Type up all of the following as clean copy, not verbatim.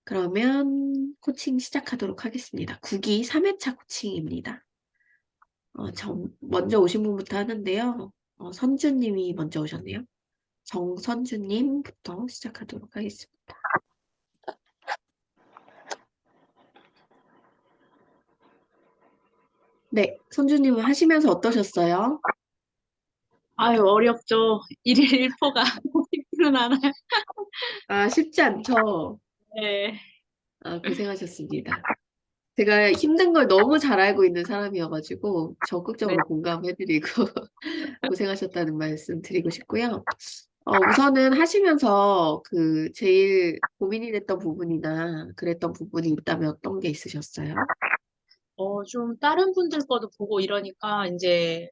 그러면 코칭 시작하도록 하겠습니다. 9기 3회차 코칭입니다. 먼저 오신 분부터 하는데요. 선주님이 먼저 오셨네요. 정선주님부터 시작하도록 하겠습니다. 네, 선주님은 하시면서 어떠셨어요? 아유, 어렵죠. 일일 일포가 쉽지는 않아요. 아, 쉽지 않죠? 네. 아, 고생하셨습니다. 제가 힘든 걸 너무 잘 알고 있는 사람이어가지고 네. 적극적으로 공감해드리고 고생하셨다는 말씀 드리고 싶고요. 우선은 하시면서 그 제일 고민이 됐던 부분이나 그랬던 부분이 있다면 어떤 게 있으셨어요? 좀 다른 분들 거도 보고 이러니까 이제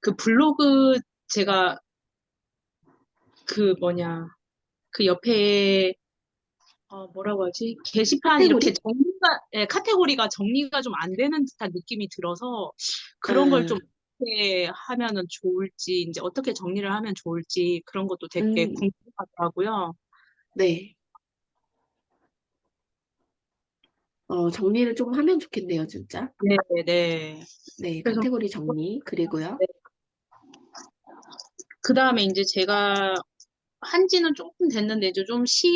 그 블로그 제가 그 뭐냐 그 옆에 뭐라고 하지? 게시판 이렇게 카테고리? 정리가 카테고리가 정리가 좀 안 되는 듯한 느낌이 들어서 그런 걸 좀 아, 어떻게 하면은 좋을지 이제 어떻게 정리를 하면 좋을지 그런 것도 되게 음, 궁금하더라고요. 네. 정리를 좀 하면 좋겠네요, 진짜. 네, 네. 네, 그래서 카테고리 정리. 그리고요. 그 다음에 이제 제가 한지는 조금 됐는데 이제 좀 쉰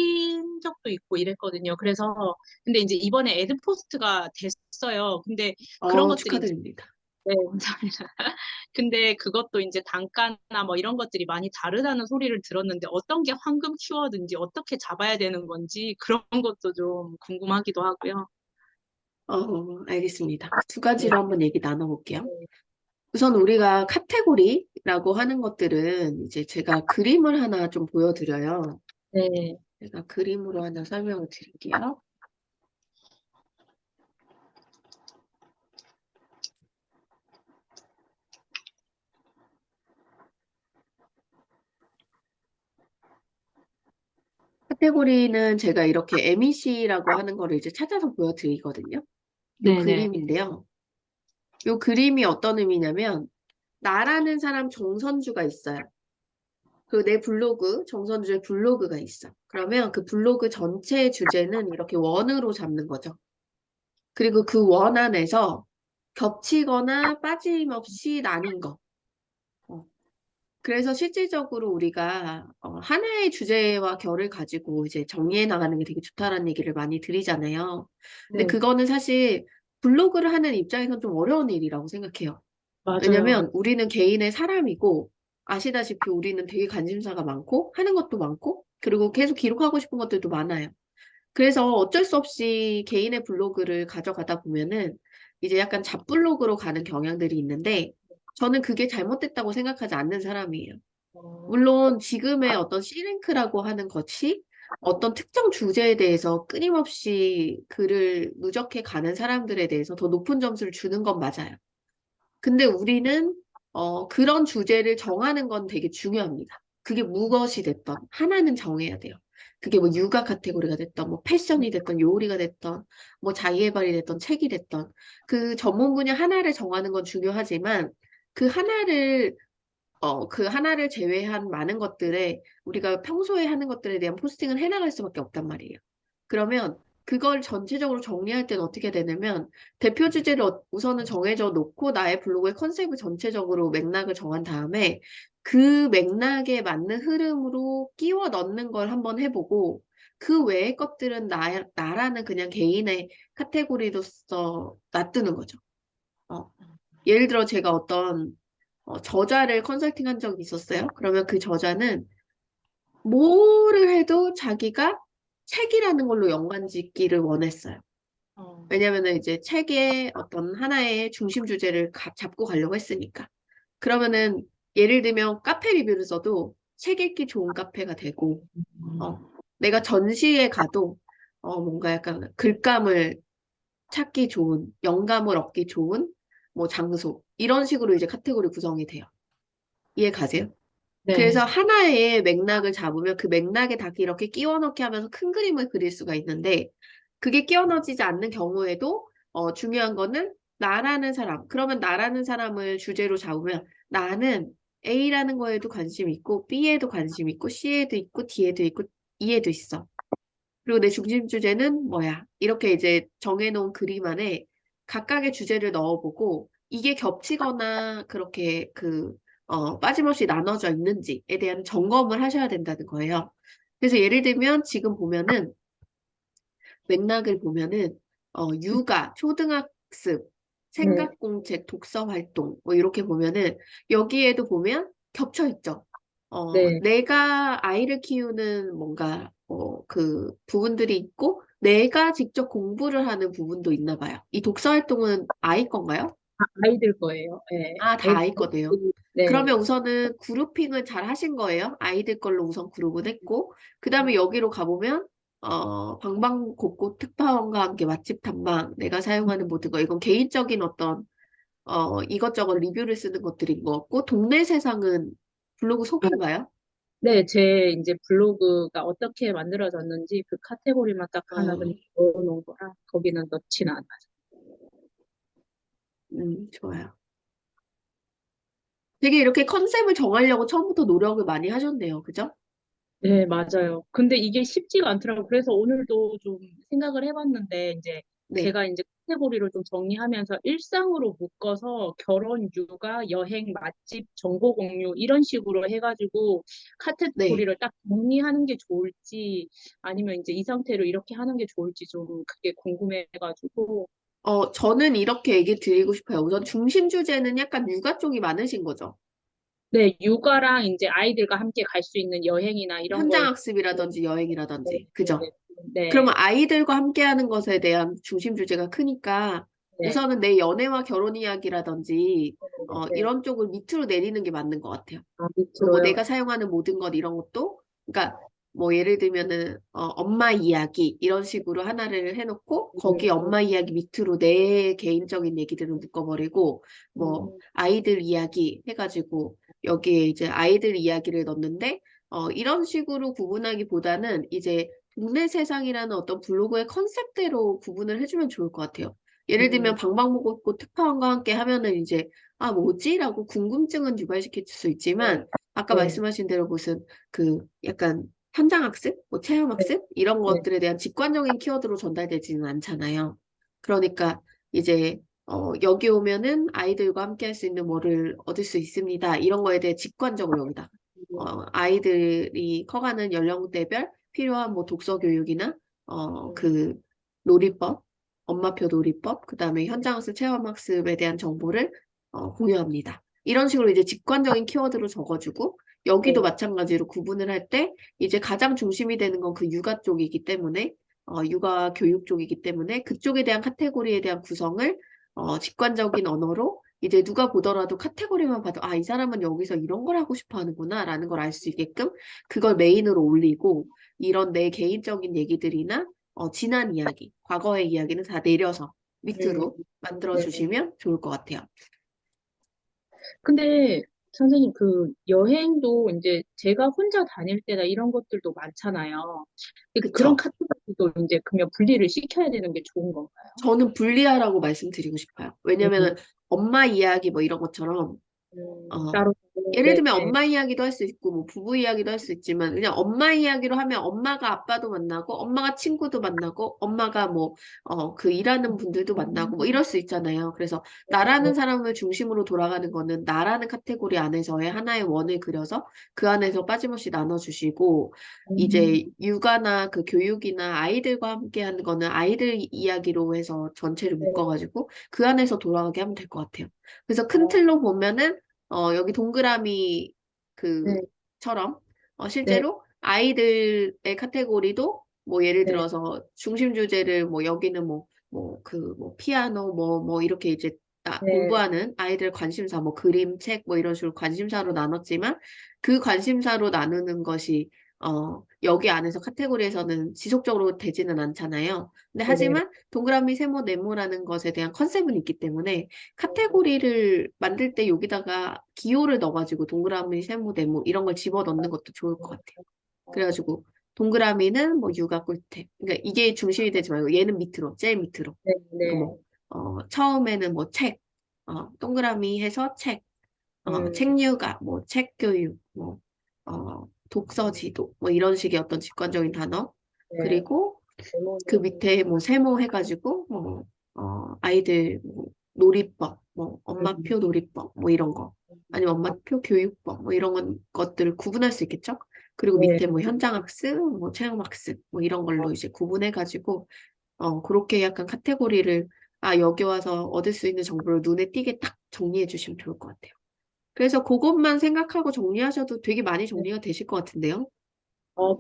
적도 있고 이랬거든요. 그래서 근데 이제 이번에 에드포스트가 됐어요. 근데 그런 것들이 이제 축하드립니다. 네, 감사합니다. 근데 그것도 이제 단가나 뭐 이런 것들이 많이 다르다는 소리를 들었는데 어떤 게 황금 키워드인지 어떻게 잡아야 되는 건지 그런 것도 좀 궁금하기도 하고요. 알겠습니다. 두 네, 가지로 한번 얘기 나눠볼게요. 네, 우선 우리가 카테고리라고 하는 것들은 이제 제가 그림을 하나 좀 보여드려요. 네, 제가 그림으로 하나 설명을 드릴게요. 카테고리는 제가 이렇게 MEC라고 하는 거를 이제 찾아서 보여드리거든요. 요 네, 네. 그림인데요. 요 그림이 어떤 의미냐면 나라는 사람 정선주가 있어요. 그 내 블로그, 정선주의 블로그가 있어. 그러면 그 블로그 전체의 주제는 이렇게 원으로 잡는 거죠. 그리고 그 원 안에서 겹치거나 빠짐없이 나뉜 거. 어, 그래서 실질적으로 우리가 하나의 주제와 결을 가지고 이제 정리해 나가는 게 되게 좋다라는 얘기를 많이 드리잖아요. 근데 네, 그거는 사실 블로그를 하는 입장에선 좀 어려운 일이라고 생각해요. 맞아요. 왜냐면 우리는 개인의 사람이고 아시다시피 우리는 되게 관심사가 많고 하는 것도 많고 그리고 계속 기록하고 싶은 것들도 많아요. 그래서 어쩔 수 없이 개인의 블로그를 가져가다 보면은 이제 약간 잡블로그로 가는 경향들이 있는데 저는 그게 잘못됐다고 생각하지 않는 사람이에요. 어, 물론 지금의 어떤 C랭크라고 하는 것이 어떤 특정 주제에 대해서 끊임없이 글을 누적해 가는 사람들에 대해서 더 높은 점수를 주는 건 맞아요. 근데 우리는 그런 주제를 정하는 건 되게 중요합니다. 그게 무엇이 됐던 하나는 정해야 돼요. 그게 뭐 육아 카테고리가 됐던 뭐 패션이 됐던 요리가 됐던 뭐 자기계발이 됐던 책이 됐던 그 전문 분야 하나를 정하는 건 중요하지만 그 하나를 그 하나를 제외한 많은 것들에 우리가 평소에 하는 것들에 대한 포스팅을 해나갈 수밖에 없단 말이에요. 그러면 그걸 전체적으로 정리할 때는 어떻게 되냐면 대표 주제를 우선은 정해져 놓고 나의 블로그의 컨셉을 전체적으로 맥락을 정한 다음에 그 맥락에 맞는 흐름으로 끼워 넣는 걸 한번 해보고 그 외의 것들은 나라는 그냥 개인의 카테고리로서 놔두는 거죠. 어, 예를 들어 제가 어떤 저자를 컨설팅한 적이 있었어요. 그러면 그 저자는 뭐를 해도 자기가 책이라는 걸로 연관 짓기를 원했어요. 어, 왜냐면은 이제 책의 어떤 하나의 중심 주제를 잡고 가려고 했으니까. 그러면은 예를 들면 카페 리뷰를 써도 책 읽기 좋은 카페가 되고, 어, 내가 전시회 가도 뭔가 약간 글감을 찾기 좋은, 영감을 얻기 좋은 뭐 장소 이런 식으로 이제 카테고리 구성이 돼요. 이해 가세요? 네. 그래서 하나의 맥락을 잡으면 그 맥락에 다 이렇게 끼워 넣기 하면서 큰 그림을 그릴 수가 있는데 그게 끼워 넣어지지 않는 경우에도 중요한 거는 나라는 사람. 그러면 나라는 사람을 주제로 잡으면 나는 A라는 거에도 관심 있고 B에도 관심 있고 C에도 있고 D에도 있고 E에도 있어. 그리고 내 중심 주제는 뭐야? 이렇게 이제 정해놓은 그림 안에 각각의 주제를 넣어보고 이게 겹치거나 그렇게 빠짐없이 나눠져 있는지에 대한 점검을 하셔야 된다는 거예요. 그래서 예를 들면 지금 보면은 맥락을 보면은 육아, 초등학습, 네, 생각공책, 독서활동 뭐 이렇게 보면은 여기에도 보면 겹쳐 있죠. 네, 내가 아이를 키우는 뭔가 그 부분들이 있고 내가 직접 공부를 하는 부분도 있나 봐요. 이 독서활동은 아이 건가요? 아이들 거예요. 네, 아, 다 아이 거네요. 네, 그러면 우선은 그룹핑을 잘 하신 거예요. 아이들 걸로 우선 그룹은 했고, 그 다음에 여기로 가보면, 방방곡곡 특파원과 함께 맛집 탐방, 내가 사용하는 모든 거, 이건 개인적인 어떤, 이것저것 리뷰를 쓰는 것들인 것 같고, 동네 세상은 블로그 소개인가요? 네, 제 이제 블로그가 어떻게 만들어졌는지 그 카테고리만 딱 하나 그냥 어, 넣어놓은 거라 거기는 넣지는 않아요. 좋아요. 되게 이렇게 컨셉을 정하려고 처음부터 노력을 많이 하셨네요. 그죠? 네, 맞아요. 근데 이게 쉽지가 않더라고요. 그래서 오늘도 좀 생각을 해봤는데, 이제 네, 제가 이제 카테고리를 좀 정리하면서 일상으로 묶어서 결혼, 육아, 여행, 맛집, 정보 공유 이런 식으로 해가지고 네. 카테고리를 딱 정리하는 게 좋을지 아니면 이제 이 상태로 이렇게 하는 게 좋을지 좀 그게 궁금해가지고, 저는 이렇게 얘기 드리고 싶어요. 우선 중심 주제는 약간 육아 쪽이 많으신 거죠. 네, 육아랑 이제 아이들과 함께 갈 수 있는 여행이나 이런 걸, 현장학습이라든지 네, 여행이라든지, 네, 그죠? 그러면 네, 아이들과 함께하는 것에 대한 중심 주제가 크니까 네, 우선은 내 연애와 결혼 이야기라든지 네, 네. 이런 쪽을 밑으로 내리는 게 맞는 것 같아요. 아, 그리고 뭐 밑으로요. 내가 사용하는 모든 것 이런 것도 그러니까 뭐 예를 들면은 엄마 이야기 이런 식으로 하나를 해놓고 거기 음, 엄마 이야기 밑으로 내 개인적인 얘기들을 묶어버리고 뭐 음, 아이들 이야기 해가지고 여기에 이제 아이들 이야기를 넣는데 이런 식으로 구분하기보다는 이제 동네 세상이라는 어떤 블로그의 컨셉대로 구분을 해주면 좋을 것 같아요. 예를 들면 음, 방방곡곡 특파원과 함께 하면은 이제 아 뭐지? 라고 궁금증은 유발시킬 수 있지만 네, 아까 네, 말씀하신 대로 무슨 약간 현장학습, 뭐 네, 체험학습 이런 네, 것들에 대한 직관적인 키워드로 전달되지는 않잖아요. 그러니까 이제 여기 오면은 아이들과 함께 할 수 있는 뭐를 얻을 수 있습니다. 이런 거에 대해 직관적으로 여기다. 아이들이 커가는 연령대별 필요한 뭐 독서 교육이나 그 놀이법, 엄마표 놀이법, 그다음에 현장학습, 체험학습에 대한 정보를 공유합니다. 이런 식으로 이제 직관적인 키워드로 적어주고 여기도 네, 마찬가지로 구분을 할 때 이제 가장 중심이 되는 건 그 육아 쪽이기 때문에 육아 교육 쪽이기 때문에 그쪽에 대한 카테고리에 대한 구성을 직관적인 언어로 이제 누가 보더라도 카테고리만 봐도 아, 이 사람은 여기서 이런 걸 하고 싶어 하는구나 라는 걸 알 수 있게끔 그걸 메인으로 올리고 이런 내 개인적인 얘기들이나 지난 이야기, 과거의 이야기는 다 내려서 네, 밑으로 만들어 네. 주시면 좋을 것 같아요. 근데 선생님 그 여행도 이제 제가 혼자 다닐 때나 이런 것들도 많잖아요. 그런 그쵸? 카테고리도 이제 그러면 분리를 시켜야 되는 게 좋은 건가요? 저는 분리하라고 말씀드리고 싶어요. 음, 왜냐면은 엄마 이야기 뭐 이런 것처럼 어, 따로, 예를 네, 들면 엄마 이야기도 할 수 있고, 뭐 부부 이야기도 할 수 있지만, 그냥 엄마 이야기로 하면 엄마가 아빠도 만나고, 엄마가 친구도 만나고, 엄마가 뭐, 그 일하는 분들도 만나고, 뭐 이럴 수 있잖아요. 그래서 나라는 사람을 중심으로 돌아가는 거는 나라는 카테고리 안에서의 하나의 원을 그려서 그 안에서 빠짐없이 나눠주시고, 이제 육아나 그 교육이나 아이들과 함께 하는 거는 아이들 이야기로 해서 전체를 네, 묶어가지고 그 안에서 돌아가게 하면 될 것 같아요. 그래서 큰 어, 틀로 보면은 여기 동그라미 네, 그처럼 네, 실제로 아이들의 카테고리도 뭐 예를 네, 들어서 중심 주제를 뭐 여기는 뭐 피아노 뭐 이렇게 이제 네, 공부하는 아이들 관심사 뭐 그림, 책 뭐 이런 식으로 관심사로 나눴지만 그 관심사로 나누는 것이 여기 안에서 카테고리에서는 지속적으로 되지는 않잖아요. 근데 네, 네, 하지만 동그라미, 세모, 네모라는 것에 대한 컨셉은 있기 때문에 카테고리를 만들 때 여기다가 기호를 넣어가지고 동그라미, 세모, 네모 이런 걸 집어넣는 것도 좋을 것 같아요. 그래가지고 동그라미는 뭐 육아 꿀템. 그러니까 이게 중심이 되지 말고 얘는 밑으로, 제일 밑으로. 네, 그러니까 네, 처음에는 뭐 책, 동그라미 해서 책, 음, 책 육아, 뭐 책 교육, 뭐 독서 지도, 뭐 이런 식의 어떤 직관적인 단어. 네, 그리고 그 메모는, 밑에 뭐 세모 해가지고 뭐 아이들 뭐 놀이법, 뭐 음, 엄마표 놀이법 뭐 이런 거 아니면 아, 엄마표 교육법 뭐 이런 것들을 구분할 수 있겠죠? 그리고 네. 밑에 뭐 현장학습, 뭐 체험학습 뭐 이런 걸로 이제 구분해가지고 그렇게 약간 카테고리를 여기 와서 얻을 수 있는 정보를 눈에 띄게 딱 정리해 주시면 좋을 것 같아요. 그래서 그것만 생각하고 정리하셔도 되게 많이 정리가 되실 것 같은데요.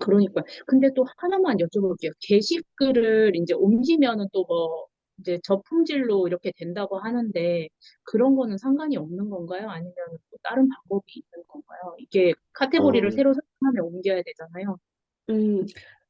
그러니까요. 근데 또 하나만 여쭤볼게요. 게시글을 이제 옮기면은 또 뭐, 이제 저품질로 이렇게 된다고 하는데, 그런 거는 상관이 없는 건가요? 아니면 또 다른 방법이 있는 건가요? 이게 카테고리를 어, 새로 설정하면 옮겨야 되잖아요. 음,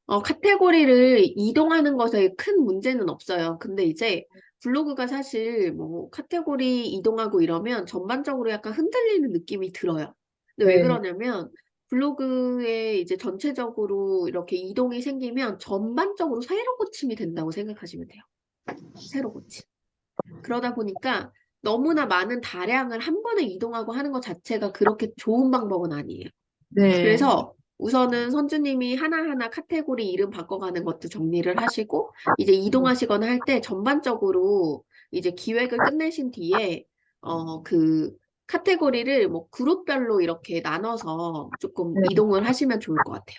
카테고리를 이동하는 것에 큰 문제는 없어요. 근데 이제 블로그가 사실 뭐 카테고리 이동하고 이러면 전반적으로 약간 흔들리는 느낌이 들어요. 근데 왜 네, 그러냐면 블로그에 이제 전체적으로 이렇게 이동이 생기면 전반적으로 새로 고침이 된다고 생각하시면 돼요. 새로 고침. 그러다 보니까 너무나 많은 다량을 한 번에 이동하고 하는 것 자체가 그렇게 좋은 방법은 아니에요. 네, 그래서 우선은 선주님이 하나하나 카테고리 이름 바꿔가는 것도 정리를 하시고, 이제 이동하시거나 할 때 전반적으로 이제 기획을 끝내신 뒤에, 그 카테고리를 뭐 그룹별로 이렇게 나눠서 조금 네. 이동을 하시면 좋을 것 같아요.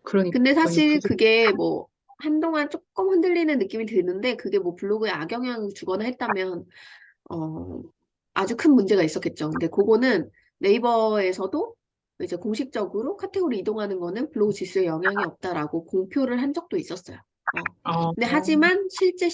근데 그러니까요. 사실 그게 뭐 한동안 조금 흔들리는 느낌이 드는데, 그게 뭐 블로그에 악영향을 주거나 했다면, 어, 아주 큰 문제가 있었겠죠. 근데 그거는 네이버에서도 이제 공식적으로 카테고리 이동하는 거는 블로그 지수에 영향이 없다라고 공표를 한 적도 있었어요. 어, 근데 하지만 실제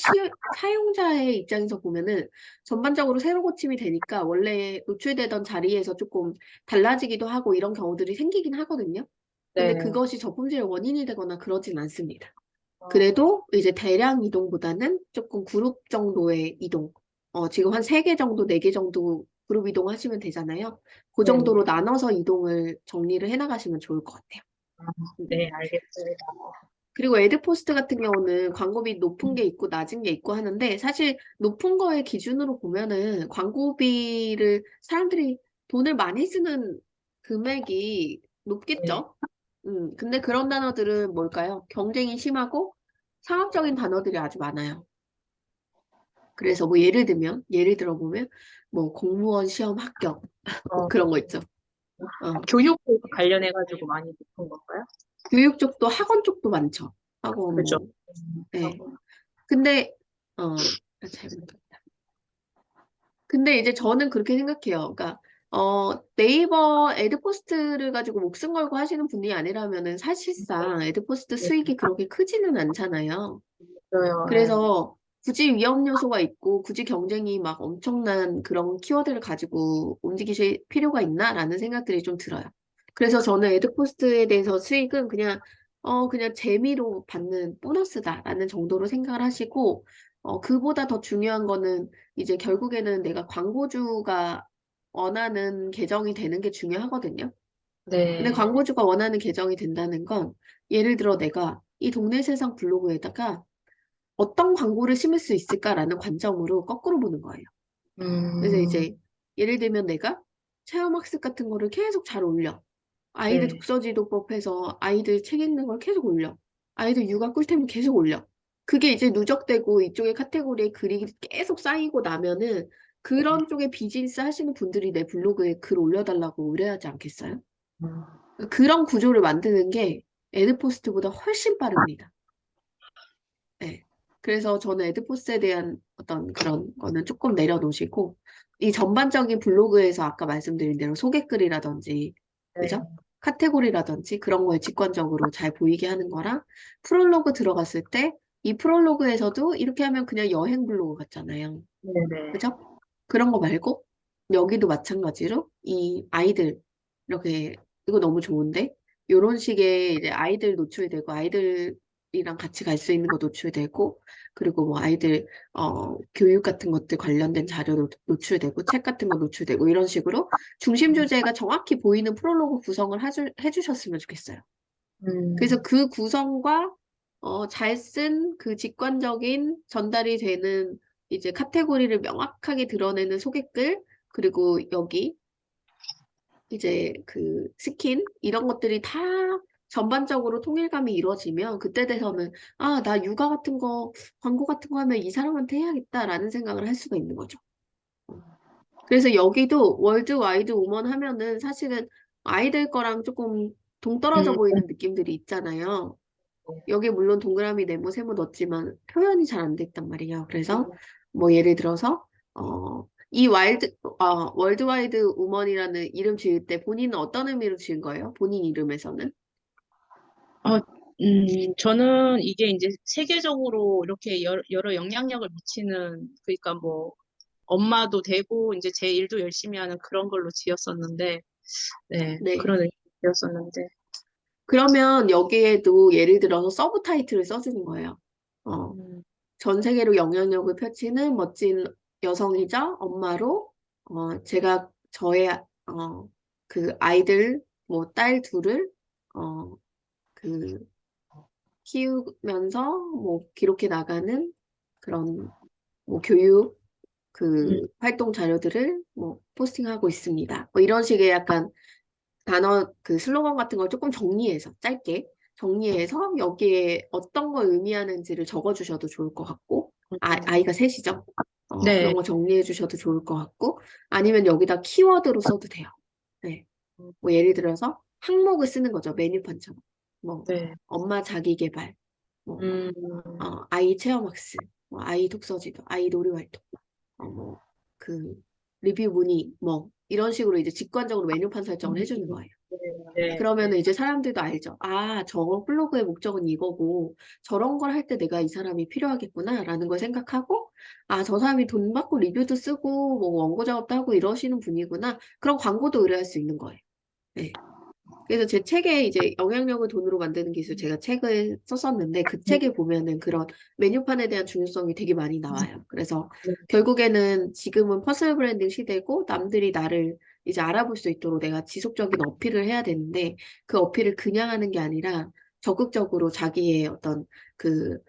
사용자의 입장에서 보면은 전반적으로 새로 고침이 되니까 원래 노출되던 자리에서 조금 달라지기도 하고 이런 경우들이 생기긴 하거든요. 근데 네. 그것이 저품질의 원인이 되거나 그러진 않습니다. 어, 그래도 이제 대량 이동보다는 조금 그룹 정도의 이동. 지금 한 3개 정도, 4개 정도 그룹 이동하시면 되잖아요. 그 네네. 정도로 나눠서 이동을 정리를 해나가시면 좋을 것 같아요. 음. 네, 알겠습니다. 그리고 에드포스트 같은 경우는 광고비 높은 게 있고 낮은 게 있고 하는데 사실 높은 거의 기준으로 보면은 광고비를 사람들이 돈을 많이 쓰는 금액이 네. 높겠죠? 근데 그런 단어들은 뭘까요? 경쟁이 심하고 상업적인 단어들이 아주 많아요. 그래서 뭐 예를 들어 보면 뭐 공무원 시험 합격 뭐 어, 그런 거 있죠. 교육 관련해가지고 많이 높은 건가요? 교육 쪽도 학원 쪽도 많죠. 학원 그죠? 뭐. 네. 하고. 근데 잘못 근데 이제 저는 그렇게 생각해요. 그러니까 네이버 애드포스트를 가지고 목숨 걸고 하시는 분이 아니라면은 사실상 애드포스트 네, 수익이 그렇게 크지는 않잖아요. 맞아요. 네. 그래서 굳이 위험 요소가 있고 굳이 경쟁이 막 엄청난 그런 키워드를 가지고 움직이실 필요가 있나라는 생각들이 좀 들어요. 그래서 저는 애드포스트에 대해서 수익은 그냥 재미로 받는 보너스다라는 정도로 생각을 하시고, 그보다 더 중요한 거는 이제 결국에는 내가 광고주가 원하는 계정이 되는 게 중요하거든요. 근데 네. 광고주가 원하는 계정이 된다는 건 예를 들어 내가 이 동네 세상 블로그에다가 어떤 광고를 심을 수 있을까라는 관점으로 거꾸로 보는 거예요. 그래서 음, 이제 예를 들면 내가 체험학습 같은 거를 계속 잘 올려. 아이들 네. 독서지도법해서 아이들 책 읽는 걸 계속 올려. 아이들 육아 꿀템을 계속 올려. 그게 이제 누적되고 이쪽의 카테고리에 글이 계속 쌓이고 나면은 그런 쪽에 비즈니스 하시는 분들이 내 블로그에 글 올려달라고 의뢰하지 않겠어요? 음, 그런 구조를 만드는 게 애드포스트보다 훨씬 빠릅니다. 네. 그래서 저는 에드포스에 대한 어떤 그런 거는 조금 내려놓으시고, 이 전반적인 블로그에서 아까 말씀드린 대로 소개글이라든지, 네. 그죠? 카테고리라든지 그런 거에 직관적으로 잘 보이게 하는 거랑, 프롤로그 들어갔을 때, 이 프롤로그에서도 이렇게 하면 그냥 여행 블로그 같잖아요. 네네. 그죠? 그런 거 말고, 여기도 마찬가지로 이 아이들, 이렇게, 이거 너무 좋은데? 요런 식의 이제 아이들 노출되고, 아이들이랑 같이 갈 수 있는 거 노출되고, 그리고 뭐 아이들, 교육 같은 것들 관련된 자료도 노출되고, 책 같은 거 노출되고, 이런 식으로 중심 주제가 정확히 보이는 프롤로그 구성을 해주셨으면 좋겠어요. 그래서 음, 그 구성과 잘 쓴 그 직관적인 전달이 되는 이제 카테고리를 명확하게 드러내는 소개글, 그리고 여기 이제 그 스킨, 이런 것들이 다 전반적으로 통일감이 이루어지면 그때 돼서는 아, 나 육아 같은 거, 광고 같은 거 하면 이 사람한테 해야겠다라는 생각을 할 수가 있는 거죠. 그래서 여기도 월드와이드 우먼 하면은 사실은 아이들 거랑 조금 동떨어져 음, 보이는 느낌들이 있잖아요. 여기 물론 동그라미, 네모, 세모 넣었지만 표현이 잘 안 됐단 말이에요. 그래서 뭐 예를 들어서 이 월드와이드 우먼이라는 이름 지을 때 본인은 어떤 의미로 지은 거예요? 본인 이름에서는? 어, 저는 이게 이제 세계적으로 이렇게 여러 영향력을 미치는, 그러니까 뭐, 엄마도 되고, 이제 제 일도 열심히 하는 그런 걸로 지었었는데, 네, 네. 그런 의미였었는데, 그러면 여기에도 예를 들어서 서브 타이틀을 써주는 거예요. 어, 음, 전 세계로 영향력을 펼치는 멋진 여성이자 엄마로 제가 저의 그 아이들 뭐 딸 둘을 어, 그 키우면서 뭐 기록해 나가는 그런 뭐 교육 음, 그 활동 자료들을 뭐 포스팅하고 있습니다. 뭐 이런 식의 약간 단어 그 슬로건 같은 걸 조금 정리해서 짧게 정리해서 여기에 어떤 걸 의미하는지를 적어주셔도 좋을 것 같고 아이가 셋이죠. 네, 그런 거 정리해 주셔도 좋을 것 같고 아니면 여기다 키워드로 써도 돼요. 네. 뭐 예를 들어서 항목을 쓰는 거죠. 메뉴판처럼. 뭐 네, 엄마 자기 개발, 뭐 음, 아이 체험학습, 뭐 아이 독서지도, 아이 놀이활동, 뭐 그 리뷰 문의, 뭐 이런 식으로 이제 직관적으로 메뉴판 설정을 해주는 거예요. 네, 그러면 이제 사람들도 알죠. 아, 저 블로그의 목적은 이거고, 저런 걸 할 때 내가 이 사람이 필요하겠구나라는 걸 생각하고, 아, 저 사람이 돈 받고 리뷰도 쓰고, 뭐 원고 작업도 하고 이러시는 분이구나. 그런 광고도 의뢰할 수 있는 거예요. 네. 그래서 제 책에 이제 영향력을 돈으로 만드는 기술 제가 책을 썼었는데 그 책에 보면은 그런 메뉴판에 대한 중요성이 되게 많이 나와요. 그래서 결국에는 지금은 퍼스널 브랜딩 시대고 남들이 나를 이제 알아볼 수 있도록 내가 지속적인 어필을 해야 되는데 그 어필을 그냥 하는 게 아니라 적극적으로 자기의 어떤 그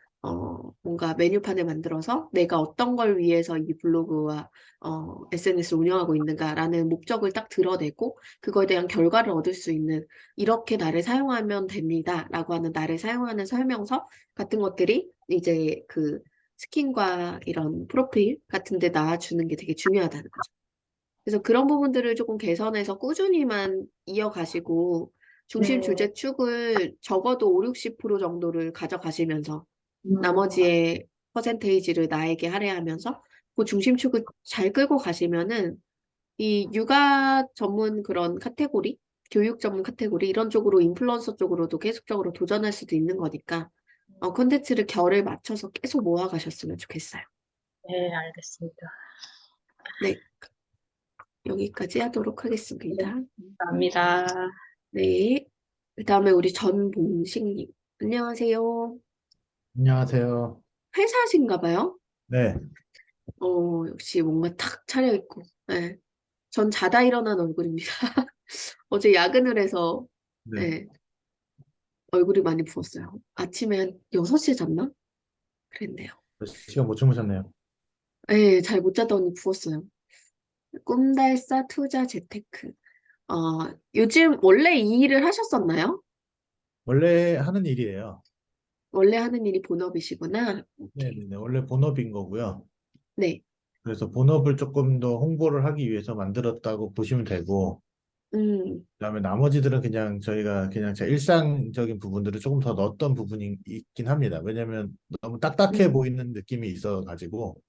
뭔가 메뉴판을 만들어서 내가 어떤 걸 위해서 이 블로그와 SNS를 운영하고 있는가라는 목적을 딱 드러내고 그거에 대한 결과를 얻을 수 있는 이렇게 나를 사용하면 됩니다라고 하는 나를 사용하는 설명서 같은 것들이 이제 그 스킨과 이런 프로필 같은 데 나와주는 게 되게 중요하다는 거죠. 그래서 그런 부분들을 조금 개선해서 꾸준히만 이어가시고 중심 네, 주제 축을 적어도 5, 60% 정도를 가져가시면서 음, 나머지의 퍼센테이지를 나에게 할애하면서 그 중심축을 잘 끌고 가시면은 이 육아 전문 그런 카테고리, 교육 전문 카테고리 이런 쪽으로 인플루언서 쪽으로도 계속적으로 도전할 수도 있는 거니까 콘텐츠를 결을 맞춰서 계속 모아가셨으면 좋겠어요. 네, 알겠습니다. 네, 여기까지 하도록 네, 하겠습니다. 감사합니다. 네, 그다음에 우리 전봉식님 안녕하세요. 안녕하세요. 회사신가 봐요. 네, 역시 뭔가 탁 차려입고. 네. 전 자다 일어난 얼굴입니다. 어제 야근을 해서 네. 네, 얼굴이 많이 부었어요. 아침에 한 6시에 잤나? 그랬네요. 몇 시간 못 주무셨네요. 네, 잘 못 자더니 부었어요. 꿈달사 투자 재테크. 요즘 원래 이 일을 하셨었나요? 원래 하는 일이에요. 원래 하는 일이 본업이시구나. 오케이. 네네네. 원래 본업인 거고요. 네. 그래서 본업을 조금 더 홍보를 하기 위해서 만들었다고 보시면 되고, 음, 그다음에 나머지들은 그냥 저희가 그냥 제 일상적인 부분들을 조금 더 넣었던 부분이 있긴 합니다. 왜냐하면 너무 딱딱해 음, 보이는 느낌이 있어가지고,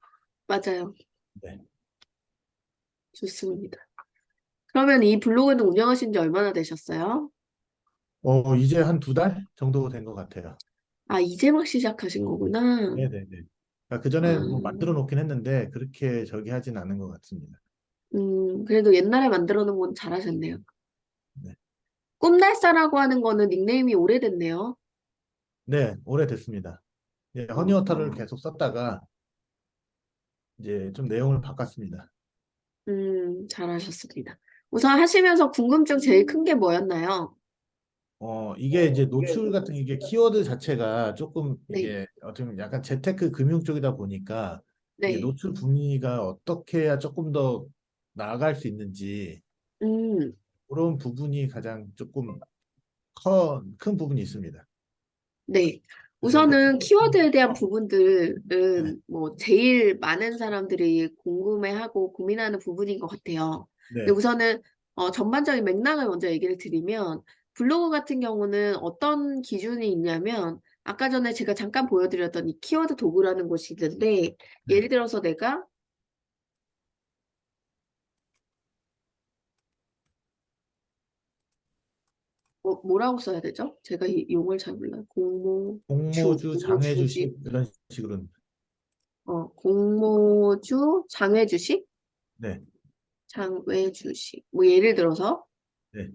맞아요. 네. 좋습니다. 그러면 이 블로그는 운영하신 지 얼마나 되셨어요? 이제 한 2달 정도 된 것 같아요. 아, 이제 막 시작하신 거구나. 네네네. 그 전에 뭐 만들어 아, 놓긴 했는데, 그렇게 저기 하진 않은 것 같습니다. 그래도 옛날에 만들어 놓은 건 잘하셨네요. 네. 꿈달사라고 하는 거는 닉네임이 오래됐네요. 네, 오래됐습니다. 예, 허니워터를 어, 계속 썼다가 이제 좀 내용을 바꿨습니다. 잘하셨습니다. 우선 하시면서 궁금증 제일 큰 게 뭐였나요? 이게 이제 노출 같은 이게 키워드 자체가 조금 네, 이게 어떻게 보면 약간 재테크 금융 쪽이다 보니까 이게 네, 노출 분위기가 어떻게 해야 조금 더 나아갈 수 있는지 음, 그런 부분이 가장 조금 큰 부분이 있습니다. 네. 그래서 이제 우선은 키워드에 대한 부분들은 뭐 제일 많은 사람들이 궁금해하고 고민하는 부분인 것 같아요. 근데 네, 우선은 전반적인 맥락을 먼저 얘기를 드리면 블로그 같은 경우는 어떤 기준이 있냐면 아까 전에 제가 잠깐 보여드렸던 이 키워드 도구라는 곳이 있는데 네, 예를 들어서 내가 뭐라고 써야 되죠? 제가 이 용어를 잘 몰라요. 공모주, 공모주식, 장외주식 이런 식으로. 공모주, 장외주식, 네, 장외주식. 뭐 예를 들어서 네,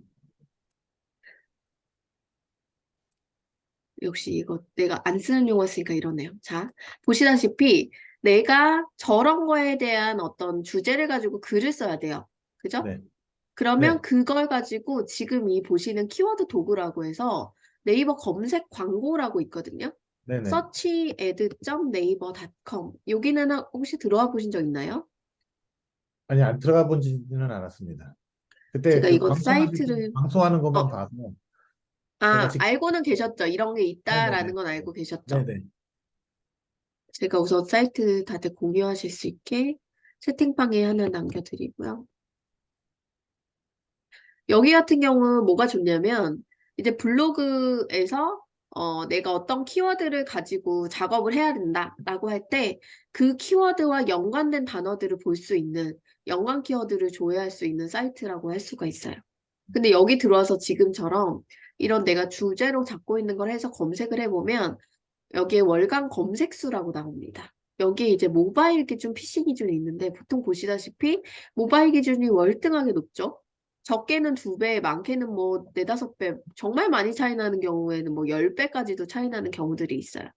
역시 이거 내가 안 쓰는 용어 쓰니까 이러네요. 자, 보시다시피 내가 저런 거에 대한 어떤 주제를 가지고 글을 써야 돼요. 그죠? 네, 그러면 네, 그걸 가지고 지금 이 보시는 키워드 도구라고 해서 네이버 검색 광고라고 있거든요. 네, 네. searched.naver.com 여기는 혹시 들어와 보신 적 있나요? 아니, 안 들어가 본지는 않았습니다. 그때 제가 그 이거 사이트를 방송하는 것만 어, 봐서 제가 직접. 알고는 계셨죠. 이런 게 네네네. 있다라는 건 알고 계셨죠. 네네. 제가 우선 사이트 다들 공유하실 수 있게 채팅방에 하나 남겨드리고요. 여기 같은 경우 뭐가 좋냐면 이제 블로그에서 내가 어떤 키워드를 가지고 작업을 해야 된다라고 할 때 그 키워드와 연관된 단어들을 볼 수 있는 연관 키워드를 조회할 수 있는 사이트라고 할 수가 있어요. 근데 여기 들어와서 지금처럼 이런 내가 주제로 잡고 있는 걸 해서 검색을 해보면 여기에 월간 검색수라고 나옵니다. 여기에 이제 모바일 기준, PC 기준이 있는데 보통 보시다시피 모바일 기준이 월등하게 높죠. 적게는 2배, 많게는 뭐 4, 5배, 정말 많이 차이 나는 경우에는 뭐 10배까지도 차이 나는 경우들이 있어요.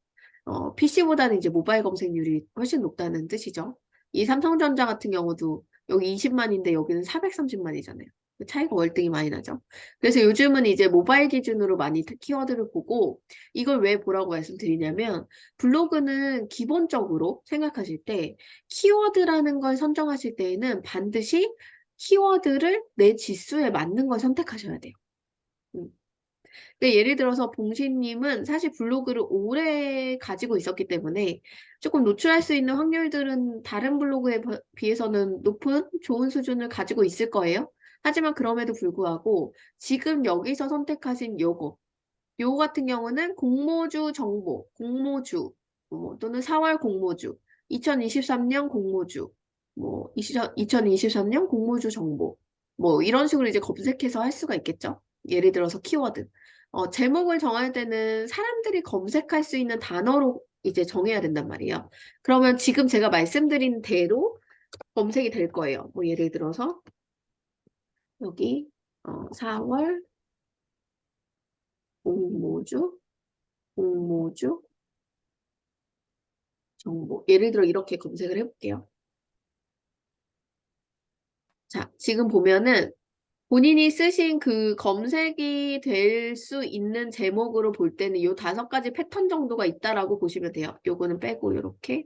PC보다는 이제 모바일 검색률이 훨씬 높다는 뜻이죠. 이 삼성전자 같은 경우도 여기 20만인데 여기는 430만이잖아요. 그 차이가 월등히 많이 나죠. 그래서 요즘은 이제 모바일 기준으로 많이 키워드를 보고 이걸 왜 보라고 말씀드리냐면 블로그는 기본적으로 생각하실 때 키워드라는 걸 선정하실 때에는 반드시 키워드를 내 지수에 맞는 걸 선택하셔야 돼요. 음. 근데 예를 들어서 봉신님은 사실 블로그를 오래 가지고 있었기 때문에 조금 노출할 수 있는 확률들은 다른 블로그에 비해서는 높은 좋은 수준을 가지고 있을 거예요. 하지만 그럼에도 불구하고 지금 여기서 선택하신 요거 같은 경우는 공모주 정보, 공모주, 또는 4월 공모주, 2023년 공모주, 2023년 공모주 정보, 이런 식으로 이제 검색해서 할 수가 있겠죠. 예를 들어서 키워드. 제목을 정할 때는 사람들이 검색할 수 있는 단어로 이제 정해야 된단 말이에요. 그러면 지금 제가 말씀드린 대로 검색이 될 거예요. 뭐 예를 들어서 여기 4월 공모주, 공모주, 정보. 예를 들어 이렇게 검색을 해볼게요. 자, 지금 보면은 본인이 쓰신 그 검색이 될 수 있는 제목으로 볼 때는 요 5가지 패턴 정도가 있다라고 보시면 돼요. 요거는 빼고 요렇게.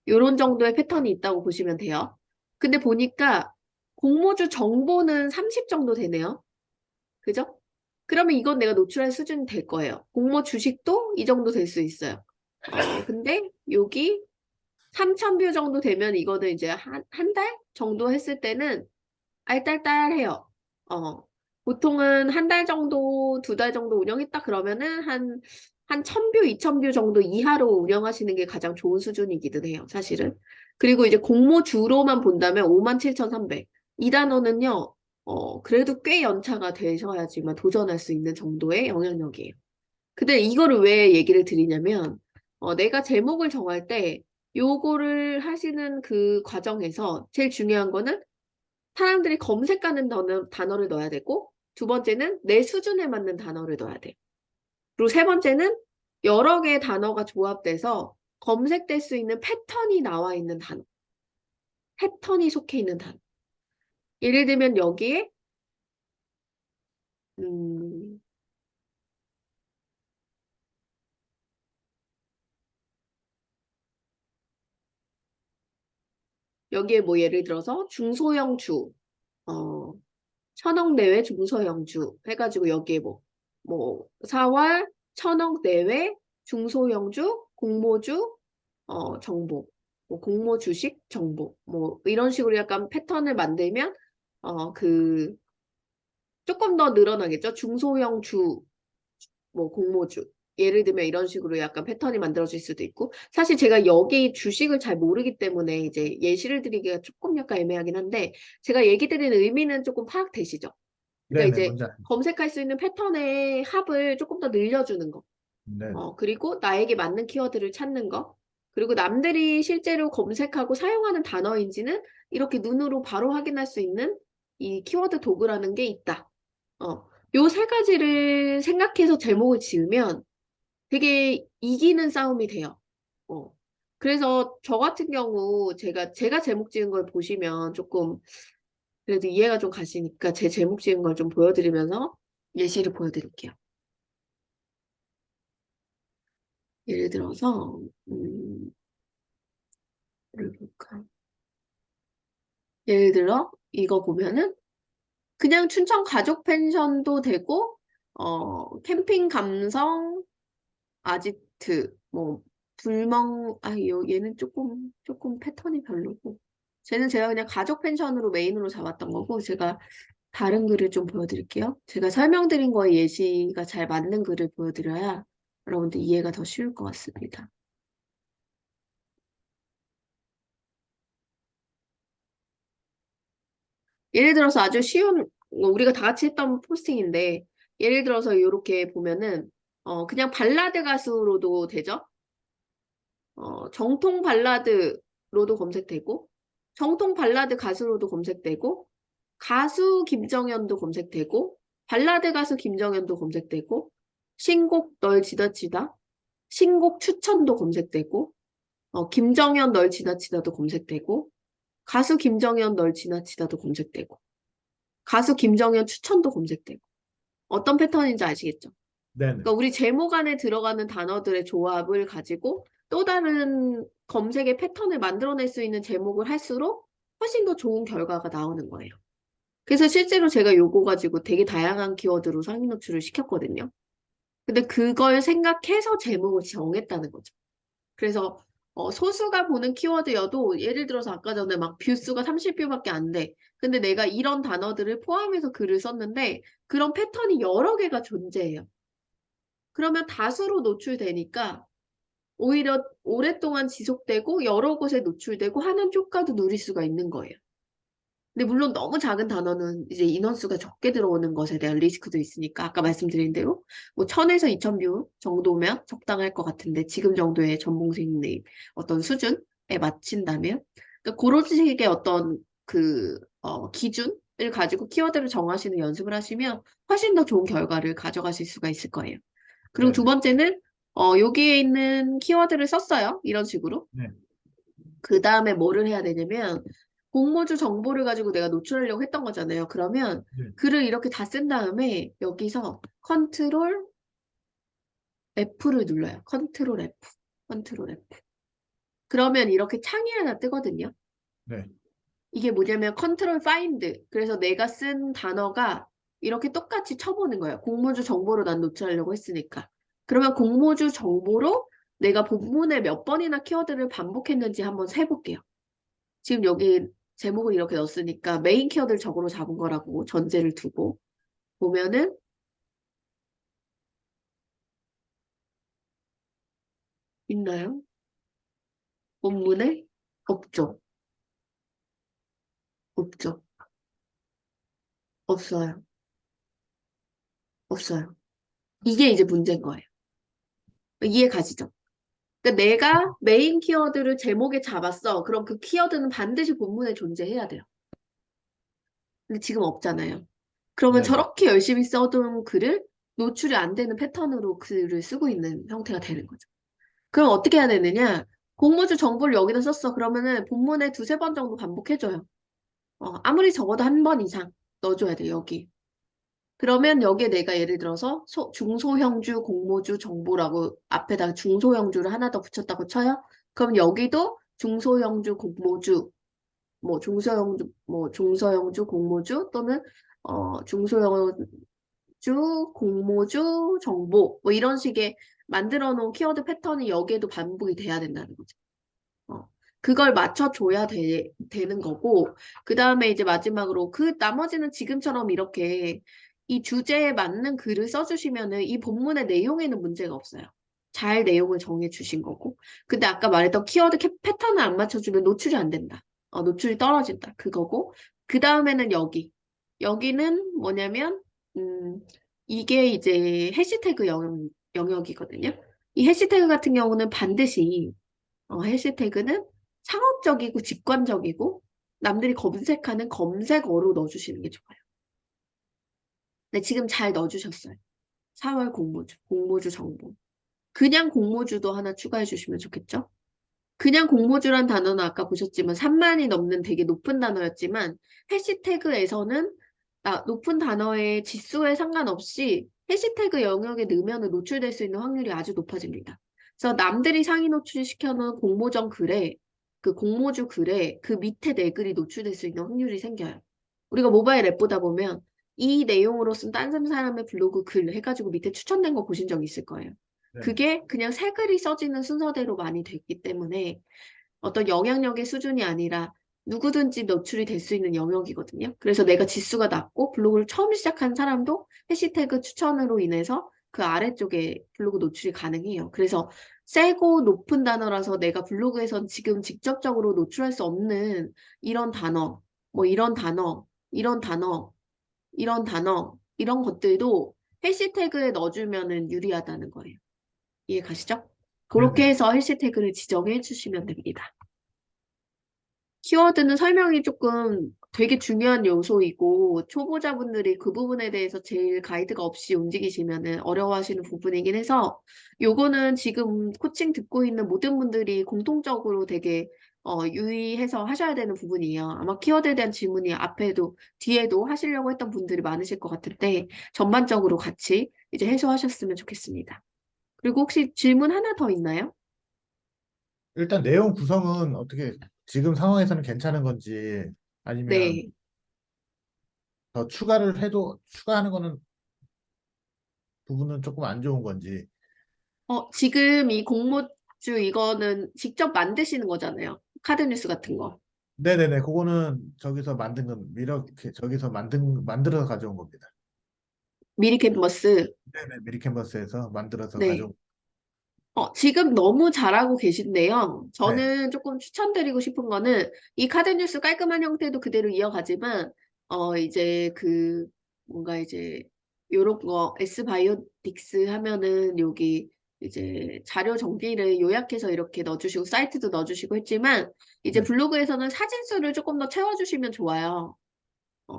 요런 정도의 패턴이 있다고 보시면 돼요. 근데 보니까 공모주 정보는 30 정도 되네요. 그죠? 그러면 이건 내가 노출할 수준이 될 거예요. 공모 주식도 이 정도 될 수 있어요. 근데 여기 3,000뷰 정도 되면 이거는 이제 한 달 정도 했을 때는 알딸딸해요. 어, 보통은 한 달 정도, 2달 정도 운영했다 그러면은 한 1,000뷰, 2,000뷰 정도 이하로 운영하시는 게 가장 좋은 수준이기는 해요, 사실은. 그리고 이제 공모주로만 본다면 57,300. 이 단어는요, 그래도 꽤 연차가 되셔야지만 도전할 수 있는 정도의 영향력이에요. 근데 이거를 왜 얘기를 드리냐면, 내가 제목을 정할 때 요거를 하시는 그 과정에서 제일 중요한 거는 사람들이 검색하는 단어를 넣어야 되고, 두 번째는 내 수준에 맞는 단어를 넣어야 돼. 그리고 세 번째는 여러 개의 단어가 조합돼서 검색될 수 있는 패턴이 나와 있는 단어. 패턴이 속해 있는 단어. 예를 들면 여기에, 음, 여기에 뭐 예를 들어서 중소형주, 어, 1,000억 내외 중소형주 해가지고 여기에 뭐 뭐 사월, 천억 내외, 중소형주, 공모주, 정보, 뭐 공모 주식 정보, 뭐 이런 식으로 약간 패턴을 만들면 그 조금 더 늘어나겠죠. 중소형 주, 뭐 공모주. 예를 들면 이런 식으로 약간 패턴이 만들어질 수도 있고 사실 제가 여기 주식을 잘 모르기 때문에 이제 예시를 드리기가 조금 약간 애매하긴 한데 제가 얘기 드리는 의미는 조금 파악되시죠? 그러니까 네네, 이제 뭔지 알죠. 검색할 수 있는 패턴의 합을 조금 더 늘려주는 거. 네네. 그리고 나에게 맞는 키워드를 찾는 거. 그리고 남들이 실제로 검색하고 사용하는 단어인지는 이렇게 눈으로 바로 확인할 수 있는 이 키워드 도구라는 게 있다. 요 세 가지를 생각해서 제목을 지으면 되게 이기는 싸움이 돼요. 어. 그래서 저 같은 경우 제가 제목 지은 걸 보시면 조금 그래도 이해가 좀 가시니까 제 제목 지은 걸 좀 보여드리면서 예시를 보여드릴게요. 예를 들어서 뭐를 볼까? 예를 들어 이거 보면은 그냥 춘천 가족 펜션도 되고 캠핑 감성 아지트 뭐 얘는 조금 패턴이 별로고 쟤는 제가 그냥 가족 펜션으로 메인으로 잡았던 거고 제가 다른 글을 좀 보여드릴게요. 제가 설명드린 거에 예시가 잘 맞는 글을 보여드려야 여러분들 이해가 더 쉬울 것 같습니다. 예를 들어서 아주 쉬운 우리가 다 같이 했던 포스팅인데 예를 들어서 이렇게 보면은 그냥 발라드 가수로도 되죠. 정통 발라드로도 검색되고 정통 발라드 가수로도 검색되고 가수 김정현도 검색되고 발라드 가수 김정현도 검색되고 신곡 널 지나치다 신곡 추천도 검색되고 김정현 널 지나치다도 검색되고 가수 김정현 널 지나치다도 검색되고 가수 김정현 추천도 검색되고 어떤 패턴인지 아시겠죠? 네네. 그러니까 우리 제목 안에 들어가는 단어들의 조합을 가지고 또 다른 검색의 패턴을 만들어낼 수 있는 제목을 할수록 훨씬 더 좋은 결과가 나오는 거예요. 그래서 실제로 제가 요거 가지고 되게 다양한 키워드로 상위 노출을 시켰거든요. 근데 그걸 생각해서 제목을 정했다는 거죠. 그래서 소수가 보는 키워드여도 예를 들어서 아까 전에 막 뷰수가 30뷰밖에 안 돼. 근데 내가 이런 단어들을 포함해서 글을 썼는데 그런 패턴이 여러 개가 존재해요. 그러면 다수로 노출되니까 오히려 오랫동안 지속되고 여러 곳에 노출되고 하는 효과도 누릴 수가 있는 거예요. 근데 물론 너무 작은 단어는 이제 인원수가 적게 들어오는 것에 대한 리스크도 있으니까 아까 말씀드린 대로 뭐 1000에서 2000뷰 정도면 적당할 것 같은데 지금 정도의 전봉생님 어떤 수준에 맞춘다면 그러니까 그런 식의 어떤 기준을 가지고 키워드를 정하시는 연습을 하시면 훨씬 더 좋은 결과를 가져가실 수가 있을 거예요. 그리고 두 네네. 번째는 여기에 있는 키워드를 썼어요. 이런 식으로. 네. 그 다음에 뭐를 해야 되냐면 공모주 정보를 가지고 내가 노출하려고 했던 거잖아요. 그러면 네. 글을 이렇게 다 쓴 다음에 여기서 컨트롤 F를 눌러요. 컨트롤 F, 컨트롤 F. 그러면 이렇게 창이 하나 뜨거든요. 네. 이게 뭐냐면 컨트롤 파인드. 그래서 내가 쓴 단어가 이렇게 똑같이 쳐보는 거예요. 공모주 정보로 난 노출하려고 했으니까. 그러면 공모주 정보로 내가 본문에 몇 번이나 키워드를 반복했는지 한번 세볼게요. 지금 여기 제목을 이렇게 넣었으니까 메인 키워드를 저거로 잡은 거라고 전제를 두고 보면은 있나요? 본문에 없죠. 없죠. 없어요. 없어요. 이게 이제 문제인 거예요. 이해 가시죠? 그러니까 내가 메인 키워드를 제목에 잡았어. 그럼 그 키워드는 반드시 본문에 존재해야 돼요. 근데 지금 없잖아요. 그러면 네네. 저렇게 열심히 써둔 글을 노출이 안 되는 패턴으로 글을 쓰고 있는 형태가 되는 거죠. 그럼 어떻게 해야 되느냐? 공모주 정보를 여기다 썼어. 그러면은 본문에 두세 번 정도 반복해줘요. 아무리 적어도 한 번 이상 넣어줘야 돼, 여기. 그러면 여기에 내가 예를 들어서 중소형주 공모주 정보라고 앞에다가 중소형주를 하나 더 붙였다고 쳐요. 그럼 여기도 중소형주 공모주 뭐 중소형주 공모주 또는 중소형주 공모주, 정보 뭐 이런 식의 만들어 놓은 키워드 패턴이 여기에도 반복이 돼야 된다는 거죠. 그걸 맞춰줘야 되는 거고, 그 다음에 이제 마지막으로 그 나머지는 지금처럼 이렇게 이 주제에 맞는 글을 써주시면은 이 본문의 내용에는 문제가 없어요. 잘 내용을 정해 주신 거고. 근데 아까 말했던 키워드 패턴을 안 맞춰주면 노출이 안 된다. 노출이 떨어진다. 그거고. 그 다음에는 여기. 여기는 뭐냐면, 음, 이게 이제 해시태그 영역이거든요. 이 해시태그 같은 경우는 반드시 해시태그는 상업적이고 직관적이고 남들이 검색하는 검색어로 넣어주시는 게 좋아요. 네, 지금 잘 넣어주셨어요. 4월 공모주, 공모주 정보. 그냥 공모주도 하나 추가해 주시면 좋겠죠? 그냥 공모주란 단어는 아까 보셨지만 3만이 넘는 되게 높은 단어였지만 해시태그에서는 높은 단어의 지수에 상관없이 해시태그 영역에 넣으면 노출될 수 있는 확률이 아주 높아집니다. 그래서 남들이 상위 노출시켜놓은 공모전 글에 그 공모주 글에 그 밑에 내 글이 노출될 수 있는 확률이 생겨요. 우리가 모바일 앱 보다 보면 이 내용으로 쓴 딴 사람의 블로그 글 해가지고 밑에 추천된 거 보신 적 있을 거예요. 네. 그게 그냥 새 글이 써지는 순서대로 많이 됐기 때문에 어떤 영향력의 수준이 아니라 누구든지 노출이 될 수 있는 영역이거든요. 그래서 내가 지수가 낮고 블로그를 처음 시작한 사람도 해시태그 추천으로 인해서 그 아래쪽에 블로그 노출이 가능해요. 그래서 세고 높은 단어라서 내가 블로그에선 지금 직접적으로 노출할 수 없는 이런 단어, 뭐 이런 단어, 이런 단어, 이런 단어, 이런 것들도 해시태그에 넣어주면은 유리하다는 거예요. 이해 가시죠? 그렇게 네네. 해서 해시태그를 지정해 주시면 됩니다. 키워드는 설명이 조금 되게 중요한 요소이고 초보자분들이 그 부분에 대해서 제일 가이드가 없이 움직이시면은 어려워하시는 부분이긴 해서 요거는 지금 코칭 듣고 있는 모든 분들이 공통적으로 되게 유의해서 하셔야 되는 부분이에요. 아마 키워드에 대한 질문이 앞에도 뒤에도 하시려고 했던 분들이 많으실 것 같은데 전반적으로 같이 이제 해소하셨으면 좋겠습니다. 그리고 혹시 질문 하나 더 있나요? 일단 내용 구성은 어떻게 지금 상황에서는 괜찮은 건지 아니면 네. 더 추가를 해도 추가하는 거는 부분은 조금 안 좋은 건지. 지금 이 공모주 이거는 직접 만드시는 거잖아요. 카드뉴스 같은 거. 네네네. 그거는 저기서 만든 건 이렇게 저기서 만들어서 가져온 겁니다. 미리 캔버스. 네네. 미리 캔버스에서 만들어서 네. 가져온. 지금 너무 잘하고 계신데요. 네. 저는 조금 추천드리고 싶은 거는 이 카드뉴스 깔끔한 형태도 그대로 이어가지만, 이제 뭔가 이제 요런 거, S바이오틱스 하면은 여기 이제 자료 정리를 요약해서 이렇게 넣어주시고, 사이트도 넣어주시고 했지만, 이제 네. 블로그에서는 사진수를 조금 더 채워주시면 좋아요.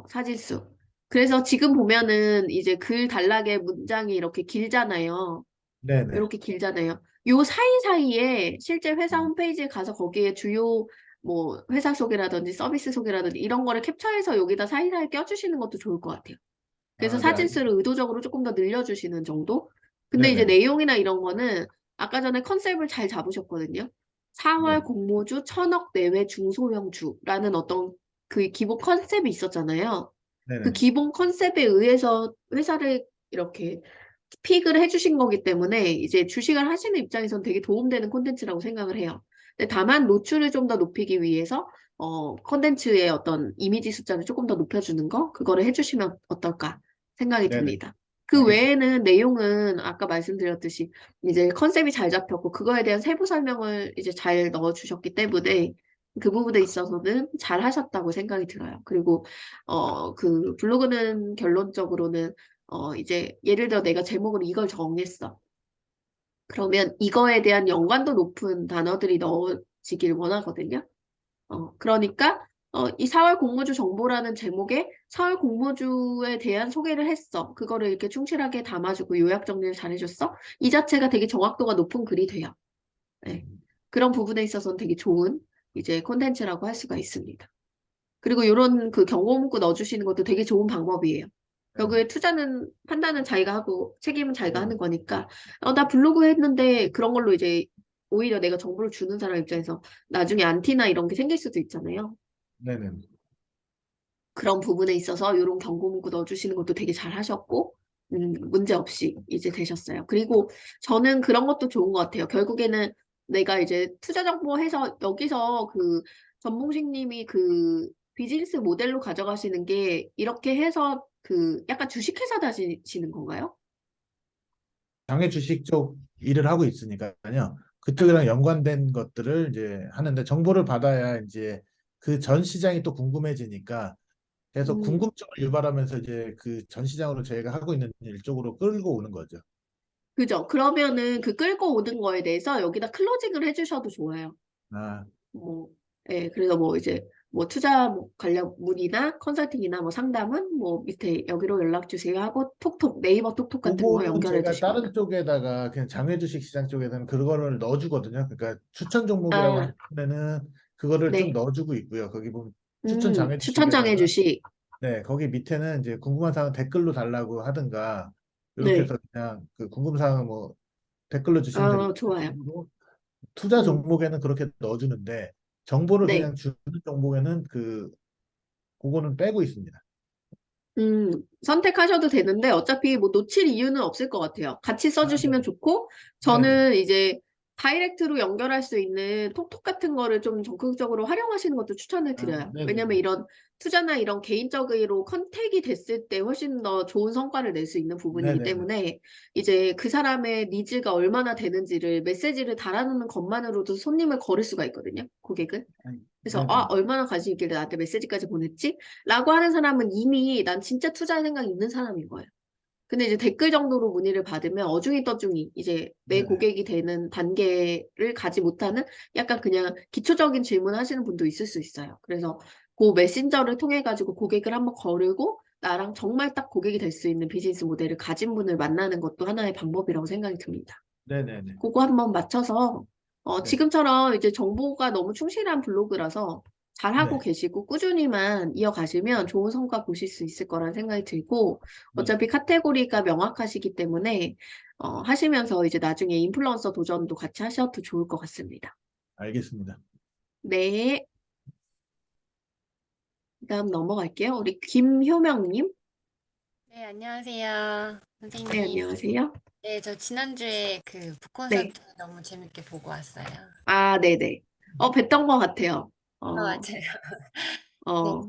사진수. 그래서 지금 보면은 이제 글 단락에 문장이 이렇게 길잖아요. 네네. 이렇게 길잖아요. 요 사이사이에 실제 회사 음. 홈페이지에 가서 거기에 주요 뭐 회사 소개라든지 서비스 소개라든지 이런 거를 캡처해서 여기다 사이사이에 껴주시는 것도 좋을 것 같아요. 그래서 아, 네. 사진수를 의도적으로 조금 더 늘려주시는 정도? 근데 이제 네네. 내용이나 이런 거는 아까 전에 컨셉을 잘 잡으셨거든요. 4월 네. 공모주 1,000억 내외 중소형주라는 어떤 그 기본 컨셉이 있었잖아요. 그 네네. 기본 컨셉에 의해서 회사를 이렇게 픽을 해주신 거기 때문에 이제 주식을 하시는 입장에선 되게 도움되는 콘텐츠라고 생각을 해요. 근데 다만 노출을 좀 더 높이기 위해서 콘텐츠의 어떤 이미지 숫자를 조금 더 높여주는 거 그거를 해주시면 어떨까 생각이 네네. 듭니다. 그 알겠습니다. 외에는 내용은 아까 말씀드렸듯이 이제 컨셉이 잘 잡혔고 그거에 대한 세부 설명을 이제 잘 넣어주셨기 때문에 그 부분에 있어서는 잘 하셨다고 생각이 들어요. 그리고 그 블로그는 결론적으로는 이제 예를 들어 내가 제목으로 이걸 정했어. 그러면 이거에 대한 연관도 높은 단어들이 넣어지길 원하거든요. 그러니까 이 4월 공모주 정보라는 제목에 4월 공모주에 대한 소개를 했어. 그거를 이렇게 충실하게 담아주고 요약 정리를 잘해줬어. 이 자체가 되게 정확도가 높은 글이 돼요. 네. 그런 부분에 있어서는 되게 좋은 이제 콘텐츠라고 할 수가 있습니다. 그리고 이런 그 경고 문구 넣어주시는 것도 되게 좋은 방법이에요. 네네. 결국에 투자는, 판단은 자기가 하고 책임은 자기가 네네. 하는 거니까, 나 블로그 했는데 그런 걸로 이제 오히려 내가 정보를 주는 사람 입장에서 나중에 안티나 이런 게 생길 수도 있잖아요. 네네. 그런 부분에 있어서 이런 경고 문구 넣어주시는 것도 되게 잘 하셨고, 문제 없이 이제 되셨어요. 그리고 저는 그런 것도 좋은 것 같아요. 결국에는 내가 이제 투자 정보 해서 여기서 그 전봉식 님이 그 비즈니스 모델로 가져가시는 게 이렇게 해서 그 약간 주식회사 다시는 건가요? 장외 주식 쪽 일을 하고 있으니까요. 그쪽이랑 연관된 것들을 이제 하는데 정보를 받아야 이제 그 전 시장이 또 궁금해지니까 계속 음, 궁금증을 유발하면서 이제 그 전 시장으로 저희가 하고 있는 일 쪽으로 끌고 오는 거죠. 그죠. 그러면은 그 끌고 오는 거에 대해서 여기다 클로징을 해주셔도 좋아요. 아, 뭐, 예, 그래서 뭐 이제 뭐 투자 뭐 관련 문의나 컨설팅이나 뭐 상담은 뭐 밑에 여기로 연락 주세요 하고 톡톡 네이버 톡톡 같은 거 그거는 연결해 제가 두시면. 다른 쪽에다가 그냥 장외 주식 시장 쪽에서는 그거를 넣어주거든요. 그러니까 추천 종목이라고 아, 하면은 그거를 좀 네. 넣어주고 있고요. 거기 보면 추천 장외 추천장해 주식에다가 주시. 네, 거기 밑에는 이제 궁금한 사항 댓글로 달라고 하든가 이렇게 네. 해서 그냥 그 궁금 사항 뭐 댓글로 주시면 되고 좋아요. 식으로 투자 음, 종목에는 그렇게 넣어주는데 정보를 네. 그냥 주는 종목에는 그거는 빼고 있습니다. 선택하셔도 되는데 어차피 뭐 놓칠 이유는 없을 것 같아요. 같이 아, 네. 써주시면 좋고, 네네. 저는 이제 다이렉트로 연결할 수 있는 톡톡 같은 거를 좀 적극적으로 활용하시는 것도 추천을 아, 드려요. 왜냐면 네네네. 이런 투자나 이런 개인적으로 컨택이 됐을 때 훨씬 더 좋은 성과를 낼 수 있는 부분이기 네네네. 때문에 이제 그 사람의 니즈가 얼마나 되는지를 메시지를 달아놓는 것만으로도 손님을 거를 수가 있거든요. 고객은. 그래서 네네. 얼마나 관심 있길래 나한테 메시지까지 보냈지? 라고 하는 사람은 이미 난 진짜 투자할 생각이 있는 사람인 거예요. 근데 이제 댓글 정도로 문의를 받으면 어중이 떠중이 이제 내 네네. 고객이 되는 단계를 가지 못하는 약간 그냥 기초적인 질문 하시는 분도 있을 수 있어요. 그래서 그 메신저를 통해 가지고 고객을 한번 거르고 나랑 정말 딱 고객이 될 수 있는 비즈니스 모델을 가진 분을 만나는 것도 하나의 방법이라고 생각이 듭니다. 네네네. 그거 한번 맞춰서 네. 지금처럼 이제 정보가 너무 충실한 블로그라서 잘하고 네. 계시고 꾸준히만 이어가시면 좋은 성과 보실 수 있을 거란 생각이 들고 네. 어차피 카테고리가 명확하시기 때문에 하시면서 이제 나중에 인플루언서 도전도 같이 하셔도 좋을 것 같습니다. 알겠습니다. 네, 그다음 넘어갈게요. 우리 김효명님. 네, 안녕하세요, 네, 선생님. 안녕하세요. 네, 저 지난주에 그 네, 북콘서트 너무 재밌게 보고 왔어요. 네네. 뵀던 것 같아요. 어, 맞아요. 네, 어,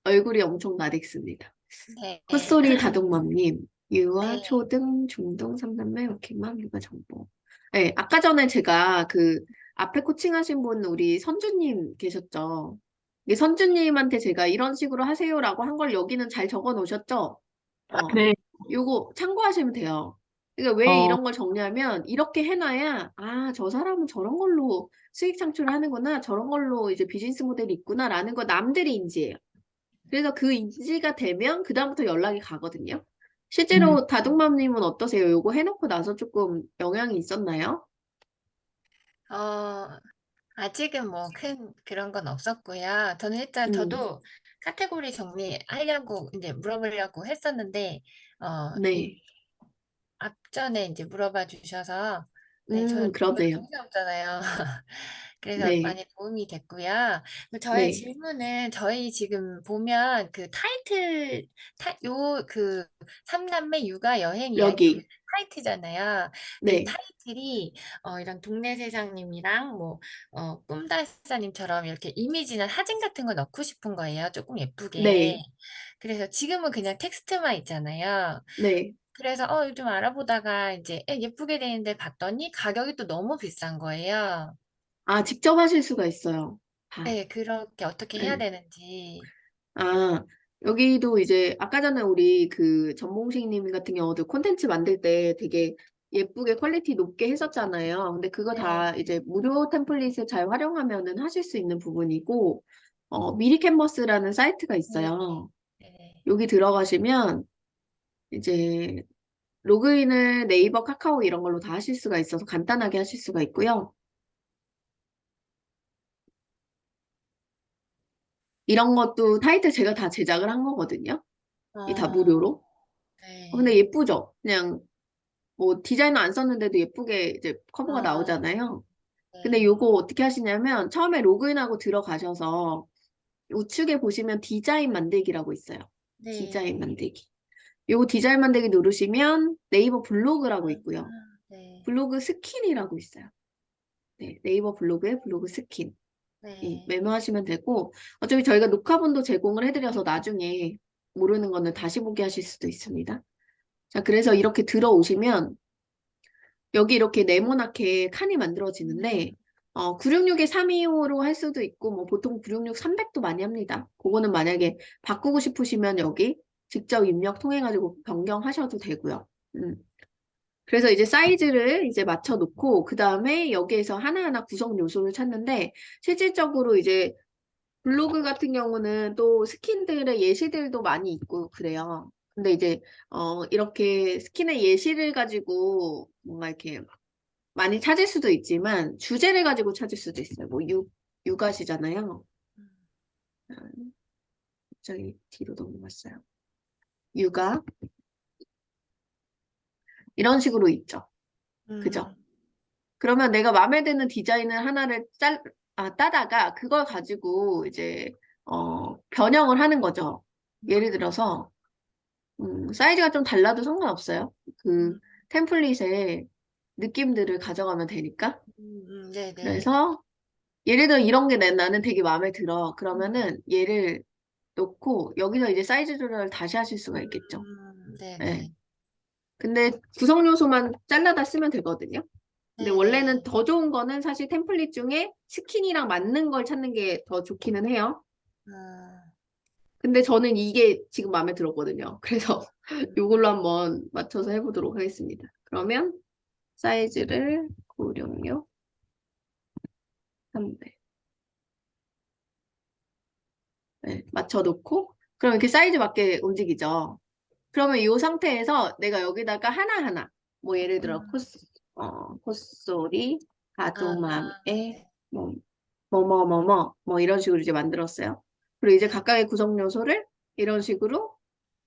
얼굴이 엄청 나댔습니다. 네, 콧소리 다둥맘님, 유아, 네, 초등, 중등, 상담매, 워킹맘, 육아 정보. 네, 아까 전에 제가 그 앞에 코칭하신 분 우리 선주님 계셨죠? 이 선주님한테 제가 이런 식으로 하세요라고 한 걸 여기는 잘 적어 놓으셨죠? 네. 요거 참고하시면 돼요. 그러니까 왜 어, 이런 걸 적냐면 이렇게 해놔야 저 사람은 저런 걸로 수익 창출을 하는구나, 저런 걸로 이제 비즈니스 모델이 있구나라는 거 남들이 인지해요. 그래서 그 인지가 되면 그다음부터 연락이 가거든요. 음, 실제로 다둥맘님은 어떠세요? 요거 해놓고 나서 조금 영향이 있었나요? 어, 아직은 뭐 큰 그런 건 없었고요. 저는 일단 음, 저도 카테고리 정리하려고 이제 물어보려고 했었는데, 이 네. 앞전에 이제 물어봐 주셔서, 네, 저는 이거 그러네요. 정신없잖아요. 그래서 네, 많이 도움이 됐고요. 저의 네. 질문은 저희 지금 보면 그 타이틀, 그 삼남매 육아 여행 이야기 여기 여기, 타이틀잖아요. 근데 이 네, 타이틀이 이런 동네 세상님이랑 뭐 꿈달사님처럼 이렇게 이미지나 사진 같은 거 넣고 싶은 거예요. 조금 예쁘게. 네, 그래서 지금은 그냥 텍스트만 있잖아요. 네. 그래서 좀 알아보다가 이제 예쁘게 돼 있는데 봤더니 가격이 또 너무 비싼 거예요. 직접 하실 수가 있어요. 다. 네, 그렇게 어떻게 해야 네. 되는지. 아, 여기도 이제 아까 전에 우리 그 전봉식님 같은 경우도 콘텐츠 만들 때 되게 예쁘게 퀄리티 높게 했었잖아요. 근데 그거 네, 다 이제 무료 템플릿을 잘 활용하면은 하실 수 있는 부분이고, 미리 캔버스라는 사이트가 네, 있어요. 네. 여기 들어가시면 이제 로그인을 네이버, 카카오 이런 걸로 다 하실 수가 있어서 간단하게 하실 수가 있고요. 이런 것도 타이틀 제가 다 제작을 한 거거든요. 이 다 어, 무료로. 근데 네, 예쁘죠? 그냥 뭐 디자이너 안 썼는데도 예쁘게 이제 커버가 어, 나오잖아요. 근데 네, 요거 어떻게 하시냐면 처음에 로그인하고 들어가셔서 우측에 보시면 디자인 만들기라고 있어요. 디자인 네, 만들기. 요 디자인 만들기 누르시면 네이버 블로그라고 있고요. 네. 블로그 스킨이라고 있어요. 네, 네이버 블로그에 블로그 스킨. 네. 메모하시면 되고, 어차피 저희가 녹화본도 제공을 해드려서 나중에 모르는 거는 다시 보기 하실 수도 있습니다. 자, 그래서 이렇게 들어오시면 여기 이렇게 네모나게 칸이 만들어지는데 966에 325로 할 수도 있고 뭐 보통 966 300도 많이 합니다. 그거는 만약에 바꾸고 싶으시면 여기 직접 입력 통해 가지고 변경하셔도 되고요. 그래서 이제 사이즈를 이제 맞춰 놓고 그 다음에 여기에서 하나하나 구성 요소를 찾는데 실질적으로 이제 블로그 같은 경우는 또 스킨들의 예시들도 많이 있고 그래요. 근데 이제 이렇게 스킨의 예시를 가지고 뭔가 이렇게 많이 찾을 수도 있지만 주제를 가지고 찾을 수도 있어요. 뭐 육아시잖아요. 저기 뒤로 넘어갔어요. 육아 이런 식으로 있죠. 그죠? 그러면 내가 마음에 드는 디자인을 하나를 따다가 그걸 가지고 이제 변형을 하는 거죠. 예를 들어서 사이즈가 좀 달라도 상관없어요. 그 템플릿의 느낌들을 가져가면 되니까. 네네. 그래서 예를 들어 이런 게 나는 되게 마음에 들어. 그러면은 얘를 놓고 여기서 이제 사이즈 조절을 다시 하실 수가 있겠죠. 네네. 네. 근데 구성 요소만 잘라다 쓰면 되거든요. 근데 원래는 네네. 더 좋은 거는 사실 템플릿 중에 스킨이랑 맞는 걸 찾는 게 더 좋기는 해요. 근데 저는 이게 지금 마음에 들었거든요. 그래서 이걸로 한번 맞춰서 해보도록 하겠습니다. 그러면 사이즈를 966 300 네, 맞춰놓고 그럼 이렇게 사이즈 맞게 움직이죠. 그러면 이 상태에서 내가 여기다가 하나하나 뭐 예를 들어 콧소리, 가두맘에 뭐 뭐 이런 식으로 이제 만들었어요. 그리고 이제 각각의 구성 요소를 이런 식으로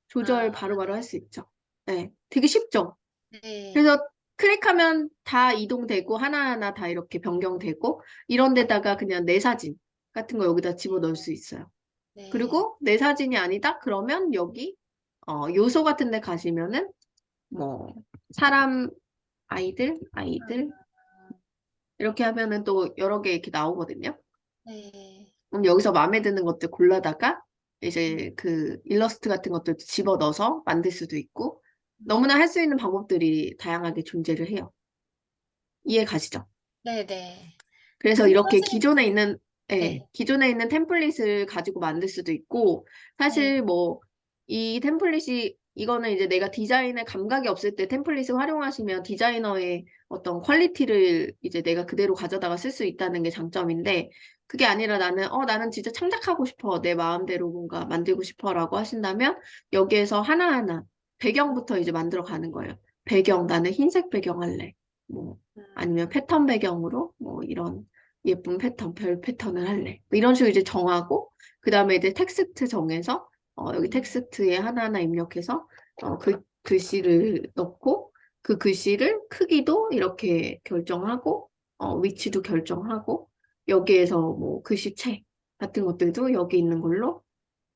조절 바로바로 할 수 있죠. 네, 되게 쉽죠. 네. 그래서 클릭하면 다 이동되고 하나하나 다 이렇게 변경되고 이런 데다가 그냥 내 사진 같은 거 여기다 집어넣을 수 있어요. 네. 그리고 내 사진이 아니다? 그러면 여기 요소 같은 데 가시면은 뭐 사람, 아이들 이렇게 하면은 또 여러 개 이렇게 나오거든요. 네. 그럼 여기서 마음에 드는 것들 골라다가 이제 그 일러스트 같은 것들 집어넣어서 만들 수도 있고 너무나 할 수 있는 방법들이 다양하게 존재를 해요. 이해 가시죠? 네네. 그래서 그럼 이렇게 선생님, 네. 기존에 있는 템플릿을 가지고 만들 수도 있고, 네. 사실 뭐, 이 템플릿이, 이거는 이제 내가 디자인에 감각이 없을 때 템플릿을 활용하시면 디자이너의 어떤 퀄리티를 이제 내가 그대로 가져다가 쓸 수 있다는 게 장점인데, 그게 아니라 나는 진짜 창작하고 싶어. 내 마음대로 뭔가 만들고 싶어. 라고 하신다면, 여기에서 하나하나 배경부터 이제 만들어 가는 거예요. 배경, 나는 흰색 배경 할래. 뭐, 아니면 패턴 배경으로 뭐 이런 예쁜 패턴, 별 패턴을 할래. 뭐 이런 식으로 이제 정하고, 그 다음에 이제 텍스트 정해서, 여기 텍스트에 하나하나 입력해서, 글씨를 넣고, 그 글씨를 크기도 이렇게 결정하고, 위치도 결정하고, 여기에서 뭐 글씨체 같은 것들도 여기 있는 걸로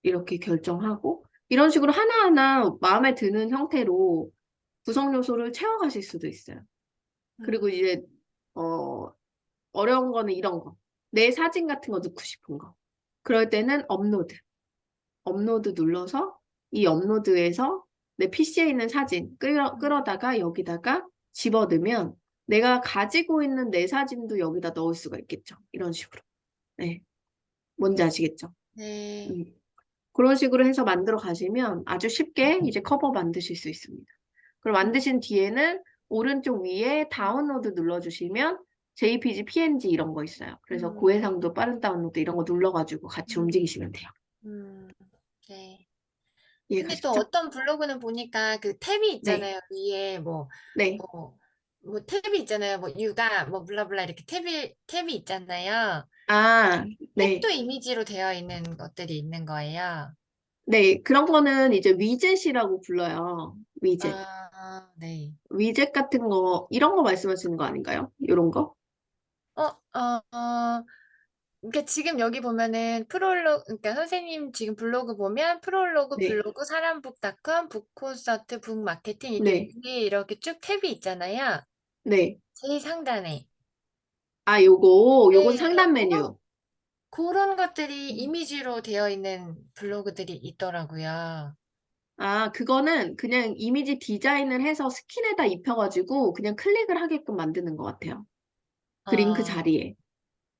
이렇게 결정하고, 이런 식으로 하나하나 마음에 드는 형태로 구성 요소를 채워가실 수도 있어요. 그리고 이제, 어, 어려운 거는 이런 거. 내 사진 같은 거 넣고 싶은 거. 그럴 때는 업로드. 업로드 눌러서 이 업로드에서 내 PC에 있는 사진 끌어다가 여기다가 집어넣으면 내가 가지고 있는 내 사진도 여기다 넣을 수가 있겠죠. 이런 식으로. 네. 뭔지 아시겠죠? 네. 음. 그런 식으로 해서 만들어 가시면 아주 쉽게 이제 커버 만드실 수 있습니다. 그럼 만드신 뒤에는 오른쪽 위에 다운로드 눌러주시면 JPG, PNG 이런 거 있어요. 그래서 고해상도 빠른 다운로드 이런 거 눌러가지고 같이 움직이시면 돼요. 네. 이해 근데 또 가셨죠? 어떤 블로그는 보니까 그 탭이 네, 있잖아요. 위에 네. 뭐 탭이 있잖아요. 뭐 육아, 뭐 블라블라 이렇게 탭이 있잖아요. 아, 네. 탭도 이미지로 되어 있는 것들이 있는 거예요. 네, 그런 거는 이제 위젯이라고 불러요. 위젯. 네. 위젯 같은 거, 이런 거 말씀하시는 거 아닌가요? 이런 거? 어, 어, 어, 그러니까 지금 여기 보면은 그러니까 선생님 지금 블로그 보면 프롤로그, 네, 블로그, 사람북닷컴, 북콘서트, 북마케팅 이렇게 네, 위에 이렇게 쭉 탭이 있잖아요. 네. 제일 상단에. 아, 요건 네, 상단 메뉴. 그런 것들이 음. 이미지로 되어 있는 블로그들이 있더라고요. 아, 그거는 그냥 이미지 디자인을 해서 스킨에다 입혀가지고 그냥 클릭을 하게끔 만드는 것 같아요. 그 링크 아, 자리에.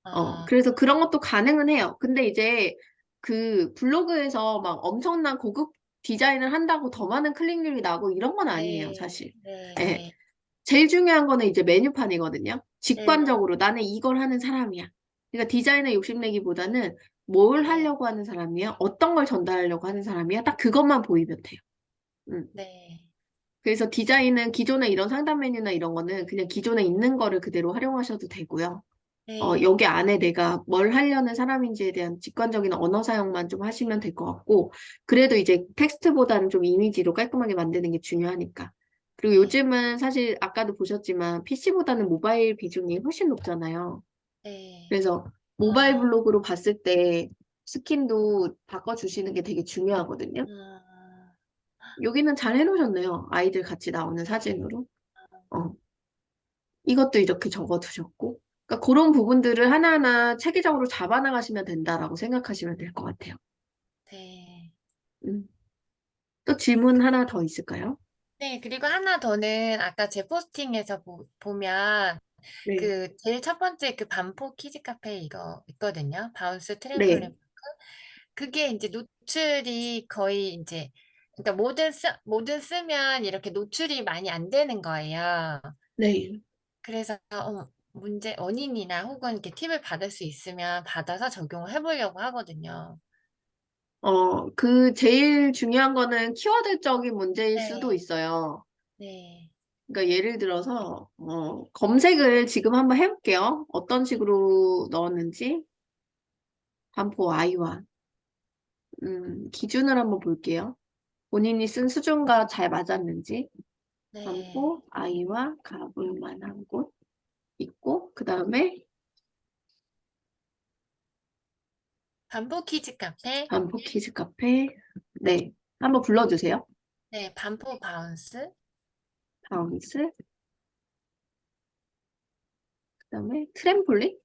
아, 그래서 그런 것도 가능은 해요. 근데 이제 그 블로그에서 막 엄청난 고급 디자인을 한다고 더 많은 클릭률이 나고 이런 건 아니에요, 네, 사실. 예. 네, 제일 중요한 거는 이제 메뉴판이거든요. 네, 직관적으로 나는 이걸 하는 사람이야. 그러니까 디자인에 욕심내기보다는 뭘 네, 하려고 하는 사람이야? 어떤 걸 전달하려고 하는 사람이야? 딱 그것만 보이면 돼요. 음. 네, 그래서 디자인은 기존에 이런 상단 메뉴나 이런 거는 그냥 기존에 있는 거를 그대로 활용하셔도 되고요. 네, 여기 안에 내가 뭘 하려는 사람인지에 대한 직관적인 언어 사용만 좀 하시면 될 것 같고, 그래도 이제 텍스트보다는 좀 이미지로 깔끔하게 만드는 게 중요하니까. 그리고 네, 요즘은 사실 아까도 보셨지만 PC보다는 모바일 비중이 훨씬 높잖아요. 네. 그래서 모바일 아, 블로그로 봤을 때 스킨도 바꿔주시는 게 되게 중요하거든요. 아, 여기는 잘 해놓으셨네요. 아이들 같이 나오는 사진으로. 어. 이것도 이렇게 적어두셨고. 그러니까 그런 부분들을 하나하나 체계적으로 잡아나가시면 된다라고 생각하시면 될 것 같아요. 네. 음. 또 질문 하나 더 있을까요? 네, 그리고 하나 더는 아까 제 포스팅에서 보면 네. 그 제일 첫 번째 그 반포 키즈 카페 이거 있거든요. 바운스 네. 트램폴린. 그게 이제 노출이 거의 이제 그러니까 뭐든 쓰면 이렇게 노출이 많이 안 되는 거예요. 네. 그래서 원인이나 혹은 이렇게 팁을 받을 수 있으면 받아서 적용을 해보려고 하거든요. 그 제일 중요한 거는 키워드적인 문제일 수도 네, 있어요. 네, 그러니까 예를 들어서, 검색을 지금 한번 해볼게요. 어떤 식으로 넣었는지. 반포 아이와. 기준을 한번 볼게요. 본인이 쓴 수준과 잘 맞았는지. 네. 반포 아이와 가볼 만한 곳 있고, 그 다음에 반포 키즈 카페, 반포 키즈 카페. 네. 한번 불러주세요. 네, 반포 바운스, 바운스. 그 다음에 트램폴린.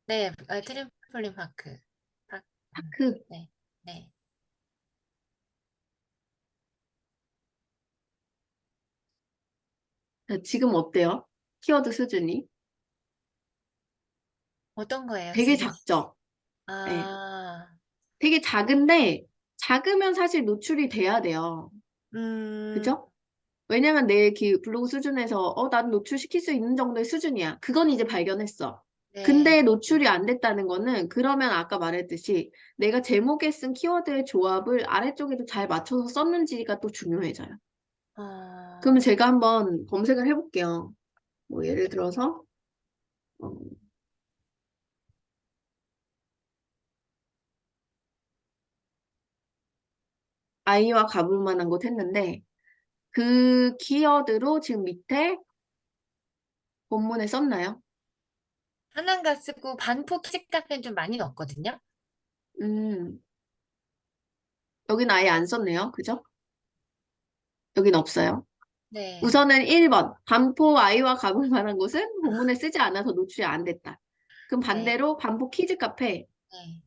네, 트램폴린 파크. 파크. 네, 네. 자, 지금 어때요? 키워드 수준이? 어떤 거예요, 되게 지금? 작죠? 네. 아, 되게 작은데, 작으면 사실 노출이 돼야 돼요. 음, 그죠? 왜냐면 내 블로그 수준에서, 난 노출시킬 수 있는 정도의 수준이야. 그건 이제 발견했어. 네. 근데 노출이 안 됐다는 거는, 그러면 아까 말했듯이, 내가 제목에 쓴 키워드의 조합을 아래쪽에도 잘 맞춰서 썼는지가 또 중요해져요. 그러면 어, 제가 한번 검색을 해볼게요. 뭐, 예를 들어서, 어, 아이와 가볼 만한 곳 했는데, 그 키워드로 지금 밑에 본문에 썼나요? 하나인가 쓰고 반포 키즈 카페는 좀 많이 넣었거든요. 음, 여긴 아예 안 썼네요. 그죠? 여긴 없어요. 네, 우선은 1번, 반포 아이와 가볼 만한 곳은 본문에 쓰지 않아서 노출이 안 됐다. 그럼 네, 반대로 반포 키즈 카페, 네,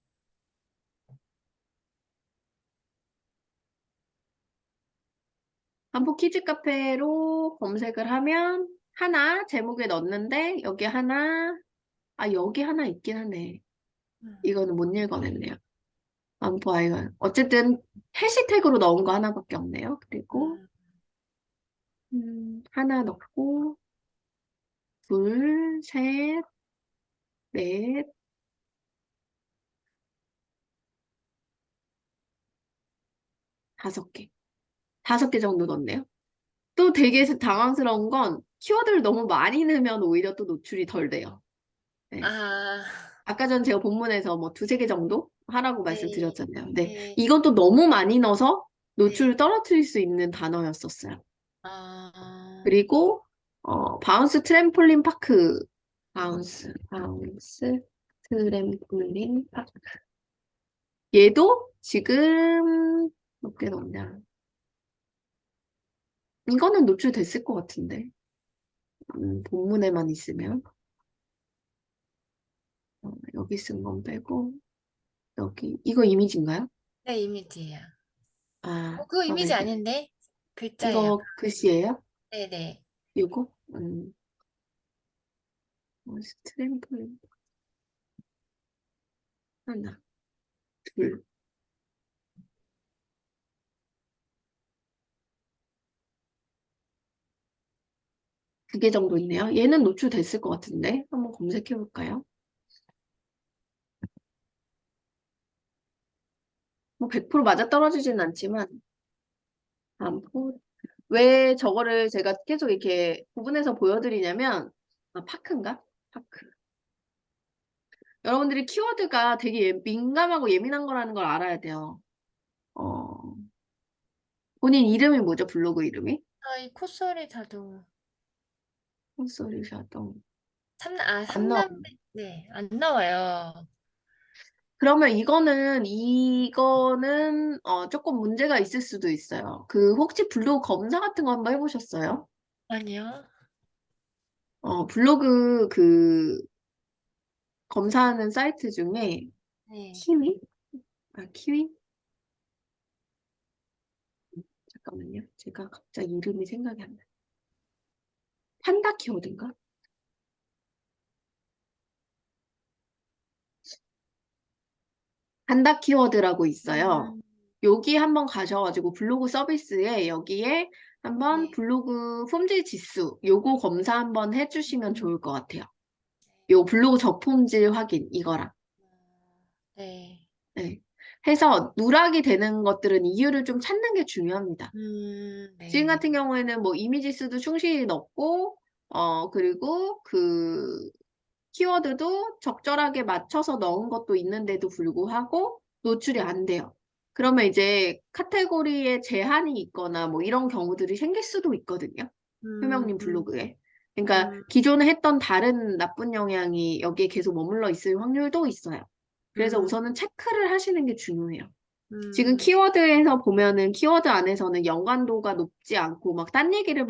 반포 키즈 카페로 검색을 하면 하나 제목에 넣었는데 여기 하나, 여기 하나 있긴 하네. 음, 이거는 못 읽어냈네요. 반포 아이와. 어쨌든 해시태그로 넣은 거 하나밖에 없네요. 그리고 음, 하나 넣고 둘, 셋, 넷, 5개. 5개 정도 넣었네요. 또 되게 당황스러운 건 키워드를 너무 많이 넣으면 오히려 또 노출이 덜 돼요. 네. 아, 아까 전 제가 본문에서 뭐 두세 개 정도 하라고 네, 말씀드렸잖아요. 근데 네, 이건 또 너무 많이 넣어서 네, 노출을 떨어뜨릴 수 있는 단어였었어요. 아, 그리고 바운스 트램폴린 파크 바운스 트램폴린 파크. 얘도 지금 몇 개 넣냐? 이거는 노출됐을 것 같은데. 본문에만 있으면. 여기 쓴 건 빼고, 여기. 이거 이미지인가요? 네, 이미지예요. 아, 그거 이미지 그러면 아닌데? 글자예요. 이거 글씨예요? 네네. 이거? 트램폴린. 하나, 둘. 두 개 정도 있네요. 얘는 노출됐을 것 같은데. 한번 검색해 볼까요? 뭐 100% 맞아떨어지진 않지만, 왜 저거를 제가 계속 이렇게 구분해서 보여드리냐면, 파크인가? 파크. 여러분들이 키워드가 되게 민감하고 예민한 거라는 걸 알아야 돼요. 본인 이름이 뭐죠? 블로그 이름이? 이 콧소리 자동. 솔루션. 안 나와. 삼남매. 네, 안 나와요. 그러면 이거는 조금 문제가 있을 수도 있어요. 혹시 블로그 검사 같은 거 한번 해보셨어요? 아니요. 블로그 검사하는 사이트 중에 네. 키위? 키위? 잠깐만요. 제가 갑자기 이름이 생각이 안 나요. 판다 키워드인가? 판다 키워드라고 있어요. 음, 여기 한번 가셔가지고 블로그 서비스에 여기에 한번 네. 블로그 품질 지수 요거 검사 한번 해주시면 좋을 것 같아요. 네. 요 블로그 저품질 확인 이거랑. 네. 네. 해서 누락이 되는 것들은 이유를 좀 찾는 게 중요합니다. 지금 네. 같은 경우에는 뭐 이미지 수도 충실히 넣고, 그리고 키워드도 적절하게 맞춰서 넣은 것도 있는데도 불구하고 노출이 안 돼요. 그러면 이제 카테고리에 제한이 있거나 뭐 이런 경우들이 생길 수도 있거든요. 효명님 음, 블로그에. 그러니까 음, 기존에 했던 다른 나쁜 영향이 여기에 계속 머물러 있을 확률도 있어요. 그래서 음, 우선은 체크를 하시는 게 중요해요. 지금 음, 키워드에서 보면은 키워드 안에서는 연관도가 높지 않고 막 딴 얘기를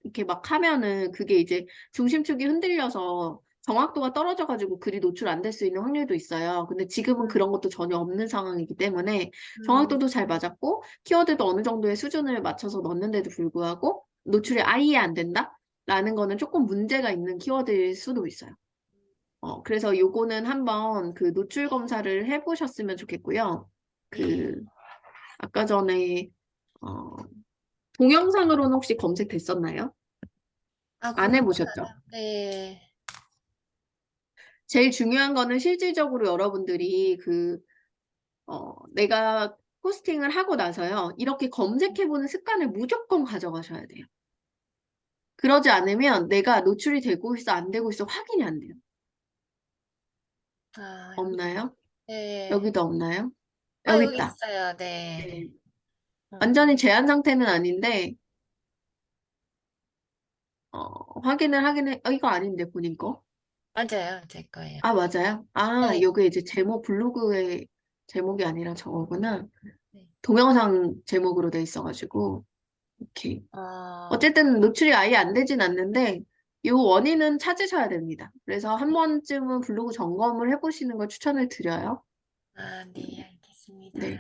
이렇게 막 하면은 그게 이제 중심축이 흔들려서 정확도가 떨어져가지고 글이 노출 안 될 수 있는 확률도 있어요. 근데 지금은 그런 것도 전혀 없는 상황이기 때문에 음, 정확도도 잘 맞았고 키워드도 어느 정도의 수준을 맞춰서 넣는데도 불구하고 노출이 아예 안 된다? 라는 거는 조금 문제가 있는 키워드일 수도 있어요. 그래서 요거는 한번 노출 검사를 해보셨으면 좋겠고요. 네. 그 아까 전에 어, 동영상으로는 혹시 검색됐었나요? 안 공부가, 해보셨죠? 네. 제일 중요한 거는 실질적으로 여러분들이 내가 포스팅을 하고 나서요. 이렇게 검색해보는 습관을 무조건 가져가셔야 돼요. 그러지 않으면 내가 노출이 되고 있어, 안 되고 있어 확인이 안 돼요. 여기, 없나요? 네. 여기도 없나요? 여기 여기 있다. 있어요. 네. 네. 음, 완전히 제한 상태는 아닌데 확인을 하긴 해. 이거 아닌데 본인 거? 맞아요. 제 거예요. 아, 맞아요? 아, 네. 요게 이제 블로그의 제목이 아니라 저거구나. 네. 동영상 제목으로 돼 있어가지고. 오케이. 어, 어쨌든 노출이 아예 안 되진 않는데, 요 원인은 찾으셔야 됩니다. 그래서 한 번쯤은 블로그 점검을 해보시는 걸 추천을 드려요. 네, 알겠습니다. 네.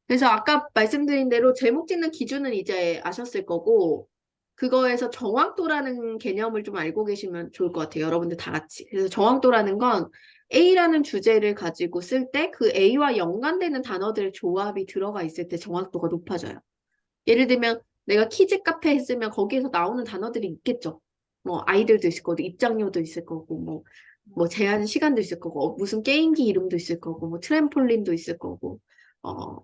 그래서 아까 말씀드린 대로 제목 짓는 기준은 이제 아셨을 거고, 그거에서 정확도라는 개념을 좀 알고 계시면 좋을 것 같아요. 여러분들 다 같이. 그래서 정확도라는 건 A라는 주제를 가지고 쓸 때 그 A와 연관되는 단어들의 조합이 들어가 있을 때 정확도가 높아져요. 예를 들면 내가 키즈 카페 했으면 거기에서 나오는 단어들이 있겠죠. 뭐 아이들도 있을 거고, 입장료도 있을 거고, 뭐 제한 시간도 있을 거고, 무슨 게임기 이름도 있을 거고, 뭐 트램폴린도 있을 거고,